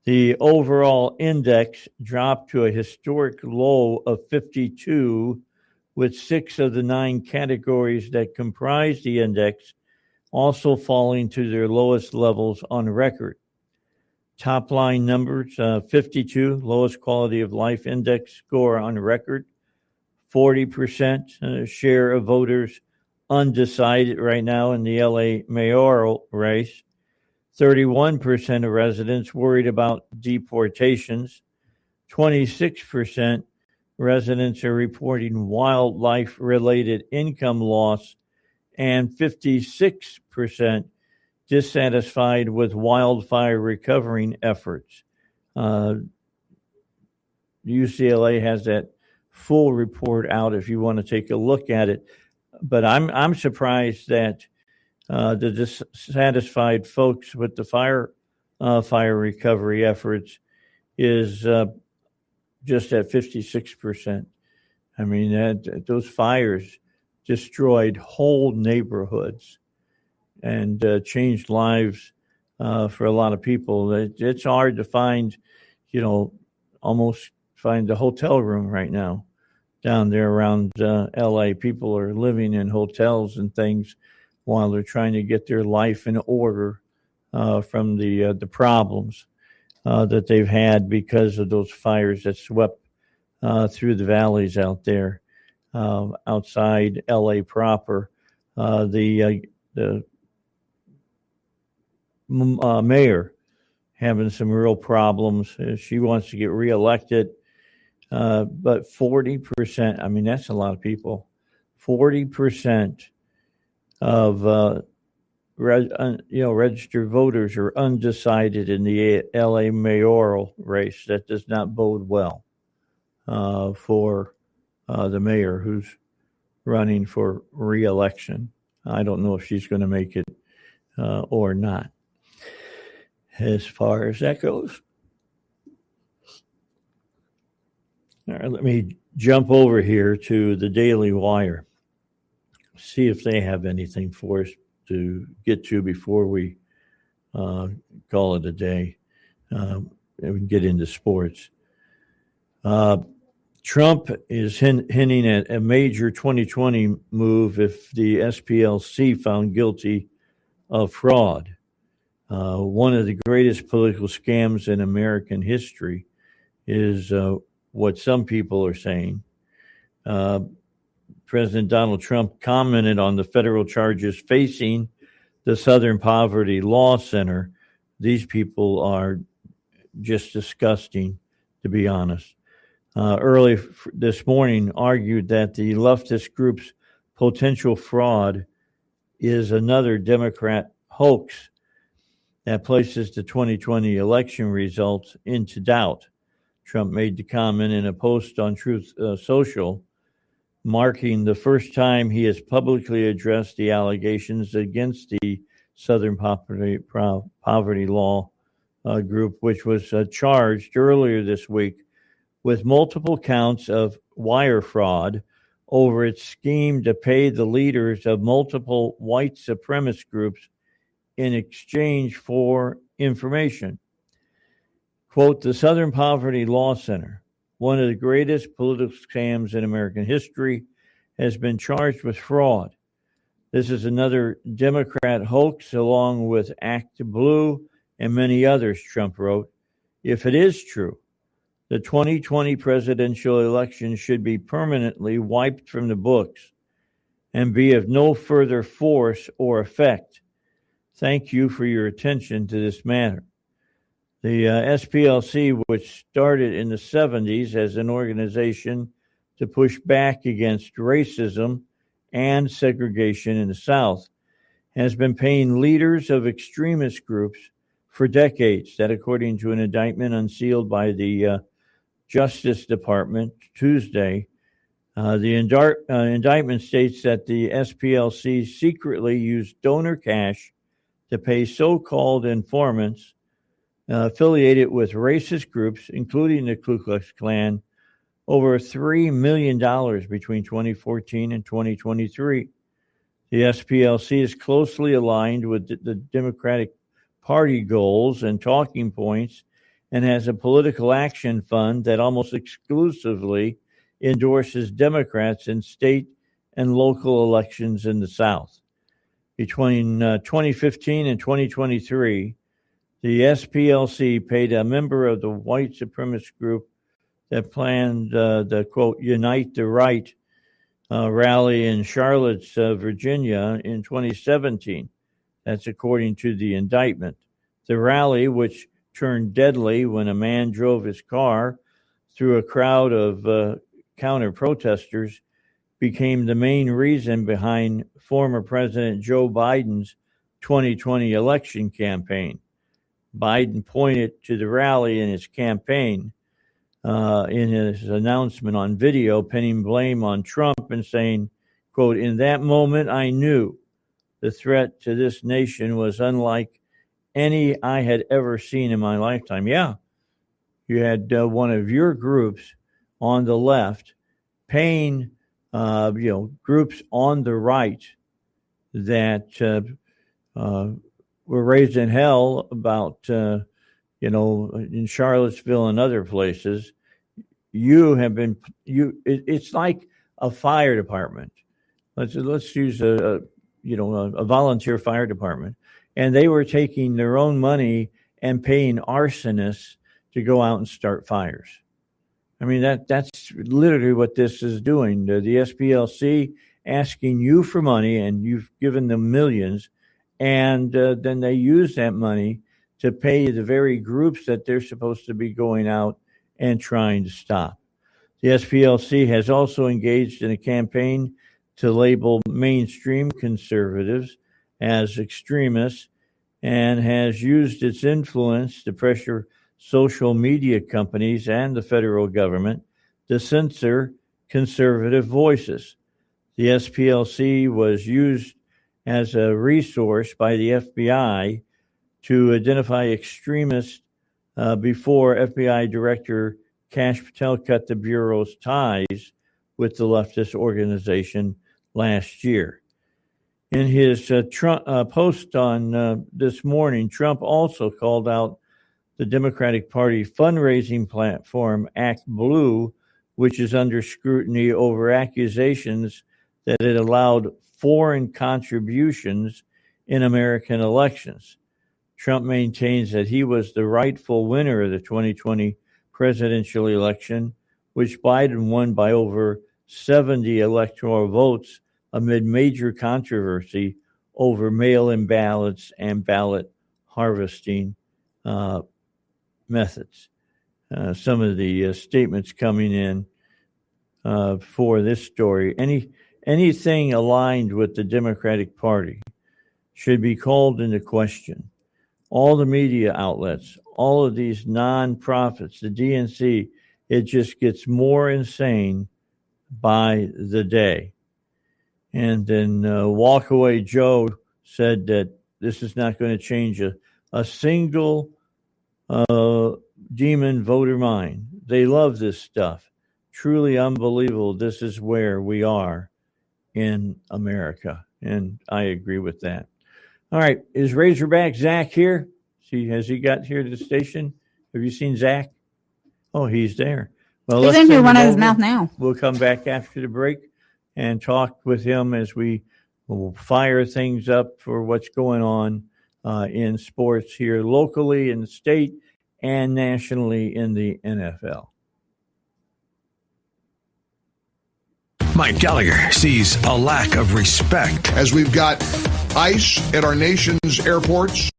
The overall index dropped to a historic low of 52, with 6 of the 9 categories that comprise the index also falling to their lowest levels on record. Top line numbers, 52, lowest quality of life index score on record, 40% share of voters undecided right now in the LA mayoral race, 31% of residents worried about deportations, 26% residents are reporting wildlife-related income loss, and 56% dissatisfied with wildfire recovering efforts. UCLA has that full report out if you want to take a look at it. But I'm surprised that the dissatisfied folks with the fire recovery efforts is just at 56%. I mean, those fires destroyed whole neighborhoods and changed lives for a lot of people. It's hard to find, almost find a hotel room right now down there around LA. People are living in hotels and things while they're trying to get their life in order from the problems that they've had because of those fires that swept through the valleys out there outside LA proper. The mayor having some real problems. She wants to get reelected. But 40%, I mean, that's a lot of people. 40% of registered voters are undecided in the LA mayoral race. That does not bode well for the mayor who's running for reelection. I don't know if she's going to make it or not, as far as that goes. All right, let me jump over here to the Daily Wire, see if they have anything for us to get to before we call it a day and we can get into sports. Trump is hinting at a major 2020 move if the SPLC found guilty of fraud. One of the greatest political scams in American history is what some people are saying. President Donald Trump commented on the federal charges facing the Southern Poverty Law Center. These people are just disgusting, to be honest. Early this morning argued that the leftist group's potential fraud is another Democrat hoax that places the 2020 election results into doubt. Trump made the comment in a post on Truth Social, marking the first time he has publicly addressed the allegations against the Southern Poverty Law Group, which was charged earlier this week with multiple counts of wire fraud over its scheme to pay the leaders of multiple white supremacist groups in exchange for information. Quote, the Southern Poverty Law Center, one of the greatest political scams in American history, has been charged with fraud. This is another Democrat hoax, along with Act Blue and many others, Trump wrote. If it is true, the 2020 presidential election should be permanently wiped from the books and be of no further force or effect. Thank you for your attention to this matter. The SPLC, which started in the 70s as an organization to push back against racism and segregation in the South, has been paying leaders of extremist groups for decades. That, according to an indictment unsealed by the Justice Department Tuesday, the indictment states that the SPLC secretly used donor cash to pay so-called informants affiliated with racist groups, including the Ku Klux Klan, over $3 million between 2014 and 2023. The SPLC is closely aligned with the Democratic Party goals and talking points and has a political action fund that almost exclusively endorses Democrats in state and local elections in the South. Between 2015 and 2023, The SPLC paid a member of the white supremacist group that planned the, quote, Unite the Right rally in Charlotte, Virginia in 2017. That's according to the indictment. The rally, which turned deadly when a man drove his car through a crowd of counter-protesters, became the main reason behind former President Joe Biden's 2020 election campaign. Biden pointed to the rally in his campaign in his announcement on video, pinning blame on Trump and saying, quote, in that moment, I knew the threat to this nation was unlike any I had ever seen in my lifetime. Yeah, you had one of your groups on the left paying, groups on the right that were raised in hell about, in Charlottesville and other places. It's like a fire department. Let's use a volunteer fire department. And they were taking their own money and paying arsonists to go out and start fires. I mean, that's literally what this is doing. The SPLC asking you for money, and you've given them millions, and then they use that money to pay the very groups that they're supposed to be going out and trying to stop. The SPLC has also engaged in a campaign to label mainstream conservatives as extremists and has used its influence to pressure social media companies and the federal government to censor conservative voices. The SPLC was used as a resource by the FBI to identify extremists before FBI Director Kash Patel cut the Bureau's ties with the leftist organization last year. In his post on this morning, Trump also called out the Democratic Party fundraising platform ActBlue, which is under scrutiny over accusations that it allowed foreign contributions in American elections. Trump maintains that he was the rightful winner of the 2020 presidential election, which Biden won by over 70 electoral votes amid major controversy over mail-in ballots and ballot harvesting methods. Some of the statements coming in for this story. Anything aligned with the Democratic Party should be called into question. All the media outlets, all of these nonprofits, the DNC, it just gets more insane by the day. And then Walkaway Joe said that this is not going to change a single demon voter mind. They love this stuff. Truly unbelievable. This is where we are in America. And I agree with that. All right. Is Razorback Zach here? Has he got here to the station? Have you seen Zach? Oh, he's there. Well, he's in here running his mouth now. We'll come back after the break and talk with him as we will fire things up for what's going on in sports here locally in the state and nationally in the NFL. Mike Gallagher sees a lack of respect. As we've got ICE at our nation's airports,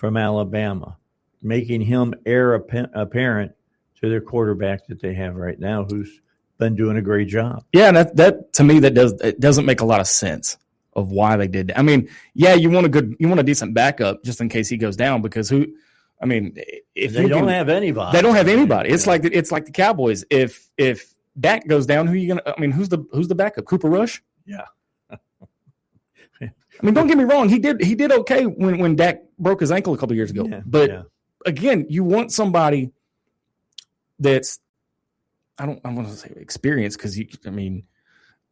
from Alabama, making him heir apparent to their quarterback that they have right now, who's been doing a great job. Yeah, and that to me it doesn't make a lot of sense of why they did that. I mean, yeah, you want a decent backup just in case he goes down, because if they don't have anybody. They don't have anybody. It's like the Cowboys. If Dak goes down, who are you gonna? I mean, who's the backup? Cooper Rush? Yeah. I mean, don't get me wrong. He did okay when Dak broke his ankle a couple years ago. Yeah, but again, you want somebody that's I want to say experience, because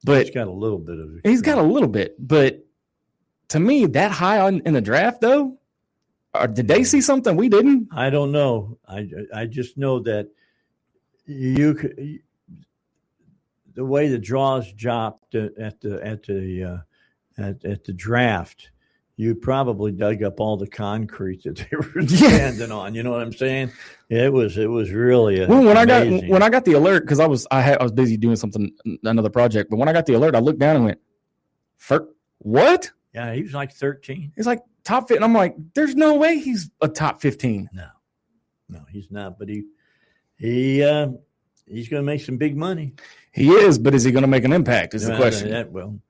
but he's got a little bit of experience. He's got a little bit, but to me, that high in the draft though, did they see something we didn't? I don't know. I just know that the way the draws dropped at the draft, you probably dug up all the concrete that they were standing on. You know what I'm saying? It was really when amazing. I got the alert, because I was busy doing another project, but when I got the alert, I looked down and went, what? Yeah, he was like 13. He's like top 15. I'm like, there's no way he's a top 15. No, he's not. But he's going to make some big money. He is, but is he going to make an impact? Is the question.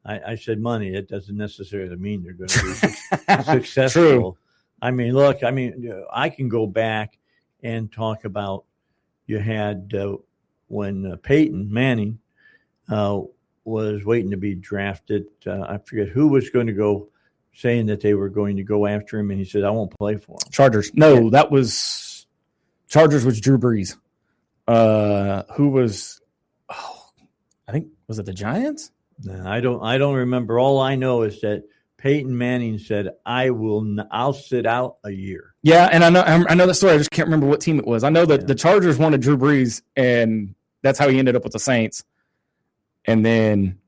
I said money. It doesn't necessarily mean they're going to be successful. True. I mean, look, I can go back and talk about you had when Peyton Manning was waiting to be drafted. I forget who was going to go, saying that they were going to go after him, and he said, I won't play for him. Chargers. No, that was Chargers was Drew Brees. Who was, I think, was it the Giants? No, I don't remember. All I know is that Peyton Manning said, I'll sit out a year. Yeah, and I know the story. I just can't remember what team it was. I know that the Chargers wanted Drew Brees, and that's how he ended up with the Saints. And then,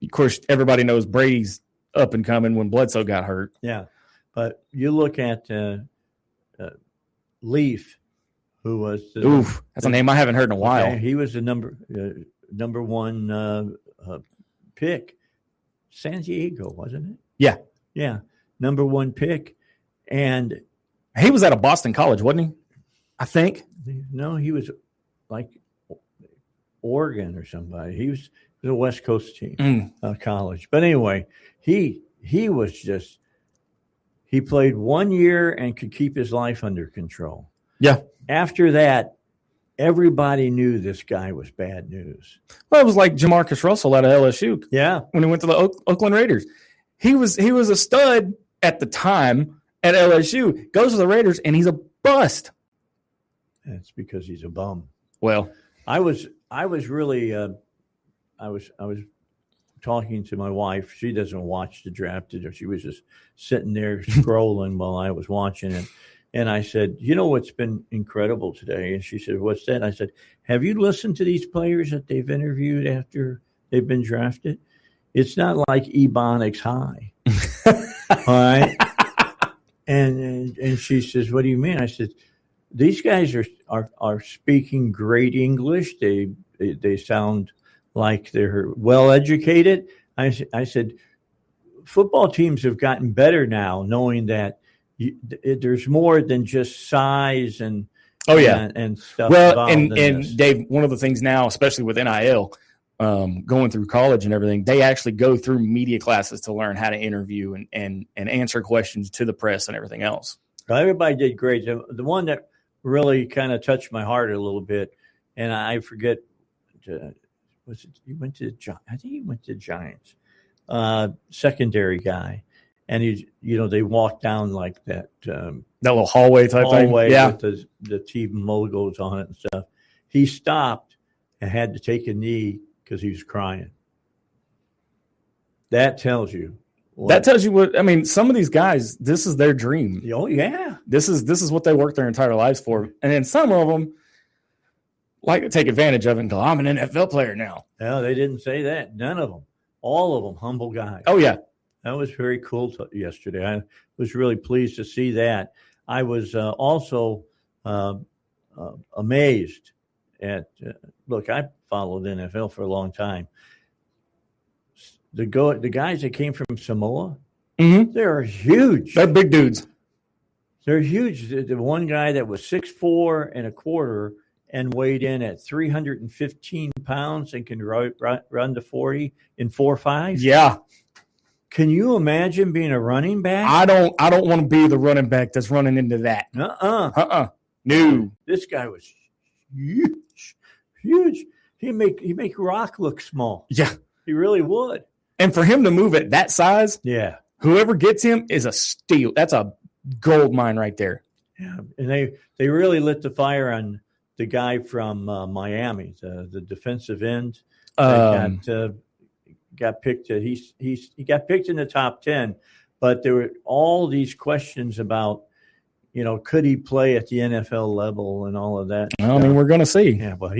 of course, everybody knows Brady's up and coming when Bledsoe got hurt. Yeah, but you look at Leaf, who was that's a name I haven't heard in a while. Okay, he was the number one pick. San Diego, wasn't it? Yeah, number one pick, and he was at a Boston college, wasn't he? I think. No, he was like Oregon or somebody. He was a West Coast team, college. But anyway, he played 1 year and could keep his life under control. Yeah. After that, everybody knew this guy was bad news. Well, it was like Jamarcus Russell out of LSU. Yeah. When he went to the Oakland Raiders. He was a stud at the time at LSU, goes to the Raiders, and he's a bust. That's because he's a bum. Well, I was really I was talking to my wife. She doesn't watch the draft. She was just sitting there scrolling while I was watching it. And I said, you know what's been incredible today? And she said, what's that? I said, have you listened to these players that they've interviewed after they've been drafted? It's not like Ebonics High. All right. And she says, what do you mean? I said, these guys are speaking great English. They sound like they're well educated. I said, football teams have gotten better now, knowing that there's more than just size and and stuff. Well, and Dave, one of the things now, especially with NIL, going through college and everything, they actually go through media classes to learn how to interview and answer questions to the press and everything else. Well, everybody did great. The one that really kind of touched my heart a little bit, and I forget, he went to the Giants, secondary guy. And they walked down like that little hallway type thing, with the team logos on it and stuff. He stopped and had to take a knee because he was crying. That tells you. What I mean. Some of these guys, this is their dream. Oh yeah, this is what they worked their entire lives for, and then some of them like to take advantage of it and go, "I'm an NFL player now." No, they didn't say that. None of them. All of them humble guys. Oh yeah. That was very cool yesterday. I was really pleased to see that. I was also amazed at look, I followed NFL for a long time. The guys that came from Samoa, they're huge. They're big dudes. They're huge. The one guy that was 6'4" and a quarter and weighed in at 315 pounds and can run to 40 in 4.5. Yeah. Can you imagine being a running back? I don't want to be the running back that's running into that. No. This guy was huge. He make rock look small. Yeah. He really would. And for him to move at that size, yeah, whoever gets him is a steal. That's a gold mine right there. Yeah, and they really lit the fire on the guy from Miami, the defensive end. Got picked. He got picked in the top 10, but there were all these questions about, could he play at the NFL level and all of that. Well, I mean, we're going to see. Yeah, well,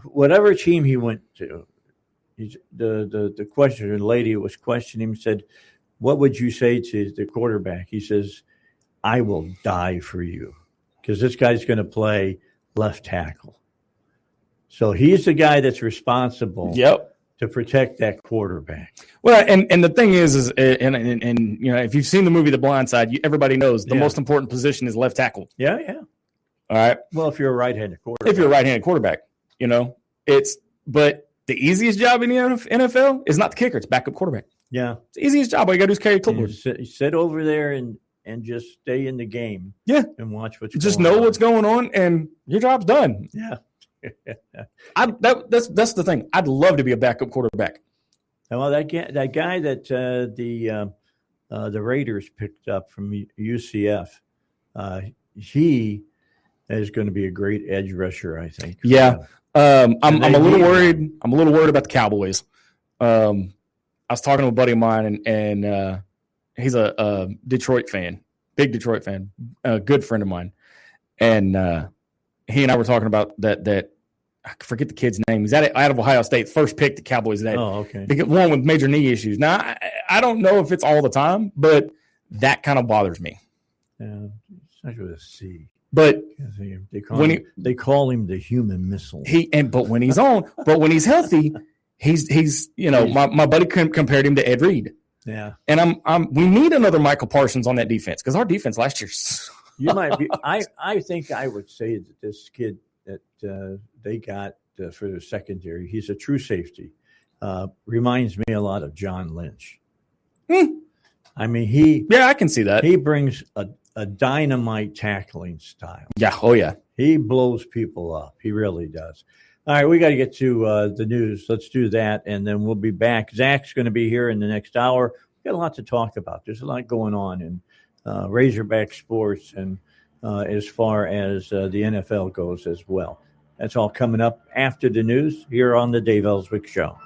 whatever team he went to, the questioner, the lady who was questioning him, said, "What would you say to the quarterback?" He says, "I will die for you," because this guy's going to play left tackle. So he's the guy that's responsible. Yep. To protect that quarterback. Well, and the thing is if you've seen the movie The Blind Side, everybody knows the most important position is left tackle. Yeah. All right. Well, if you're a right-handed quarterback. But the easiest job in the NFL is not the kicker; it's backup quarterback. Yeah, it's the easiest job. All you got to do is carry a clipboard. You sit over there and just stay in the game. Yeah, and watch what's just going know on. What's going on, and your job's done. Yeah. That's the thing. I'd love to be a backup quarterback. Well, that guy that the Raiders picked up from UCF, he is going to be a great edge rusher, I think. Yeah, I'm a little worried. I'm a little worried about the Cowboys. I was talking to a buddy of mine, and he's a Detroit fan, big Detroit fan, a good friend of mine, and he and I were talking about that. I forget the kid's name. He's out of Ohio State. First pick the Cowboys had. Oh, okay. They get one with major knee issues. Now, I don't know if it's all the time, but that kind of bothers me. Yeah, it's with a C. But they call him the human missile. But when he's healthy, he's my buddy compared him to Ed Reed. Yeah. And we need another Michael Parsons on that defense because our defense last year. You might be. I think I would say that this kid that they got for the secondary, he's a true safety. Reminds me a lot of John Lynch. I mean, I can see that. He brings a dynamite tackling style. Yeah. Oh, yeah. He blows people up. He really does. All right, we got to get to the news. Let's do that, and then we'll be back. Zach's going to be here in the next hour. We've got a lot to talk about. There's a lot going on in Razorback sports and as far as the NFL goes as well. That's all coming up after the news here on the Dave Ellswick Show.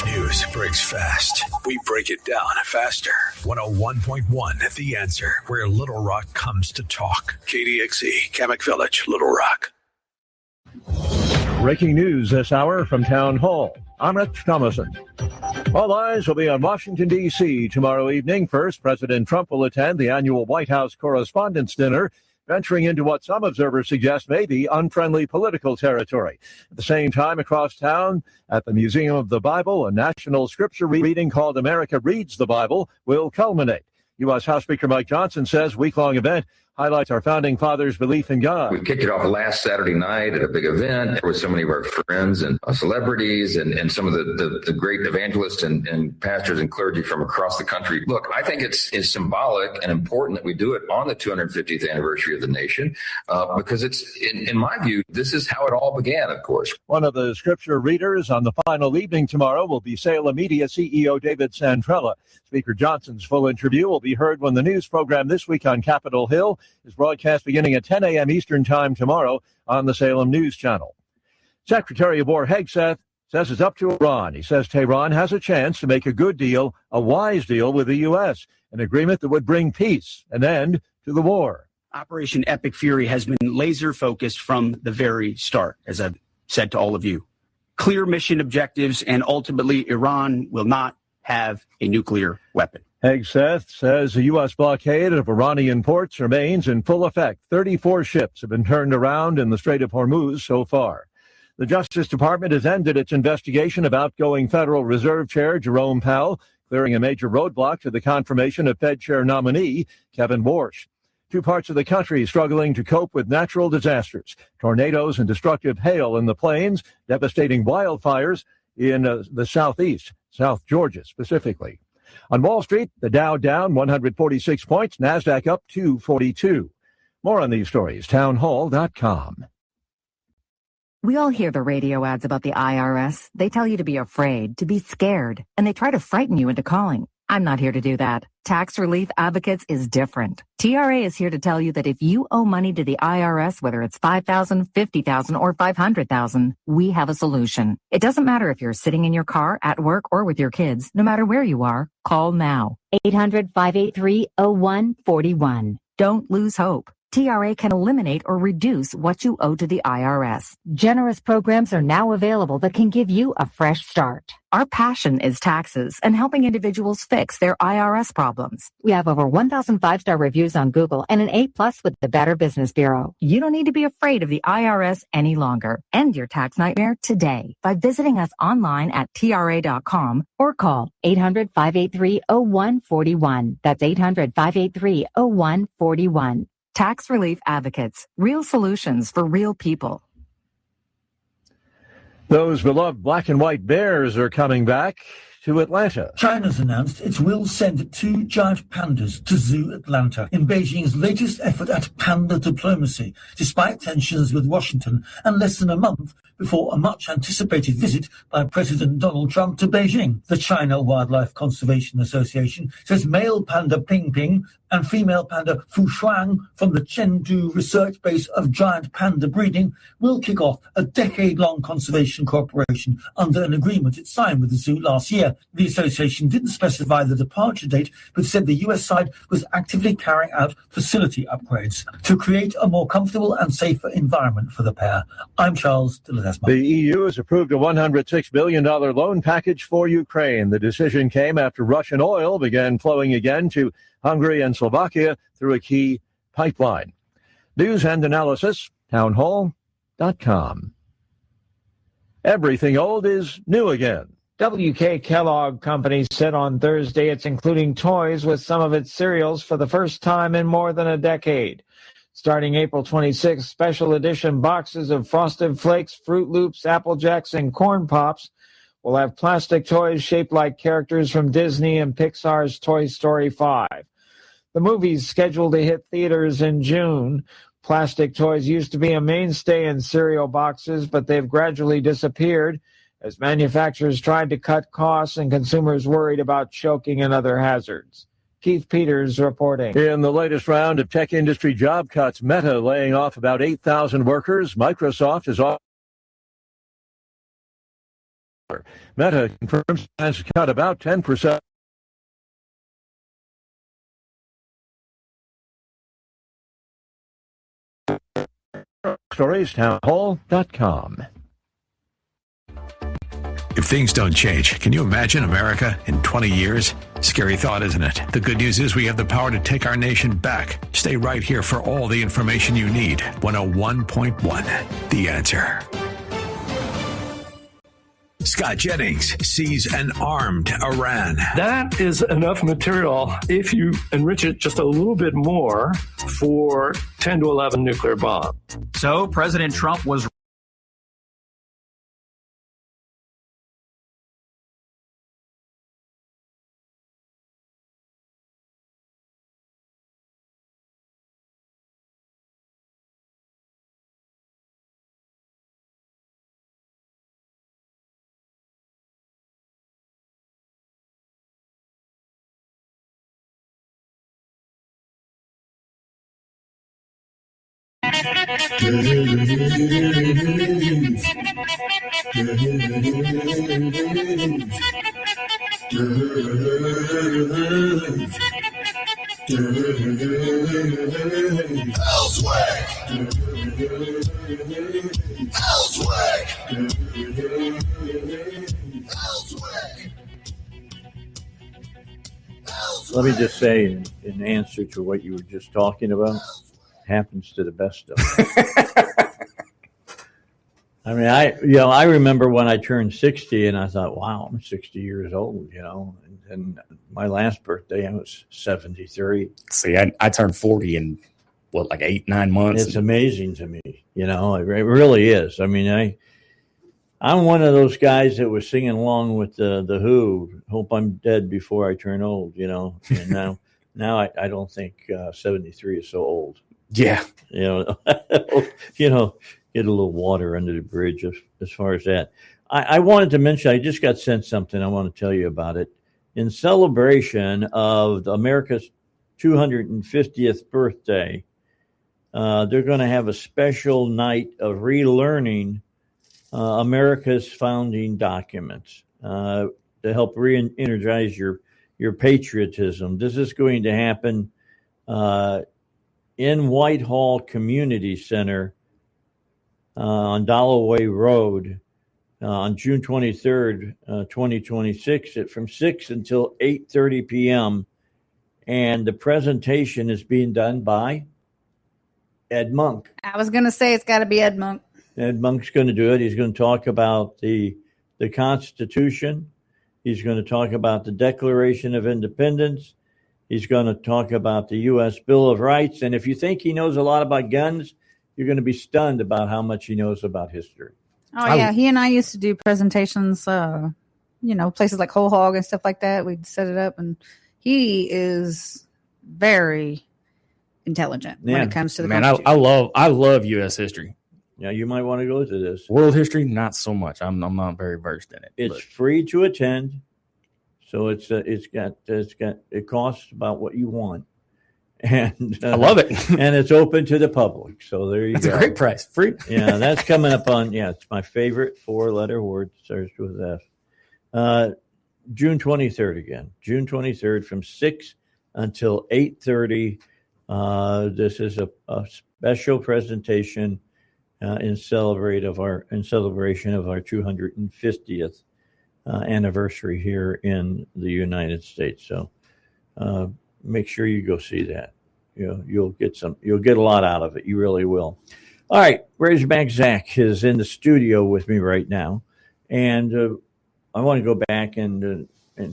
News breaks fast. We break it down faster. 101.1 The Answer, where Little Rock comes to talk. KDXE, Kamak Village, Little Rock. Breaking news this hour from Town Hall. I'm Rich Thomason. All eyes will be on Washington, D.C. tomorrow evening. First, President Trump will attend the annual White House Correspondents' Dinner, venturing into what some observers suggest may be unfriendly political territory. At the same time, across town, at the Museum of the Bible, a national scripture reading called America Reads the Bible will culminate. U.S. House Speaker Mike Johnson says week-long event highlights our founding fathers' belief in God. We kicked it off last Saturday night at a big event. There were so many of our friends and celebrities and some of the great evangelists and pastors and clergy from across the country. Look, I think it's symbolic and important that we do it on the 250th anniversary of the nation because it's, in my view, this is how it all began, of course. One of the scripture readers on the final evening tomorrow will be Salem Media CEO David Santrella. Speaker Johnson's full interview will be heard when the news program This Week on Capitol Hill is broadcast beginning at 10 a.m. Eastern Time tomorrow on the Salem News Channel. Secretary of War Hegseth says it's up to Iran. He says Tehran has a chance to make a good deal, a wise deal with the U.S., an agreement that would bring peace, an end to the war. Operation Epic Fury has been laser focused from the very start, as I've said to all of you. Clear mission objectives, and ultimately Iran will not have a nuclear weapon. Hegseth says the U.S. blockade of Iranian ports remains in full effect. 34 ships have been turned around in the Strait of Hormuz so far. The Justice Department has ended its investigation of outgoing Federal Reserve Chair Jerome Powell, clearing a major roadblock to the confirmation of Fed Chair nominee Kevin Warsh. Two parts of the country struggling to cope with natural disasters, tornadoes and destructive hail in the plains, devastating wildfires in the southeast, South Georgia specifically. On Wall Street, the Dow down 146 points, NASDAQ up 242. More on these stories, townhall.com. We all hear the radio ads about the IRS. They tell you to be afraid, to be scared, and they try to frighten you into calling. I'm not here to do that. Tax Relief Advocates is different. TRA is here to tell you that if you owe money to the IRS, whether it's $5,000, $50,000, or $500,000, we have a solution. It doesn't matter if you're sitting in your car, at work, or with your kids. No matter where you are, call now. 800-583-0141. Don't lose hope. TRA can eliminate or reduce what you owe to the IRS. Generous programs are now available that can give you a fresh start. Our passion is taxes and helping individuals fix their IRS problems. We have over 1,000 5-star reviews on Google and an A+ with the Better Business Bureau. You don't need to be afraid of the IRS any longer. End your tax nightmare today by visiting us online at TRA.com or call 800-583-0141. That's 800-583-0141. Tax Relief Advocates, real solutions for real people. Those beloved black and white bears are coming back to Atlanta. China's announced it will send 2 giant pandas to Zoo Atlanta in Beijing's latest effort at panda diplomacy, despite tensions with Washington and less than a month before a much-anticipated visit by President Donald Trump to Beijing. The China Wildlife Conservation Association says male panda Ping Ping and female panda Fu Shuang from the Chengdu research base of giant panda breeding will kick off a decade-long conservation cooperation under an agreement it signed with the zoo last year. The association didn't specify the departure date, but said the US side was actively carrying out facility upgrades to create a more comfortable and safer environment for the pair. I'm Charles de Ledesma. The EU has approved a $106 billion loan package for Ukraine. The decision came after Russian oil began flowing again to Hungary and Slovakia through a key pipeline. News and analysis, townhall.com. Everything old is new again. WK Kellogg Company said on Thursday it's including toys with some of its cereals for the first time in more than a decade. Starting April 26, special edition boxes of Frosted Flakes, Fruit Loops, Apple Jacks, and Corn Pops will have plastic toys shaped like characters from Disney and Pixar's Toy Story 5. The movie's scheduled to hit theaters in June. Plastic toys used to be a mainstay in cereal boxes, but they've gradually disappeared as manufacturers tried to cut costs and consumers worried about choking and other hazards. Keith Peters reporting. In the latest round of tech industry job cuts, Meta laying off about 8,000 workers. Microsoft is off. Meta confirms plans to cut about 10%. Stories, townhall.com. If things don't change, can you imagine America in 20 years? Scary thought, isn't it? The good news is we have the power to take our nation back. Stay right here for all the information you need. 101.1, The Answer. Scott Jennings sees an armed Iran. That is enough material, if you enrich it just a little bit more, for 10 to 11 nuclear bomb. So President Trump was let me just say, in answer to what you were just talking about, happens to the best of us. I mean, I remember when I turned 60, and I thought, wow, I'm 60 years old, and my last birthday, I was 73. See, I turned 40 in like 8-9 months. It's amazing to me, it really is. I mean, I'm one of those guys that was singing along with the Who, Hope I'm Dead Before I Turn Old, and now I don't think 73 is so old. Yeah. Get a little water under the bridge as far as that. I wanted to mention, I just got sent something. I want to tell you about it. In celebration of America's 250th birthday, they're going to have a special night of relearning America's founding documents to help re-energize your patriotism. This is going to happen in Whitehall Community Center on Dalloway Road on June 23rd, 2026, from 6 until 8:30 p.m. And the presentation is being done by Ed Monk. I was going to say it's got to be Ed Monk. Ed Monk's going to do it. He's going to talk about the Constitution. He's going to talk about the Declaration of Independence. He's going to talk about the U.S. Bill of Rights. And if you think he knows a lot about guns, you're going to be stunned about how much he knows about history. Oh, yeah. He and I used to do presentations, places like Whole Hog and stuff like that. We'd set it up, and he is very intelligent when it comes to the Constitution. I love U.S. history. Yeah, you might want to go to this. World history, not so much. I'm not very versed in it. It's free to attend, so it costs about what you want. And I love it. And it's open to the public. So there you go. That's a great price. Free. Yeah, that's coming up on, it's my favorite 4-letter word, starts with F. June 23rd again. June 23rd from 6 until 8:30. This is a special presentation in celebration of our 250th anniversary here in the United States. So make sure you go see that. You'll get a lot out of it. You really will. All right, Razorback Zach is in the studio with me right now, and I want to go back and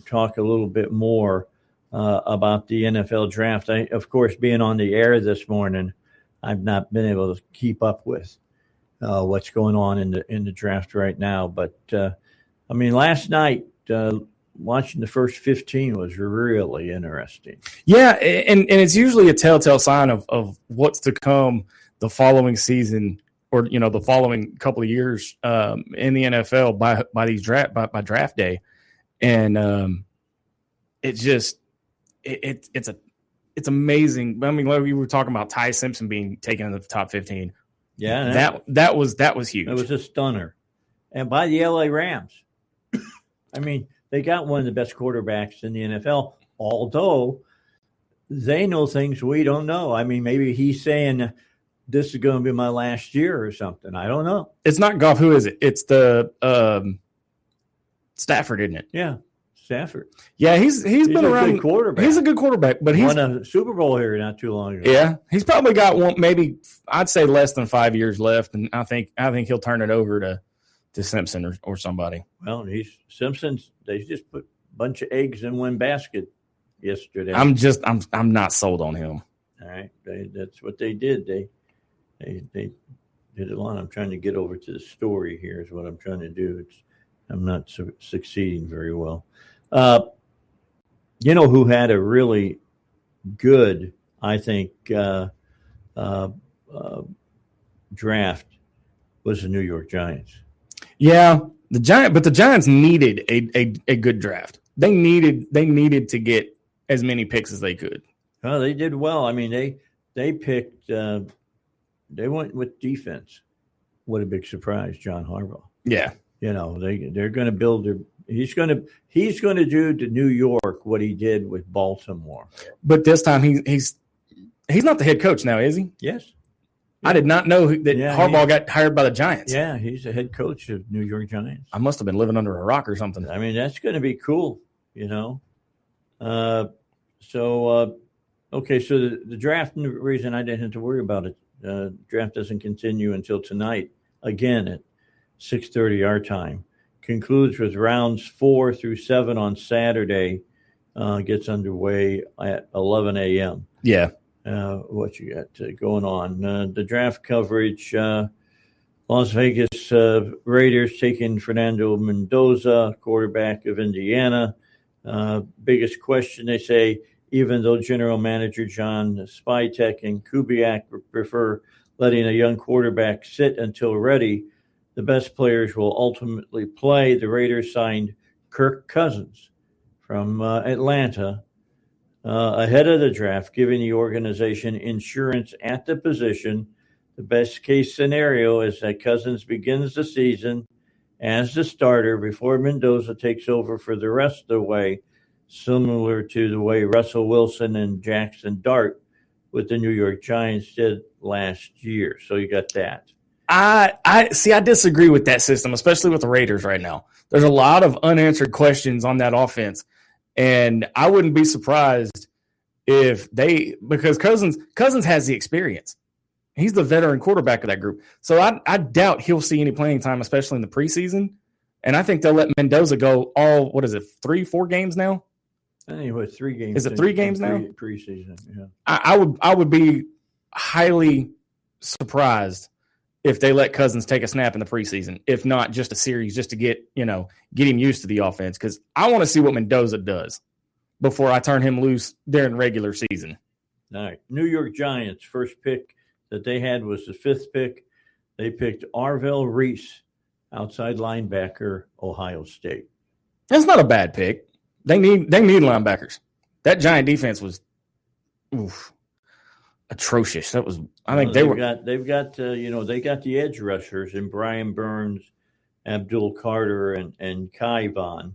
talk a little bit more about the NFL draft. Of course, being on the air this morning, I've not been able to keep up with what's going on in the draft right now. But last night, watching the first 15 was really interesting. Yeah, and it's usually a telltale sign of what's to come the following season, or the following couple of years in the NFL by these by draft day, and it's amazing. I mean, like we were talking about Ty Simpson being taken in the top 15. Yeah, that was huge. It was a stunner, and by the LA Rams. I mean, they got one of the best quarterbacks in the NFL, although they know things we don't know. I mean, maybe he's saying this is going to be my last year or something. I don't know. It's not Goff. Who is it? It's the Stafford, isn't it? Yeah, Stafford. Yeah, he's been around. Good quarterback. He's a good quarterback, but he's won a Super Bowl here not too long ago. Yeah, he's probably got one, maybe I'd say less than 5 years left, and I think he'll turn it over to Simpson or somebody. Well, Simpson's. They just put a bunch of eggs in one basket yesterday. I'm not sold on him. All right, that's what they did. They did a lot. I'm trying to get over to the story here. Is what I'm trying to do. I'm not succeeding very well. Who had a really good, I think, draft was the New York Giants. Yeah, the Giants needed a good draft. They needed to get as many picks as they could. Oh, they did well. I mean, they picked. They went with defense. What a big surprise, John Harbaugh. Yeah, they're going to build their. He's going to do to New York what he did with Baltimore. But this time he's not the head coach now, is he? Yes. I did not know that Harbaugh got hired by the Giants. Yeah, he's the head coach of New York Giants. I must have been living under a rock or something. I mean, that's going to be cool, Okay, so the draft, the reason I didn't have to worry about it, draft doesn't continue until tonight, again at 6:30 our time. Concludes with rounds 4 through 7 on Saturday. Gets underway at 11 a.m. Yeah. What you got going on? The draft coverage, Las Vegas Raiders taking Fernando Mendoza, quarterback of Indiana. Biggest question, they say, even though general manager John Spytek and Kubiak prefer letting a young quarterback sit until ready, the best players will ultimately play. The Raiders signed Kirk Cousins from Atlanta ahead of the draft, giving the organization insurance at the position. The best case scenario is that Cousins begins the season as the starter before Mendoza takes over for the rest of the way, similar to the way Russell Wilson and Jackson Dart with the New York Giants did last year. So you got that. I disagree with that system, especially with the Raiders right now. There's a lot of unanswered questions on that offense, and I wouldn't be surprised if because Cousins has the experience. He's the veteran quarterback of that group. So I doubt he'll see any playing time, especially in the preseason. And I think they'll let Mendoza go 3-4 games now? I think it was 3 games. Is it 3 games now? Preseason, yeah. I would be highly surprised if they let Cousins take a snap in the preseason, if not just a series, just to get him used to the offense. Because I want to see what Mendoza does before I turn him loose during regular season. All right. New York Giants, first pick that they had was the 5th pick. They picked Arvell Reese, outside linebacker, Ohio State. That's not a bad pick. They need linebackers. That Giant defense was atrocious. That was they've got the edge rushers in Brian Burns, Abdul Carter, and Kai Von.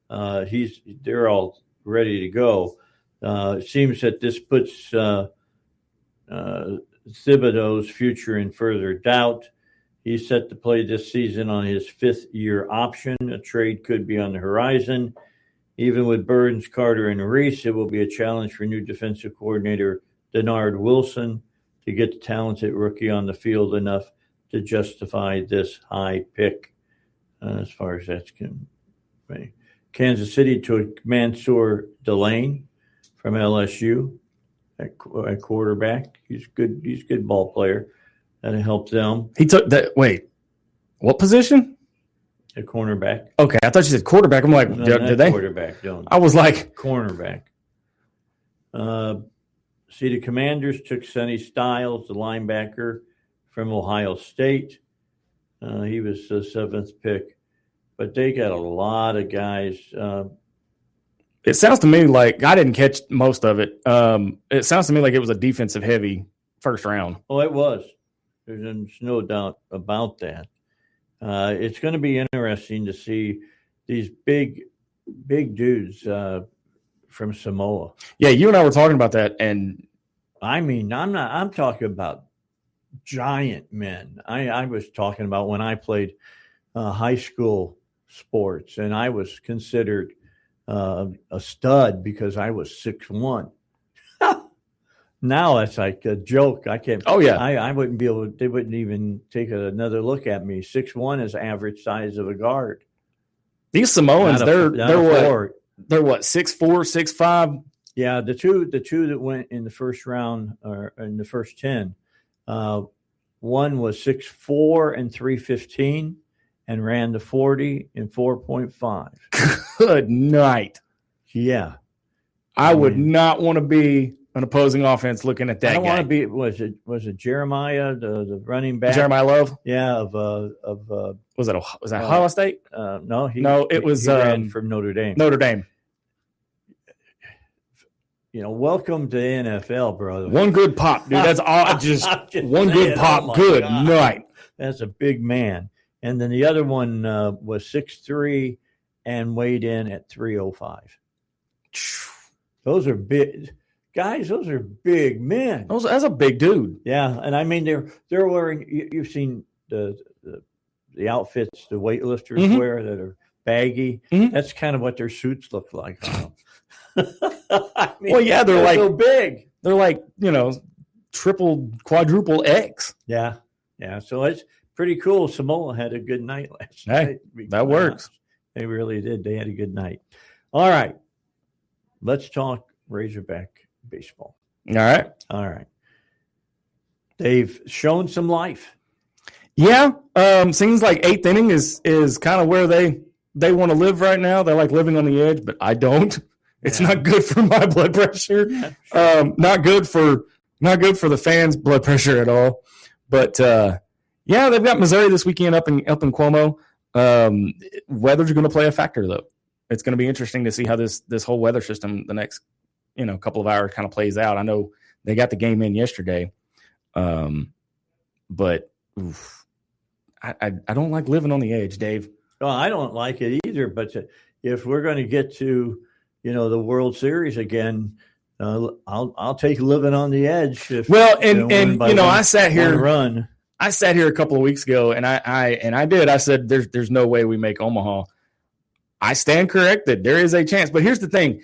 They're all ready to go. It seems that this puts Thibodeau's future in further doubt. He's set to play this season on his 5th-year option. A trade could be on the horizon. Even with Burns, Carter, and Reese, it will be a challenge for new defensive coordinator Denard Wilson to get the talented rookie on the field enough to justify this high pick. As far as that's concerned, Kansas City took Mansour Delane from LSU at quarterback. He's good. He's a good ball player. That'll help them. He took that. Wait, what position? A cornerback. Okay, I thought you said quarterback. I'm like, did they? Quarterback. Don't. I was like cornerback. The Commanders took Sonny Styles, the linebacker from Ohio State. He was the 7th pick, but they got a lot of guys. It sounds to me like I didn't catch most of it. It sounds to me like it was a defensive heavy first round. Oh, it was. There's no doubt about that. It's going to be interesting to see these big dudes from Samoa. Yeah, you and I were talking about that, and I'm talking about giant men. I was talking about when I played high school sports, and I was considered a stud because I was 6'1". Now it's like a joke. I can't. Oh yeah, I wouldn't be able. They wouldn't even take another look at me. 6'1" is average size of a guard. These Samoans, they're what 6'4", 6'5". Yeah, the two that went in the first round or in the first 10, one was 6'4" and 315, and ran the 40 in 4.5. Good night. Yeah, I would not want to be an opposing offense looking at that. I don't guy. want to be. Was it Jeremiah, the running back? Jeremiah Love. Yeah, was that Ohio State? No, it was he ran from Notre Dame. Notre Dame. Welcome to the NFL, brother. One good pop, dude. That's all. Just one good pop. Good night. That's a big man. And then the other one was 6'3" and weighed in at 305. Those are big guys. Those are big men. That's a big dude. Yeah, and I mean they're wearing. You've seen the outfits the weightlifters wear that are baggy. Mm-hmm. That's kind of what their suits look like on them. I mean, well, yeah, they're like so big. They're like, triple, quadruple X. Yeah. So it's pretty cool. Samoa had a good night last night. That works. They really did. They had a good night. All right. Let's talk Razorback baseball. All right. They've shown some life. Yeah. Seems like eighth inning is kind of where they want to live right now. They like living on the edge, but I don't. It's not good for my blood pressure. Yeah, sure. Not good for the fans' blood pressure at all. But they've got Missouri this weekend up in Cuomo. Weather's going to play a factor, though. It's going to be interesting to see how this whole weather system the next couple of hours kind of plays out. I know they got the game in yesterday, but I don't like living on the edge, Dave. Well, I don't like it either. But if we're going to get to the World Series again, I'll take living on the edge. I sat here a couple of weeks ago, and I said there's no way we make Omaha. I stand corrected. There is a chance, but here's the thing: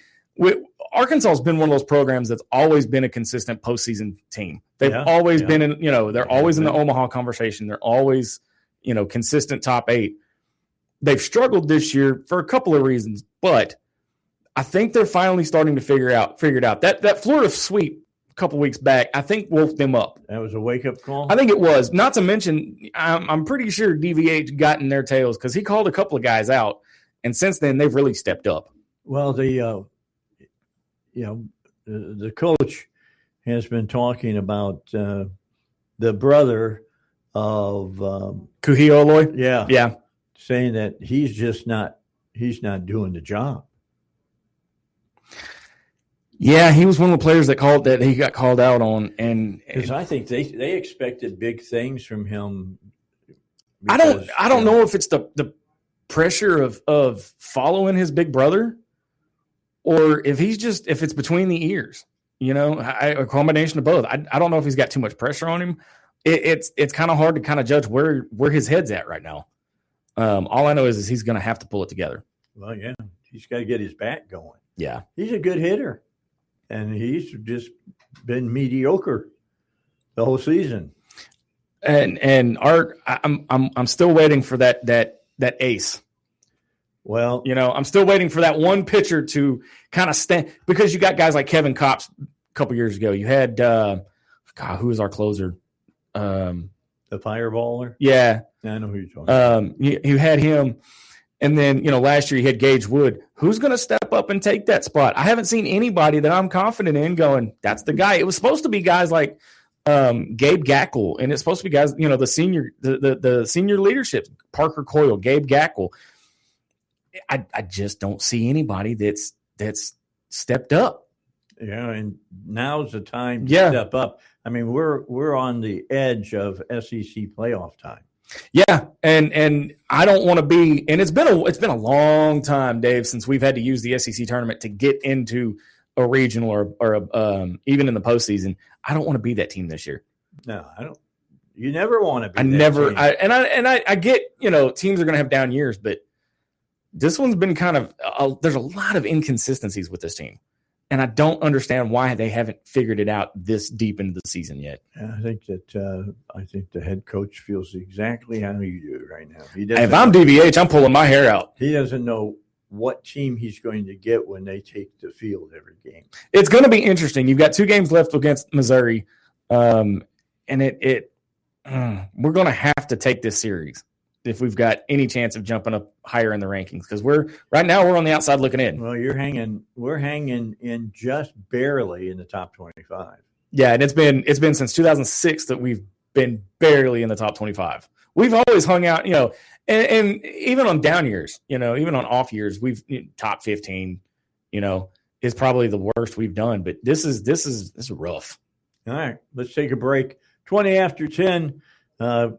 Arkansas has been one of those programs that's always been a consistent postseason team. They've always been in. They're always in the Omaha conversation. They're always consistent top 8. They've struggled this year for a couple of reasons, but I think they're finally starting to figure it out. That Florida sweep a couple weeks back, I think woke them up. That was a wake-up call? I think it was. Not to mention, I'm pretty sure DVH got in their tails because he called a couple of guys out, and since then they've really stepped up. Well, the coach has been talking about the brother of Kuhioloi. Yeah. Saying that he's not doing the job. Yeah, he was one of the players that he got called out on, and because I think they expected big things from him. Because, I don't know if it's the pressure of following his big brother, or if it's between the ears. A combination of both. I don't know if he's got too much pressure on him. It's kind of hard to kind of judge where his head's at right now. All I know is he's going to have to pull it together. Well, yeah, he's got to get his bat going. Yeah, he's a good hitter, and he's just been mediocre the whole season. And Art, I'm still waiting for that ace. Well, I'm still waiting for that one pitcher to kind of stand, because you got guys like Kevin Kopps a couple years ago. You had who was our closer? The fireballer. Yeah, I know who you're talking about. You had him. And then, last year you had Gage Wood. Who's going to step up and take that spot? I haven't seen anybody that I'm confident in going, that's the guy. It was supposed to be guys like Gabe Gackle, and it's supposed to be guys, the senior leadership, Parker Coyle, Gabe Gackle. I just don't see anybody that's stepped up. Yeah, and now's the time to step up. I mean, we're on the edge of SEC playoff time. Yeah, and I don't want to be, and it's been a long time, Dave, since we've had to use the SEC tournament to get into a regional or even in the postseason. I don't want to be that team this year. No, I don't. You never want to be. I get teams are going to have down years, but this one's been kind of there's a lot of inconsistencies with this team. And I don't understand why they haven't figured it out this deep into the season yet. I think the head coach feels exactly how you do right now. If I'm DVH, I'm pulling my hair out. He doesn't know what team he's going to get when they take the field every game. It's going to be interesting. You've got 2 games left against Missouri, and we're going to have to take this series if we've got any chance of jumping up higher in the rankings, because right now we're on the outside looking in. Well, we're hanging in just barely in the top 25. Yeah, and it's been since 2006 that we've been barely in the top 25. We've always hung out, and even on down years, even on off years, we've top 15, is probably the worst we've done. But this is rough. All right, let's take a break. 20 after 10.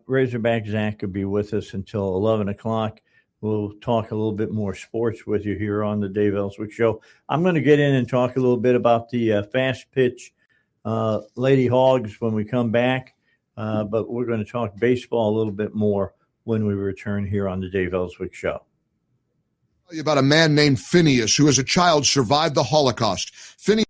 Razorback Zach could be with us until 11 o'clock. We'll talk a little bit more sports with you here on the Dave Ellswick Show. I'm going to get in and talk a little bit about the fast pitch Lady Hogs when we come back, but we're going to talk baseball a little bit more when we return here on the Dave Ellswick Show. Tell you about a man named Phineas who as a child survived the Holocaust. Phineas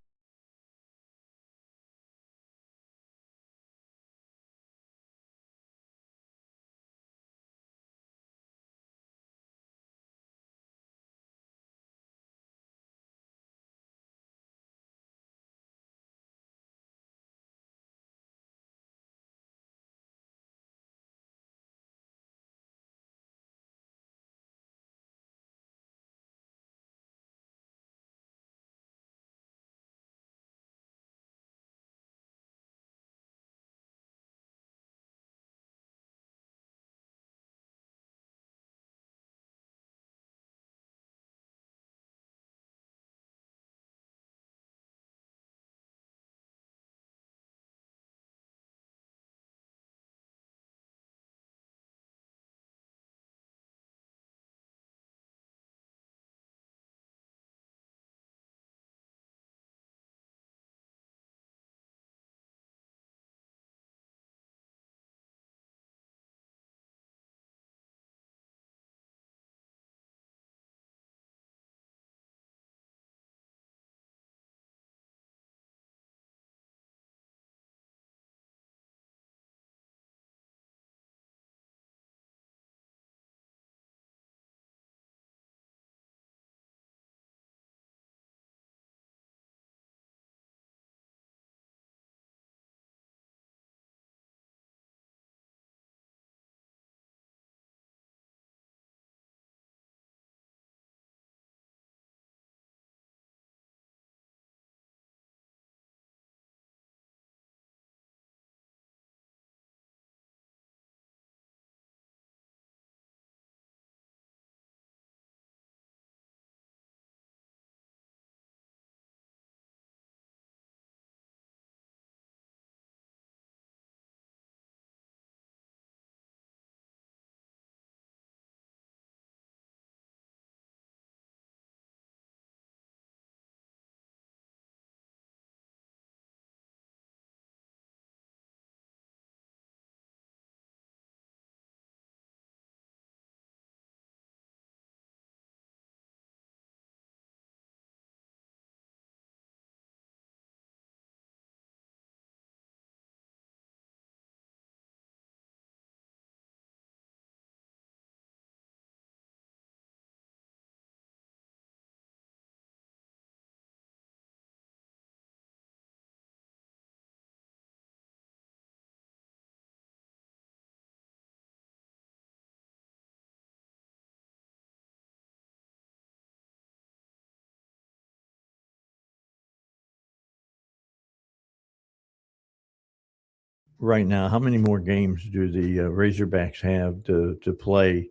right now, how many more games do the Razorbacks have to play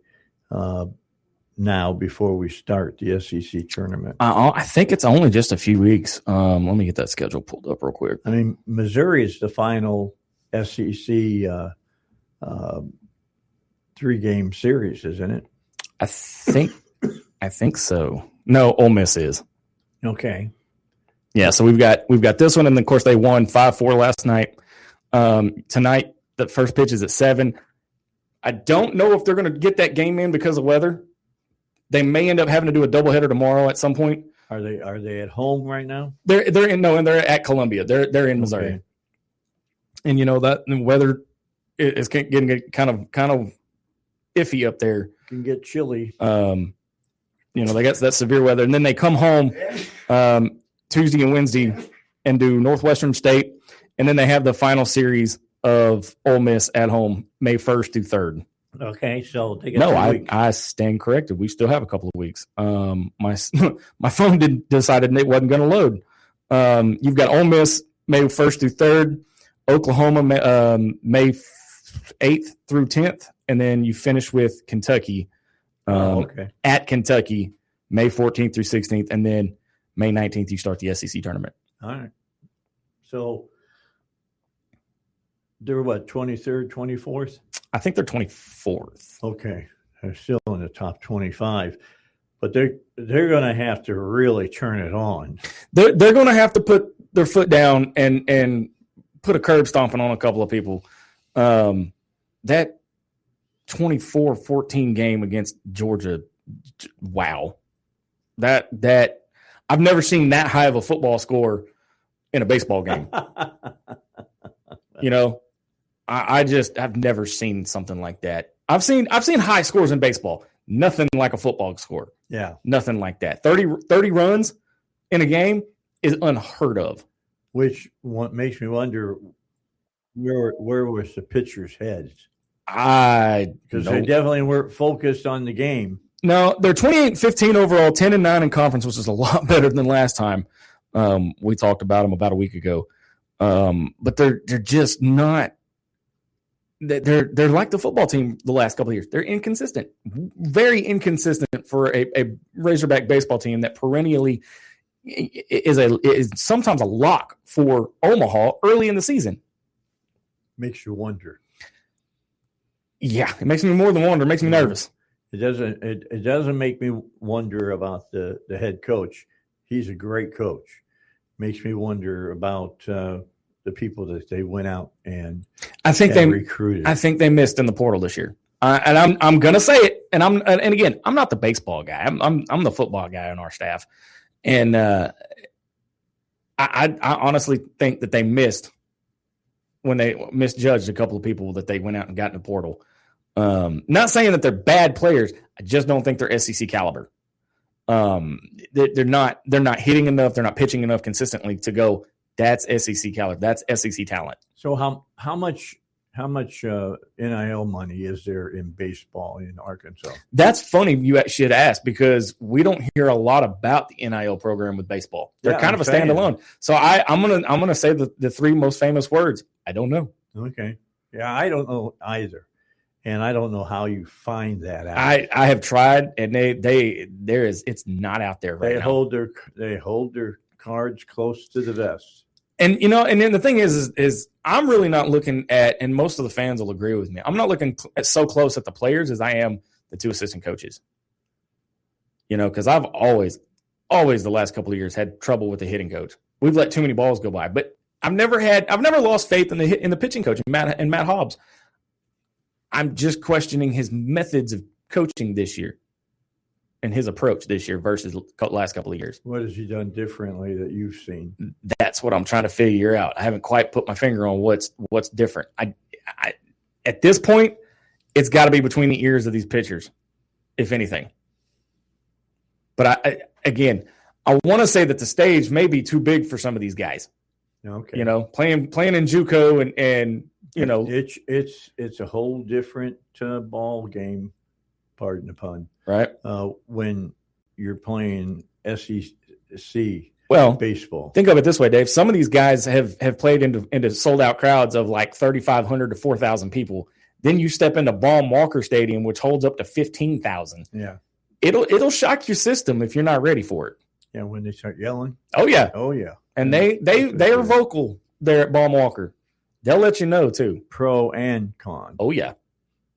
now before we start the SEC tournament? I think it's only just a few weeks. Let me get that schedule pulled up real quick. I mean, Missouri is the final SEC 3-game series, isn't it? I think so. No, Ole Miss is. Okay. Yeah, so we've got this one, and then of course they won 5-4 last night. Tonight, the first pitch is at 7. I don't know if they're going to get that game in because of weather. They may end up having to do a doubleheader tomorrow at some point. Are they at home right now? They're at Columbia. They're in Missouri, okay. And that the weather is getting kind of iffy up there. Can get chilly. They got that severe weather, and then they come home Tuesday and Wednesday and do Northwestern State, and then they have the final series of Ole Miss at home May 1st through 3rd. Okay, so they got 2 weeks. I stand corrected. We still have a couple of weeks. My phone decided it wasn't going to load. You've got Ole Miss May 1st through 3rd, Oklahoma May 8th through 10th, and then you finish with Kentucky at Kentucky May 14th through 16th, and then May 19th you start the SEC tournament. All right. So they're what, 23rd, 24th? I think they're 24th. Okay. They're still in the top 25. But they're going to have to really turn it on. They're going to have to put their foot down and put a curb stomping on a couple of people. That 24-14 game against Georgia, wow. That I've never seen that high of a football score in a baseball game. I've never seen something like that. I've seen high scores in baseball. Nothing like a football score. Yeah. Nothing like that. 30 runs in a game is unheard of. Which makes me wonder where was the pitcher's heads? Because they definitely weren't focused on the game. No, they're 28-15 overall, 10-9 in conference, which is a lot better than last time. We talked about them about a week ago. But they're just not. They're like the football team the last couple of years. They're inconsistent, very inconsistent for a Razorback baseball team that perennially is sometimes a lock for Omaha early in the season. Makes you wonder. Yeah, it makes me more than wonder. It makes me nervous. It doesn't make me wonder about the head coach. He's a great coach. Makes me wonder about the people that they went out and recruited. I think they missed in the portal this year. And I'm gonna say it. And again, I'm not the baseball guy. I'm the football guy on our staff. And I honestly think that they missed when they misjudged a couple of people that they went out and got in the portal. Not saying that they're bad players. I just don't think they're SEC caliber. They're not hitting enough. They're not pitching enough consistently to go, that's SEC caliber. That's SEC talent. So how much NIL money is there in baseball in Arkansas? That's funny you should ask, because we don't hear a lot about the NIL program with baseball. They're kind of a standalone. So I'm gonna say the three most famous words. I don't know. Okay. Yeah, I don't know either. And I don't know how you find that out. I have tried, and it's not out there right now. They hold their cards close to the vest. And and then the thing is I'm really not looking at, and most of the fans will agree with me, I'm not looking so close at the players as I am the two assistant coaches. Because I've always the last couple of years had trouble with the hitting coach. We've let too many balls go by, but I've never lost faith in the pitching coach and Matt Hobbs. I'm just questioning his methods of coaching this year and his approach this year versus the last couple of years. What has he done differently that you've seen? That's what I'm trying to figure out. I haven't quite put my finger on what's different. I at this point, it's got to be between the ears of these pitchers, if anything. But I want to say that the stage may be too big for some of these guys. Okay. Playing in JUCO and it's a whole different ball game, pardon the pun. Right. When you're playing SEC baseball. Think of it this way, Dave. Some of these guys have played into sold out crowds of like 3,500 to 4,000 people. Then you step into Baum Walker Stadium, which holds up to 15,000. Yeah. It'll shock your system if you're not ready for it. Yeah, when they start yelling. Oh yeah. And they are vocal there at Baum Walker. They'll let you know too. Pro and con. Oh yeah.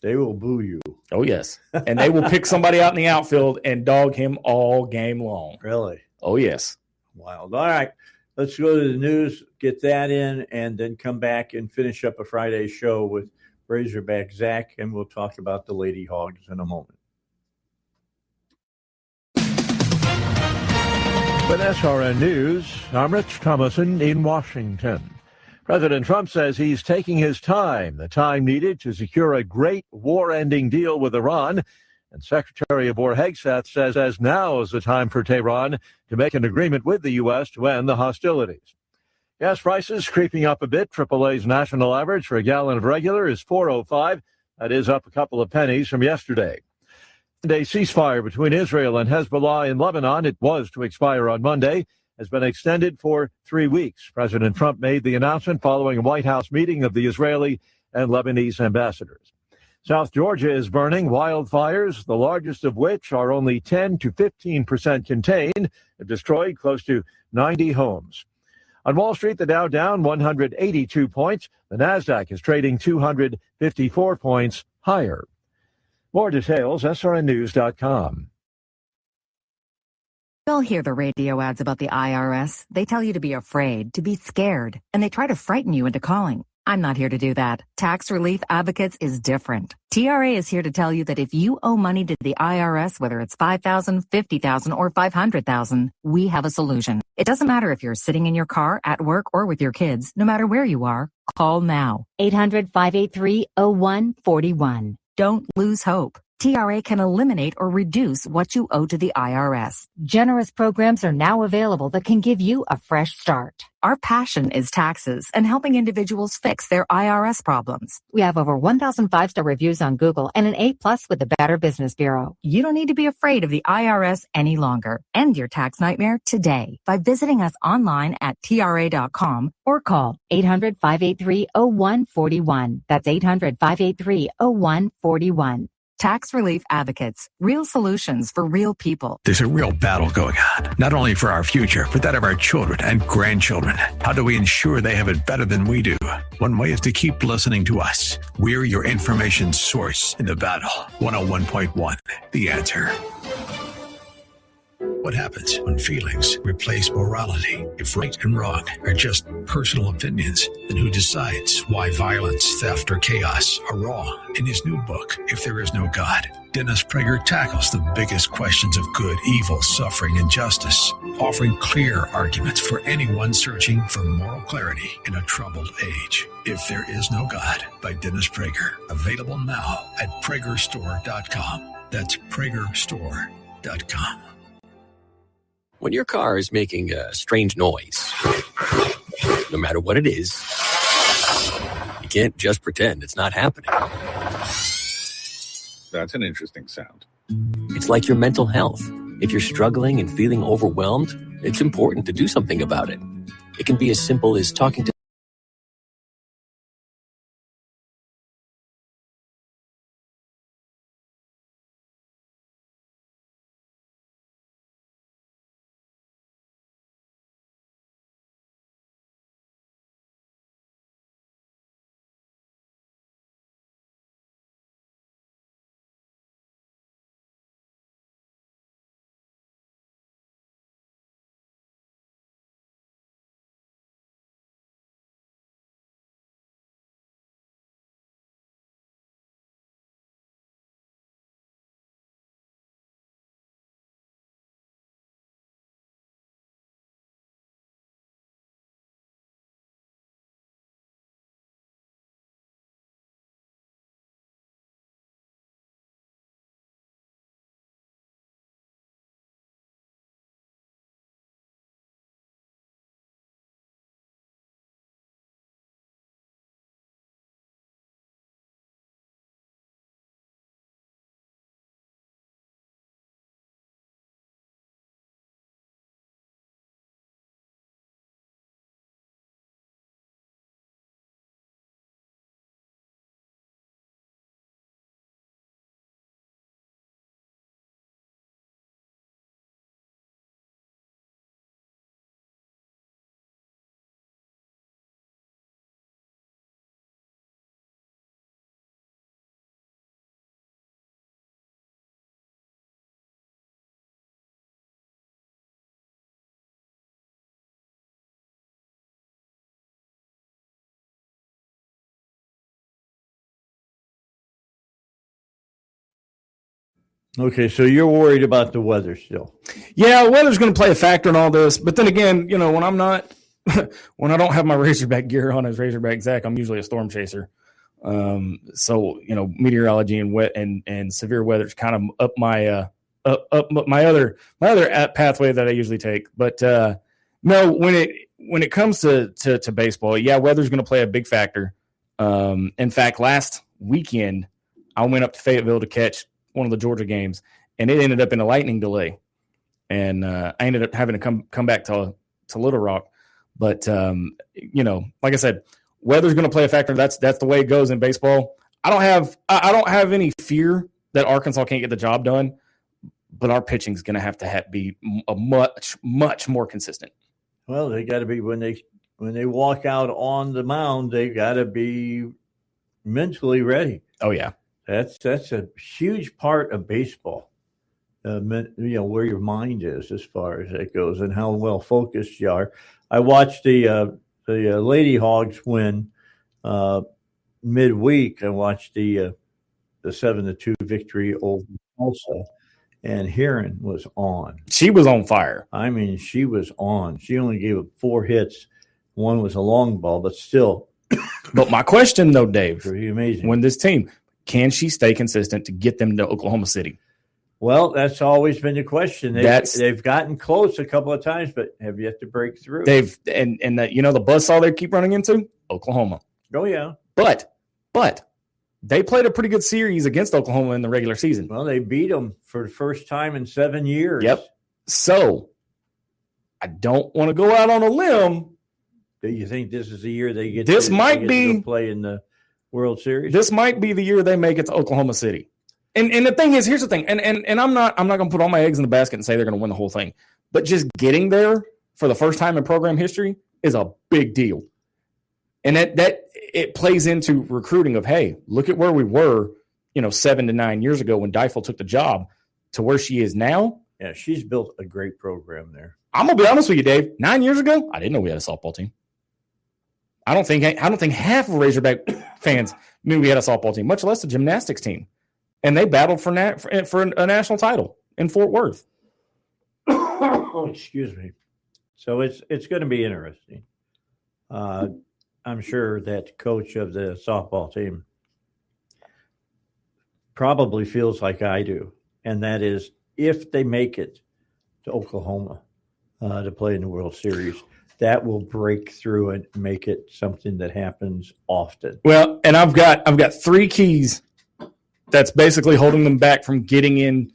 They will boo you. Oh yes. And they will pick somebody out in the outfield and dog him all game long. Really? Oh yes. Wild. All right. Let's go to the news, get that in, and then come back and finish up a Friday show with Razorback Zach, and we'll talk about the Lady Hogs in a moment. With SRN News, I'm Rich Thomason in Washington. President Trump says he's taking his time, the time needed to secure a great war-ending deal with Iran. And Secretary of War Hegseth says now is the time for Tehran to make an agreement with the U.S. to end the hostilities. Gas prices creeping up a bit. AAA's national average for a gallon of regular is $4.05. That is up a couple of pennies from yesterday. A ceasefire between Israel and Hezbollah in Lebanon, it was to expire on Monday, has been extended for 3 weeks. President Trump made the announcement following a White House meeting of the Israeli and Lebanese ambassadors. South Georgia is burning wildfires, the largest of which are only 10 to 15% contained, have destroyed close to 90 homes. On Wall Street, the Dow down 182 points. The Nasdaq is trading 254 points higher. More details, srnnews.com. You'll hear the radio ads about the IRS. They tell you to be afraid, to be scared, and they try to frighten you into calling. I'm not here to do that. Tax Relief Advocates is different. TRA is here to tell you that if you owe money to the IRS, whether it's $5,000, $50,000, or $500,000, we have a solution. It doesn't matter if you're sitting in your car, at work, or with your kids. No matter where you are, call now. 800-583-0141. Don't lose hope. TRA can eliminate or reduce what you owe to the IRS. Generous programs are now available that can give you a fresh start. Our passion is taxes and helping individuals fix their IRS problems. We have over 1,000 5-star reviews on Google and an A+ with the Better Business Bureau. You don't need to be afraid of the IRS any longer. End your tax nightmare today by visiting us online at TRA.com or call 800-583-0141. That's 800-583-0141. Tax Relief Advocates. Real solutions for real people. There's a real battle going on, not only for our future, but that of our children and grandchildren. How do we ensure they have it better than we do? One way is to keep listening to us. We're your information source in the battle. 101.1, The Answer. What happens when feelings replace morality? If right and wrong are just personal opinions, then who decides why violence, theft, or chaos are wrong? In his new book, If There Is No God, Dennis Prager tackles the biggest questions of good, evil, suffering, and justice, offering clear arguments for anyone searching for moral clarity in a troubled age. If There Is No God by Dennis Prager. Available now at PragerStore.com. That's PragerStore.com. When your car is making a strange noise, no matter what it is, you can't just pretend it's not happening. That's an interesting sound. It's like your mental health. If you're struggling and feeling overwhelmed, it's important to do something about it. It can be as simple as talking to Okay, so you're worried about the weather still. Yeah, weather's going to play a factor in all this. But then again, when I'm not, when I don't have my Razorback gear on as Razorback Zach, I'm usually a storm chaser. So meteorology and wet and severe weather is kind of up my other pathway that I usually take. But no, when it comes to baseball, yeah, weather's going to play a big factor. In fact, last weekend I went up to Fayetteville to catch one of the Georgia games, and it ended up in a lightning delay, and I ended up having to come back to Little Rock. But like I said, weather's going to play a factor. That's the way it goes in baseball. I don't have any fear that Arkansas can't get the job done, but our pitching is going to have to be a much more consistent. Well, they got to be when they walk out on the mound, they got to be mentally ready. Oh yeah. That's a huge part of baseball, where your mind is as far as that goes and how well focused you are. I watched the Lady Hogs win midweek, I watched the 7-2 victory over Tulsa, and Heron was on. She was on fire. I mean, she was on. She only gave up 4 hits. One was a long ball, but still. But my question, though, Dave, pretty amazing. When this team, can she stay consistent to get them to Oklahoma City? Well, that's always been the question. They've gotten close a couple of times, but have yet to break through. The buzzsaw they keep running into? Oklahoma. Oh, yeah. But they played a pretty good series against Oklahoma in the regular season. Well, they beat them for the first time in 7 years. Yep. So I don't want to go out on a limb. Do you think this is the year they get to go play in the World Series? This might be the year they make it to Oklahoma City. And the thing is, here's the thing, and I'm not going to put all my eggs in the basket and say they're going to win the whole thing. But just getting there for the first time in program history is a big deal. And that it plays into recruiting of, hey, look at where we were, 7 to 9 years ago when Deifel took the job to where she is now. Yeah, she's built a great program there. I'm gonna be honest with you, Dave. 9 years ago, I didn't know we had a softball team. I don't think half of Razorback fans knew we had a softball team, much less a gymnastics team. And they battled for a national title in Fort Worth. Excuse me. So it's going to be interesting. I'm sure that coach of the softball team probably feels like I do, and that is if they make it to Oklahoma to play in the World Series, that will break through and make it something that happens often. Well, and I've got 3 keys that's basically holding them back from getting into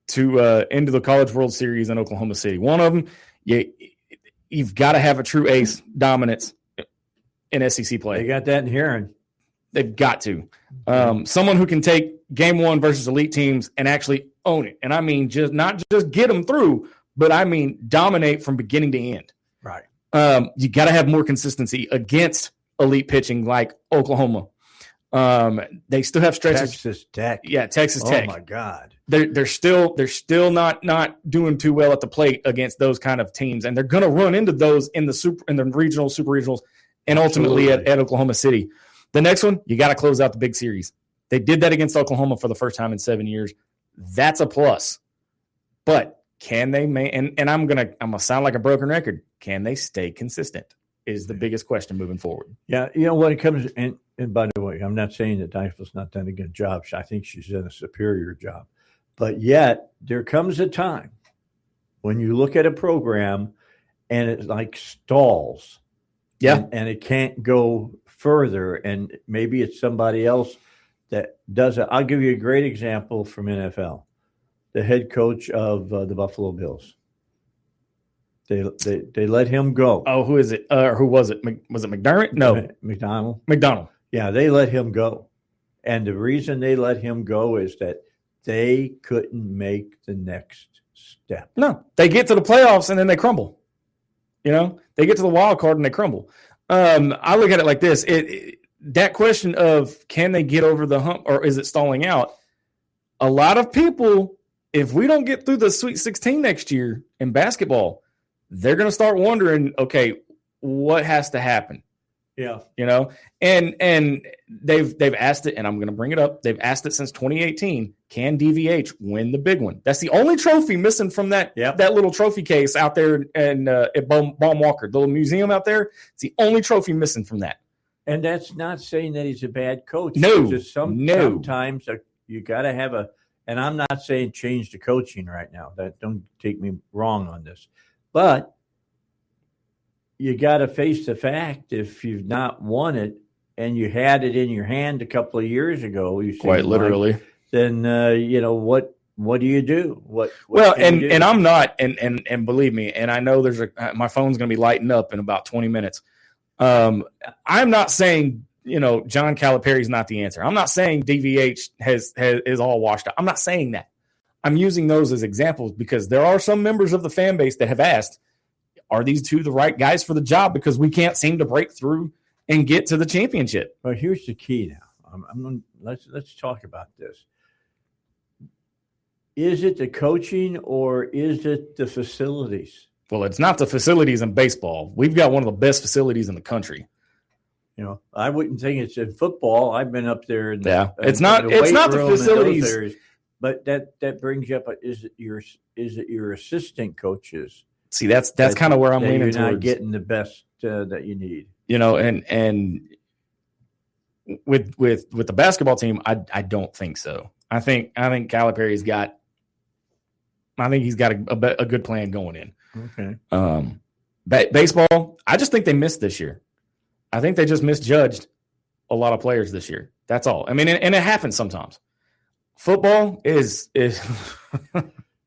the College World Series in Oklahoma City. One of them, you've got to have a true ace dominance in SEC play. They got that in Heron. They've got to. Someone who can take game 1 versus elite teams and actually own it. And I mean, not just get them through, but I mean dominate from beginning to end. Right. You got to have more consistency against elite pitching like Oklahoma. They still have stretches. Texas Tech. Yeah, Texas Tech. Oh my God. They're still not doing too well at the plate against those kind of teams, and they're going to run into those in the regional, super regionals, and ultimately at Oklahoma City. The next one, you got to close out the big series. They did that against Oklahoma for the first time in 7 years. That's a plus. But can they and I'm gonna sound like a broken record. Can they stay consistent? Is the biggest question moving forward. Yeah, when it comes and by the way, I'm not saying that Deifel's not done a good job. I think she's done a superior job. But yet there comes a time when you look at a program and it like stalls. Yeah. And it can't go further. And maybe it's somebody else that does it. I'll give you a great example from NFL. The head coach of the Buffalo Bills. They let him go. Oh, who is it? Who was it? Was it McDermott? No. McDonald. Yeah, they let him go. And the reason they let him go is that they couldn't make the next step. No, they get to the playoffs and then they crumble. They get to the wild card and they crumble. I look at it like this. That question of can they get over the hump or is it stalling out? A lot of people, if we don't get through the Sweet 16 next year in basketball, they're going to start wondering, okay, what has to happen? Yeah. And they've asked it, and I'm going to bring it up. They've asked it since 2018. Can DVH win the big one? That's the only trophy missing from that little trophy case out there at Baum Walker, the little museum out there. It's the only trophy missing from that. And that's not saying that he's a bad coach. No. Just sometimes you got to have and I'm not saying change the coaching right now. Don't take me wrong on this. But you got to face the fact if you've not won it and you had it in your hand a couple of years ago, quite literally, then what do you do? And I'm not, and believe me, and I know my phone's going to be lighting up in about 20 minutes. I'm not saying John Calipari's not the answer. I'm not saying DVH is all washed out. I'm not saying that. I'm using those as examples because there are some members of the fan base that have asked, are these two the right guys for the job? Because we can't seem to break through and get to the championship. Well, here's the key now. Let's talk about this. Is it the coaching or is it the facilities? Well, it's not the facilities in baseball. We've got one of the best facilities in the country. I wouldn't think it's in football. I've been up there. It's not the facilities. But that brings you up. Is it your assistant coaches? See, that's kind of where I'm leaning you're towards. Not getting the best that you need. And with the basketball team, I don't think so. I think Calipari's got. I think he's got a good plan going in. Okay. Baseball, I just think they missed this year. I think they just misjudged a lot of players this year. That's all. I mean, and it happens sometimes. Football is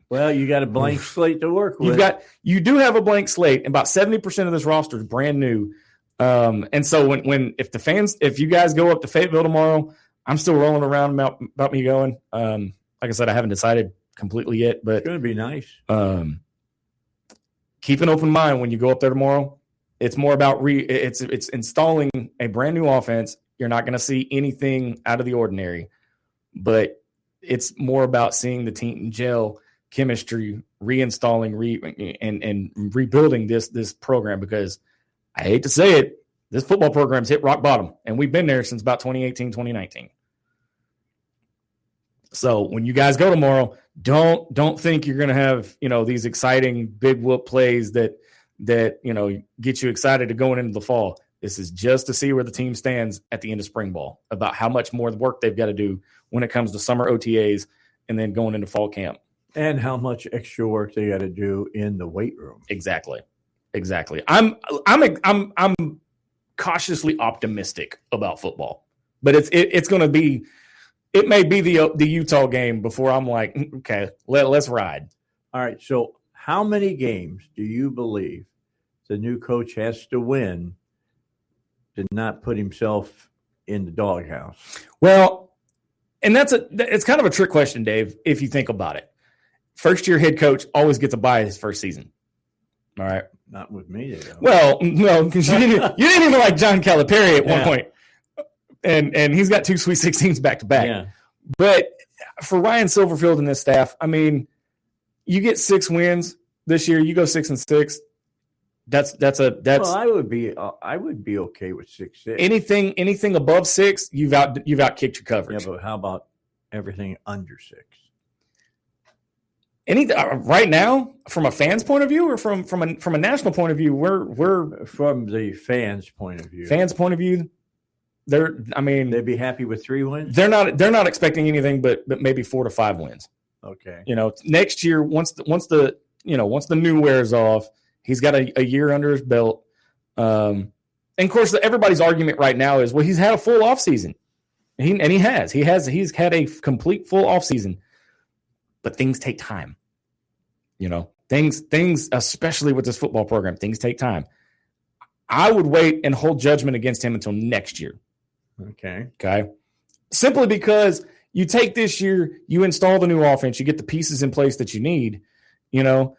well, you got a blank slate to work with. You do have a blank slate. About 70% of this roster is brand new. And so if you guys go up to Fayetteville tomorrow, I'm still rolling around about me going. Like I said, I haven't decided completely yet, but it's going to be nice. Keep an open mind when you go up there tomorrow. It's more about it's installing a brand new offense. You're not going to see anything out of the ordinary, but it's more about seeing the team gel, chemistry, reinstalling, and rebuilding this program, because I hate to say it, this football program's hit rock bottom, and we've been there since about 2018, 2019. So when you guys go tomorrow, don't think you're going to have, these exciting big whoop plays that get you excited to going into the fall. This is just to see where the team stands at the end of spring ball, about how much more work they've got to do when it comes to summer OTAs and then going into fall camp. And how much extra work they got to do in the weight room. Exactly. I'm cautiously optimistic about football, but it's going to be. It may be the Utah game before I'm like, okay, let's ride. All right. So how many games do you believe the new coach has to win to not put himself in the doghouse? Well, and it's kind of a trick question, Dave, if you think about it. First-year head coach always gets a bye his first season. All right. Not with me, though. Well, no, because you didn't even like John Calipari at one point. And he's got 2 Sweet 16s back-to-back. Yeah. But for Ryan Silverfield and this staff, I mean, you get 6 wins this year. You go 6-6. That's. Well, I would be okay with 6-6. Anything above 6, you've outkicked your coverage. Yeah, but how about everything under 6? Anything right now, from a fan's point of view, or from a national point of view, we're from the fans' point of view. Fans' point of view. They'd be happy with 3 wins. They're not expecting anything but maybe 4 to 5 wins. Okay. Next year, once the new wears off, he's got a year under his belt. And of course, everybody's argument right now is, well, he's had a full offseason. He's had a complete full offseason. But things take time. Things, especially with this football program, things take time. I would wait and hold judgment against him until next year. Okay. Simply because you take this year, you install the new offense, you get the pieces in place that you need, and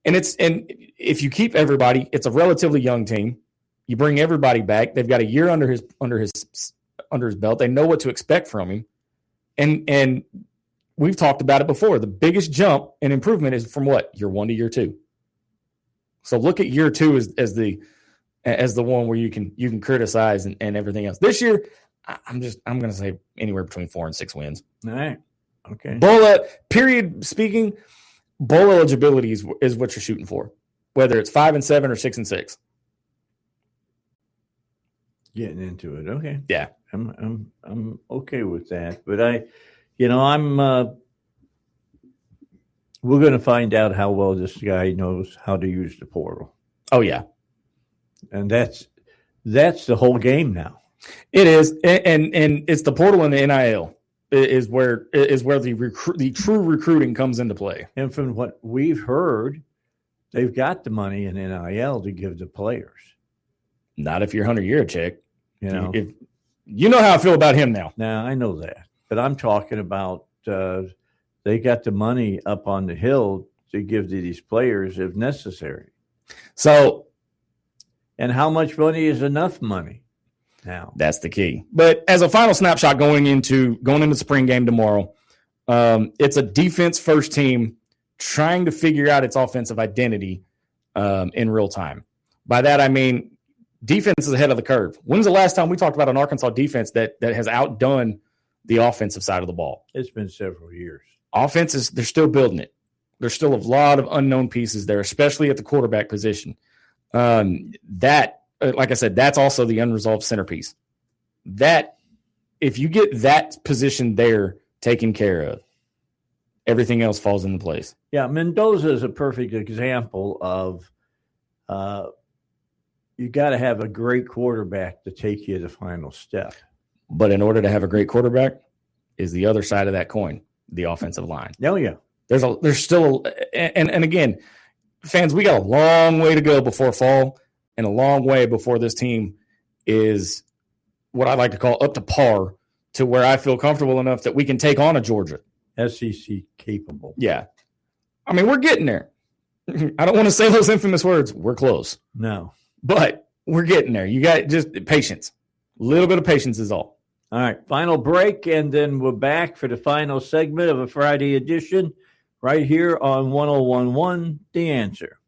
if you keep everybody, it's a relatively young team. You bring everybody back. They've got a year under his belt. They know what to expect from him. And we've talked about it before. The biggest jump and improvement is from what? Year 1 to year 2. So look at year 2 as the one where you can criticize and everything else. This year, I'm going to say anywhere between 4 and 6 wins. All right. Okay. Bowl eligibility is what you're shooting for, whether it's 5-7 or 6-6. Getting into it. Okay. Yeah. I'm okay with that, but we're going to find out how well this guy knows how to use the portal. Oh yeah. And that's the whole game now. It is, and it's the portal and the NIL is where the true recruiting comes into play. And from what we've heard, they've got the money in NIL to give the players. Not if you're Hunter Yurachek. If you know how I feel about him now. Now I know that, but I'm talking about they got the money up on the hill to give to these players if necessary. So, and how much money is enough money? Now that's the key. But as a final snapshot going into the spring game tomorrow, it's a defense first team trying to figure out its offensive identity in real time. By that I mean defense is ahead of the curve. When's the last time we talked about an Arkansas defense that has outdone the offensive side of the ball? It's been several years. Offenses, they're still building it. There's still a lot of unknown pieces there, especially at the quarterback position. That, like I said, that's also the unresolved centerpiece. That, if you get that position there taken care of, everything else falls into place. Yeah, Mendoza is a perfect example of you got to have a great quarterback to take you to the final step. But in order to have a great quarterback is the other side of that coin, the offensive line. Oh, yeah. There's still and again, fans, we got a long way to go before fall and a long way before this team is what I like to call up to par to where I feel comfortable enough that we can take on a Georgia. SEC capable. Yeah. I mean, we're getting there. I don't want to say those infamous words. We're close. No. But we're getting there. You got just patience. A little bit of patience is all. All right. Final break, and then we're back for the final segment of a Friday edition right here on 101.1 The Answer.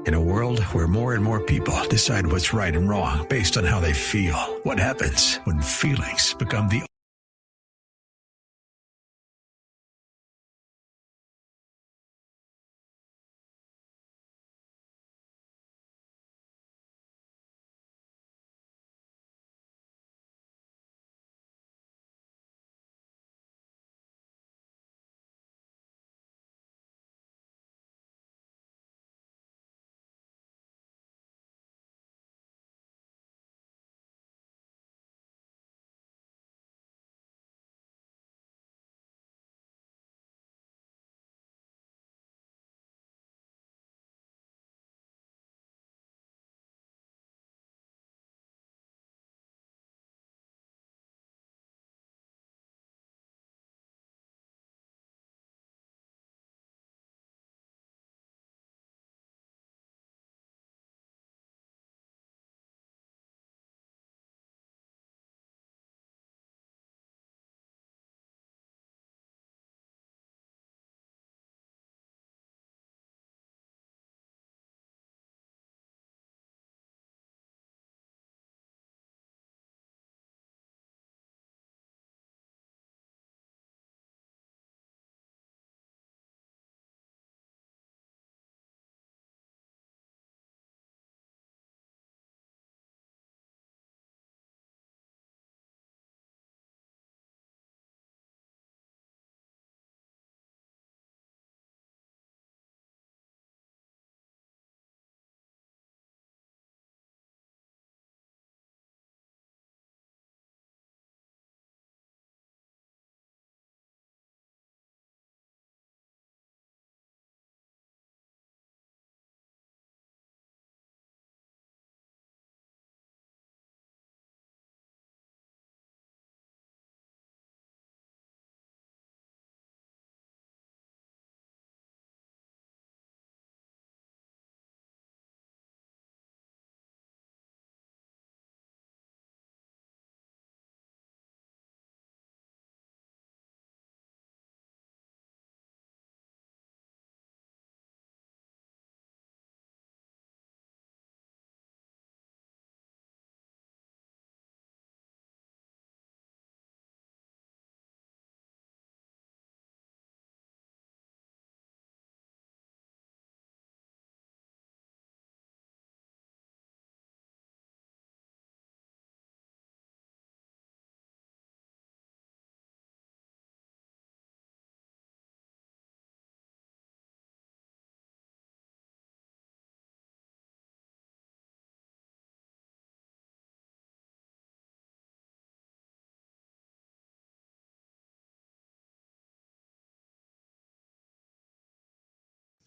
In a world where more and more people decide what's right and wrong based on how they feel, what happens when feelings become the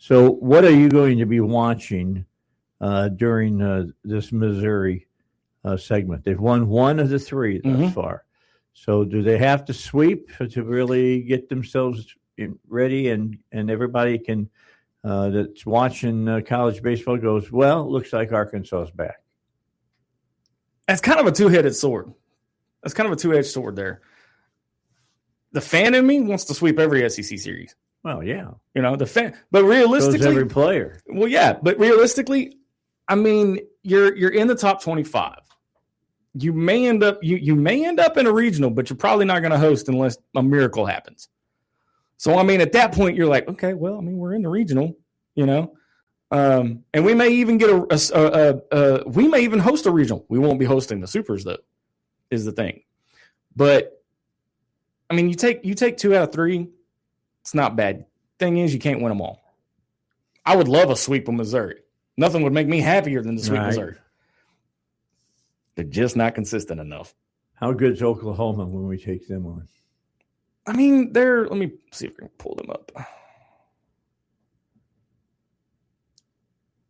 So what are you going to be watching during this Missouri segment? They've won one of the three thus far. So do they have to sweep to really get themselves ready and everybody can that's watching college baseball goes, well, looks like Arkansas is back? That's kind of a two-headed sword. That's kind of a two-edged sword there. The fan in me wants to sweep every SEC series. Well, yeah. You know, the fan, but realistically, so every player. Well, yeah, but realistically, I mean, you're in the top 25. You may end up you may end up in a regional, but you're probably not going to host unless a miracle happens. So I mean, at that point, you're like, okay, well, I mean, we're in the regional, and we may even get we may even host a regional. We won't be hosting the supers though, is the thing. But I mean, you take 2 out of 3, it's not bad. Thing is, you can't win them all. I would love a sweep of Missouri. Nothing would make me happier than the sweep of Missouri. They're just not consistent enough. How good is Oklahoma when we take them on? I mean, let me see if I can pull them up.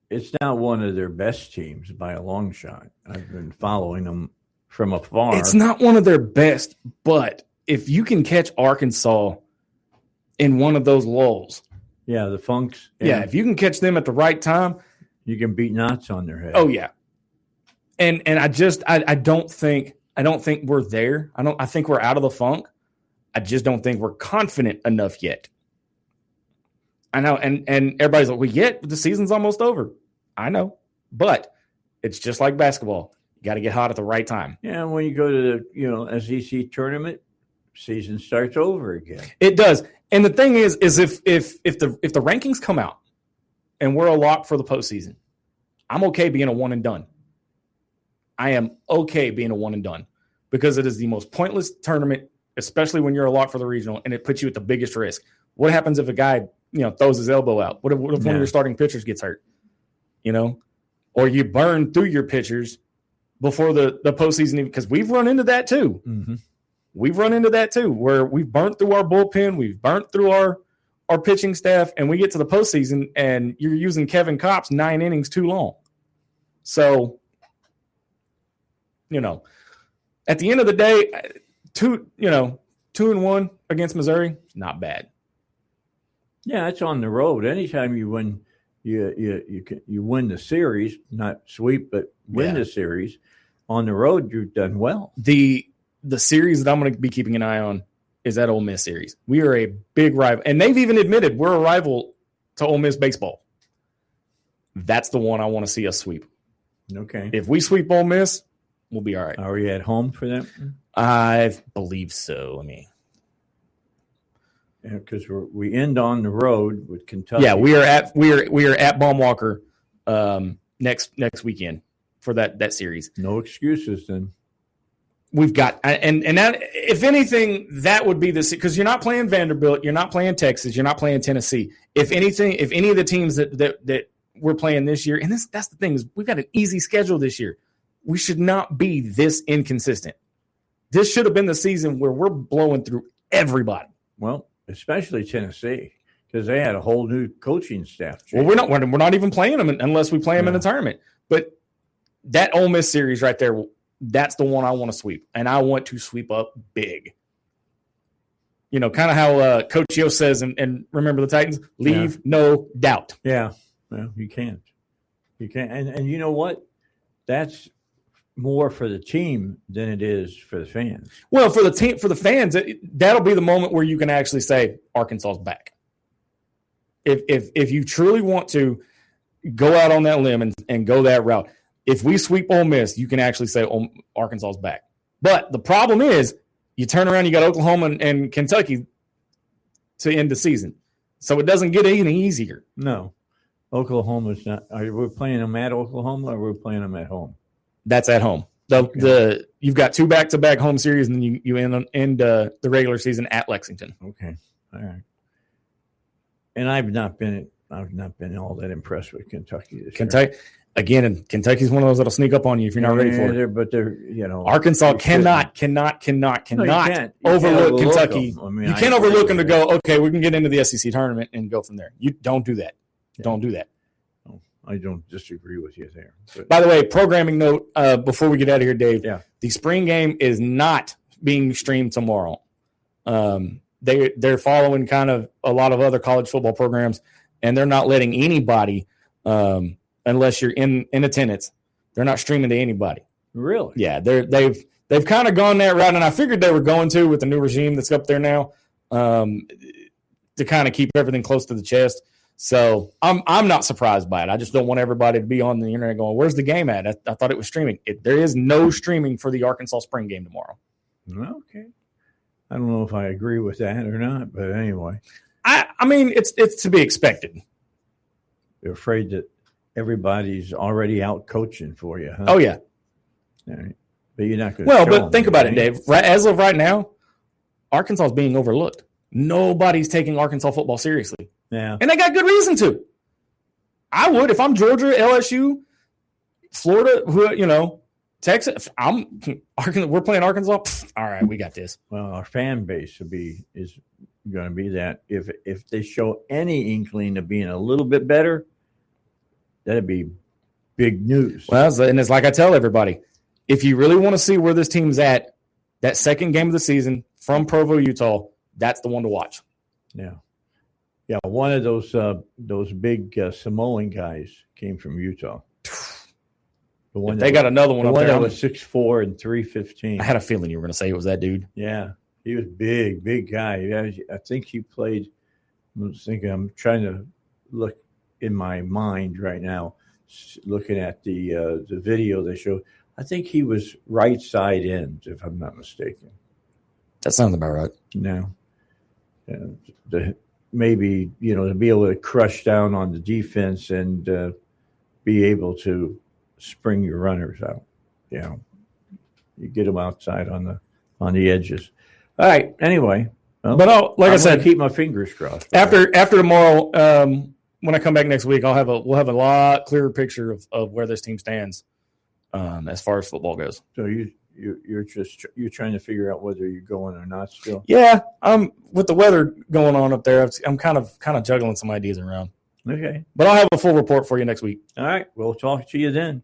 It's not one of their best teams by a long shot. I've been following them from afar. It's not one of their best, but if you can catch Arkansas in one of those lulls. Yeah, the Funks. Yeah, if you can catch them at the right time. You can beat knots on their head. Oh, yeah. And I don't think we're there. I think we're out of the funk. I just don't think we're confident enough yet. I know, and everybody's like, the season's almost over. I know, but it's just like basketball. You got to get hot at the right time. Yeah, when you go to the SEC tournament, season starts over again. It does. And the thing is if the rankings come out and we're a lock for the postseason, I'm okay being a one and done. I am okay being a one and done because it is the most pointless tournament, especially when you're a lock for the regional, and it puts you at the biggest risk. What happens if a guy, throws his elbow out? What if one of your starting pitchers gets hurt? Or you burn through your pitchers before the postseason, because we've run into that too. Mm-hmm. We've run into that too, where we've burnt through our bullpen, we've burnt through our pitching staff, and we get to the postseason and you're using Kevin Kopp's 9 innings too long. So, at the end of the day, 2-1 against Missouri, not bad. Yeah, it's on the road. Anytime you win, you win the series, not sweep, but win the series on the road. You've done well. The series that I'm going to be keeping an eye on is that Ole Miss series. We are a big rival, and they've even admitted we're a rival to Ole Miss baseball. That's the one I want to see us sweep. Okay. If we sweep Ole Miss, we'll be all right. Are we at home for them? I believe so. Because we end on the road with Kentucky. Yeah, we are at Baumwalker next weekend for that series. No excuses then. We've got and that, if anything, that would be this, because you're not playing Vanderbilt, you're not playing Texas, you're not playing Tennessee. If anything, if any of the teams that we're playing this year, and that's the thing, is we've got an easy schedule this year. We should not be this inconsistent. This should have been the season where we're blowing through everybody. Well, especially Tennessee, because they had a whole new coaching staff. Well, we're not even playing them unless we play them in the tournament. But that Ole Miss series right there, that's the one I want to sweep, and I want to sweep up big. Kind of how Coach Yo says, and remember the Titans, leave no doubt. Yeah, well, you can't, and you know what? That's more for the team than it is for the fans. Well, for the fans, that'll be the moment where you can actually say Arkansas's back. If you truly want to go out on that limb and go that route, if we sweep Ole Miss, you can actually say Arkansas's back. But the problem is, you turn around, you got Oklahoma and Kentucky to end the season, so it doesn't get any easier. No, Oklahoma's not. Are we playing them at Oklahoma, or are we playing them at home? That's at home. You've got 2 back-to-back home series, and then you end the regular season at Lexington. Okay, all right. And I've not been all that impressed with Kentucky this year. Again, and Kentucky's one of those that'll sneak up on you if you're not ready for it. But they're Arkansas cannot overlook Kentucky. You can't overlook them to go, okay, we can get into the SEC tournament and go from there. You don't do that. Yeah. Don't do that. I don't disagree with you there. But. By the way, programming note before we get out of here, Dave. Yeah. The spring game is not being streamed tomorrow. They're following kind of a lot of other college football programs, and they're not letting anybody, unless you're in attendance, they're not streaming to anybody. Really? Yeah, they've kind of gone that route, and I figured they were going to with the new regime that's up there now, to kind of keep everything close to the chest. So I'm not surprised by it. I just don't want everybody to be on the internet going, "Where's the game at?" I thought it was streaming. There is no streaming for the Arkansas spring game tomorrow. Okay. I don't know if I agree with that or not, but anyway. I mean, it's to be expected. You're afraid that everybody's already out coaching for you, huh? Oh, yeah. All right. But you're not going to. Well, but think about it, Dave. As of right now, Arkansas is being overlooked. Nobody's taking Arkansas football seriously. Yeah. And they got good reason to. I would if I'm Georgia, LSU, Florida, Texas. We're playing Arkansas. All right, we got this. Well, our fan base is going to be that if they show any inkling of being a little bit better, that'd be big news. Well, and it's like I tell everybody, if you really want to see where this team's at, that second game of the season from Provo, Utah, that's the one to watch. Yeah. Yeah, one of those big Samoan guys came from Utah. The one they got another one up there. That was 6'4" and 315. I had a feeling you were going to say it was that dude. Yeah, he was big guy. I think he played. I'm trying to look in my mind right now, looking at the video they showed. I think he was right side end, if I'm not mistaken. That sounds about right. No. Maybe, to be able to crush down on the defense and be able to spring your runners out. You get them outside on the edges. All right. Anyway, but I said, keep my fingers crossed. After tomorrow, when I come back next week, we'll have a lot clearer picture of where this team stands as far as football goes. So you're trying to figure out whether you're going or not still. Yeah, with the weather going on up there, I'm kind of juggling some ideas around. Okay, but I'll have a full report for you next week. All right, we'll talk to you then.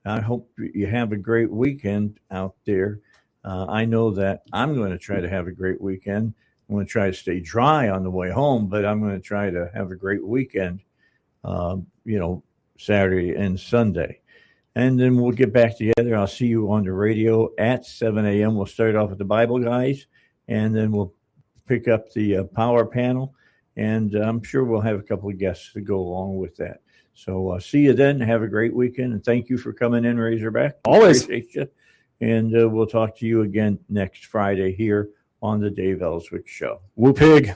I hope you have a great weekend out there. I know that I'm going to try to have a great weekend. I'm going to try to stay dry on the way home, but I'm going to try to have a great weekend. Saturday and Sunday. And then we'll get back together. I'll see you on the radio at 7 a.m. We'll start off with the Bible guys, and then we'll pick up the power panel. And I'm sure we'll have a couple of guests to go along with that. So see you then. Have a great weekend. And thank you for coming in, Razorback. Always. Appreciate you. And we'll talk to you again next Friday here on the Dave Ellswick Show. Woo pig.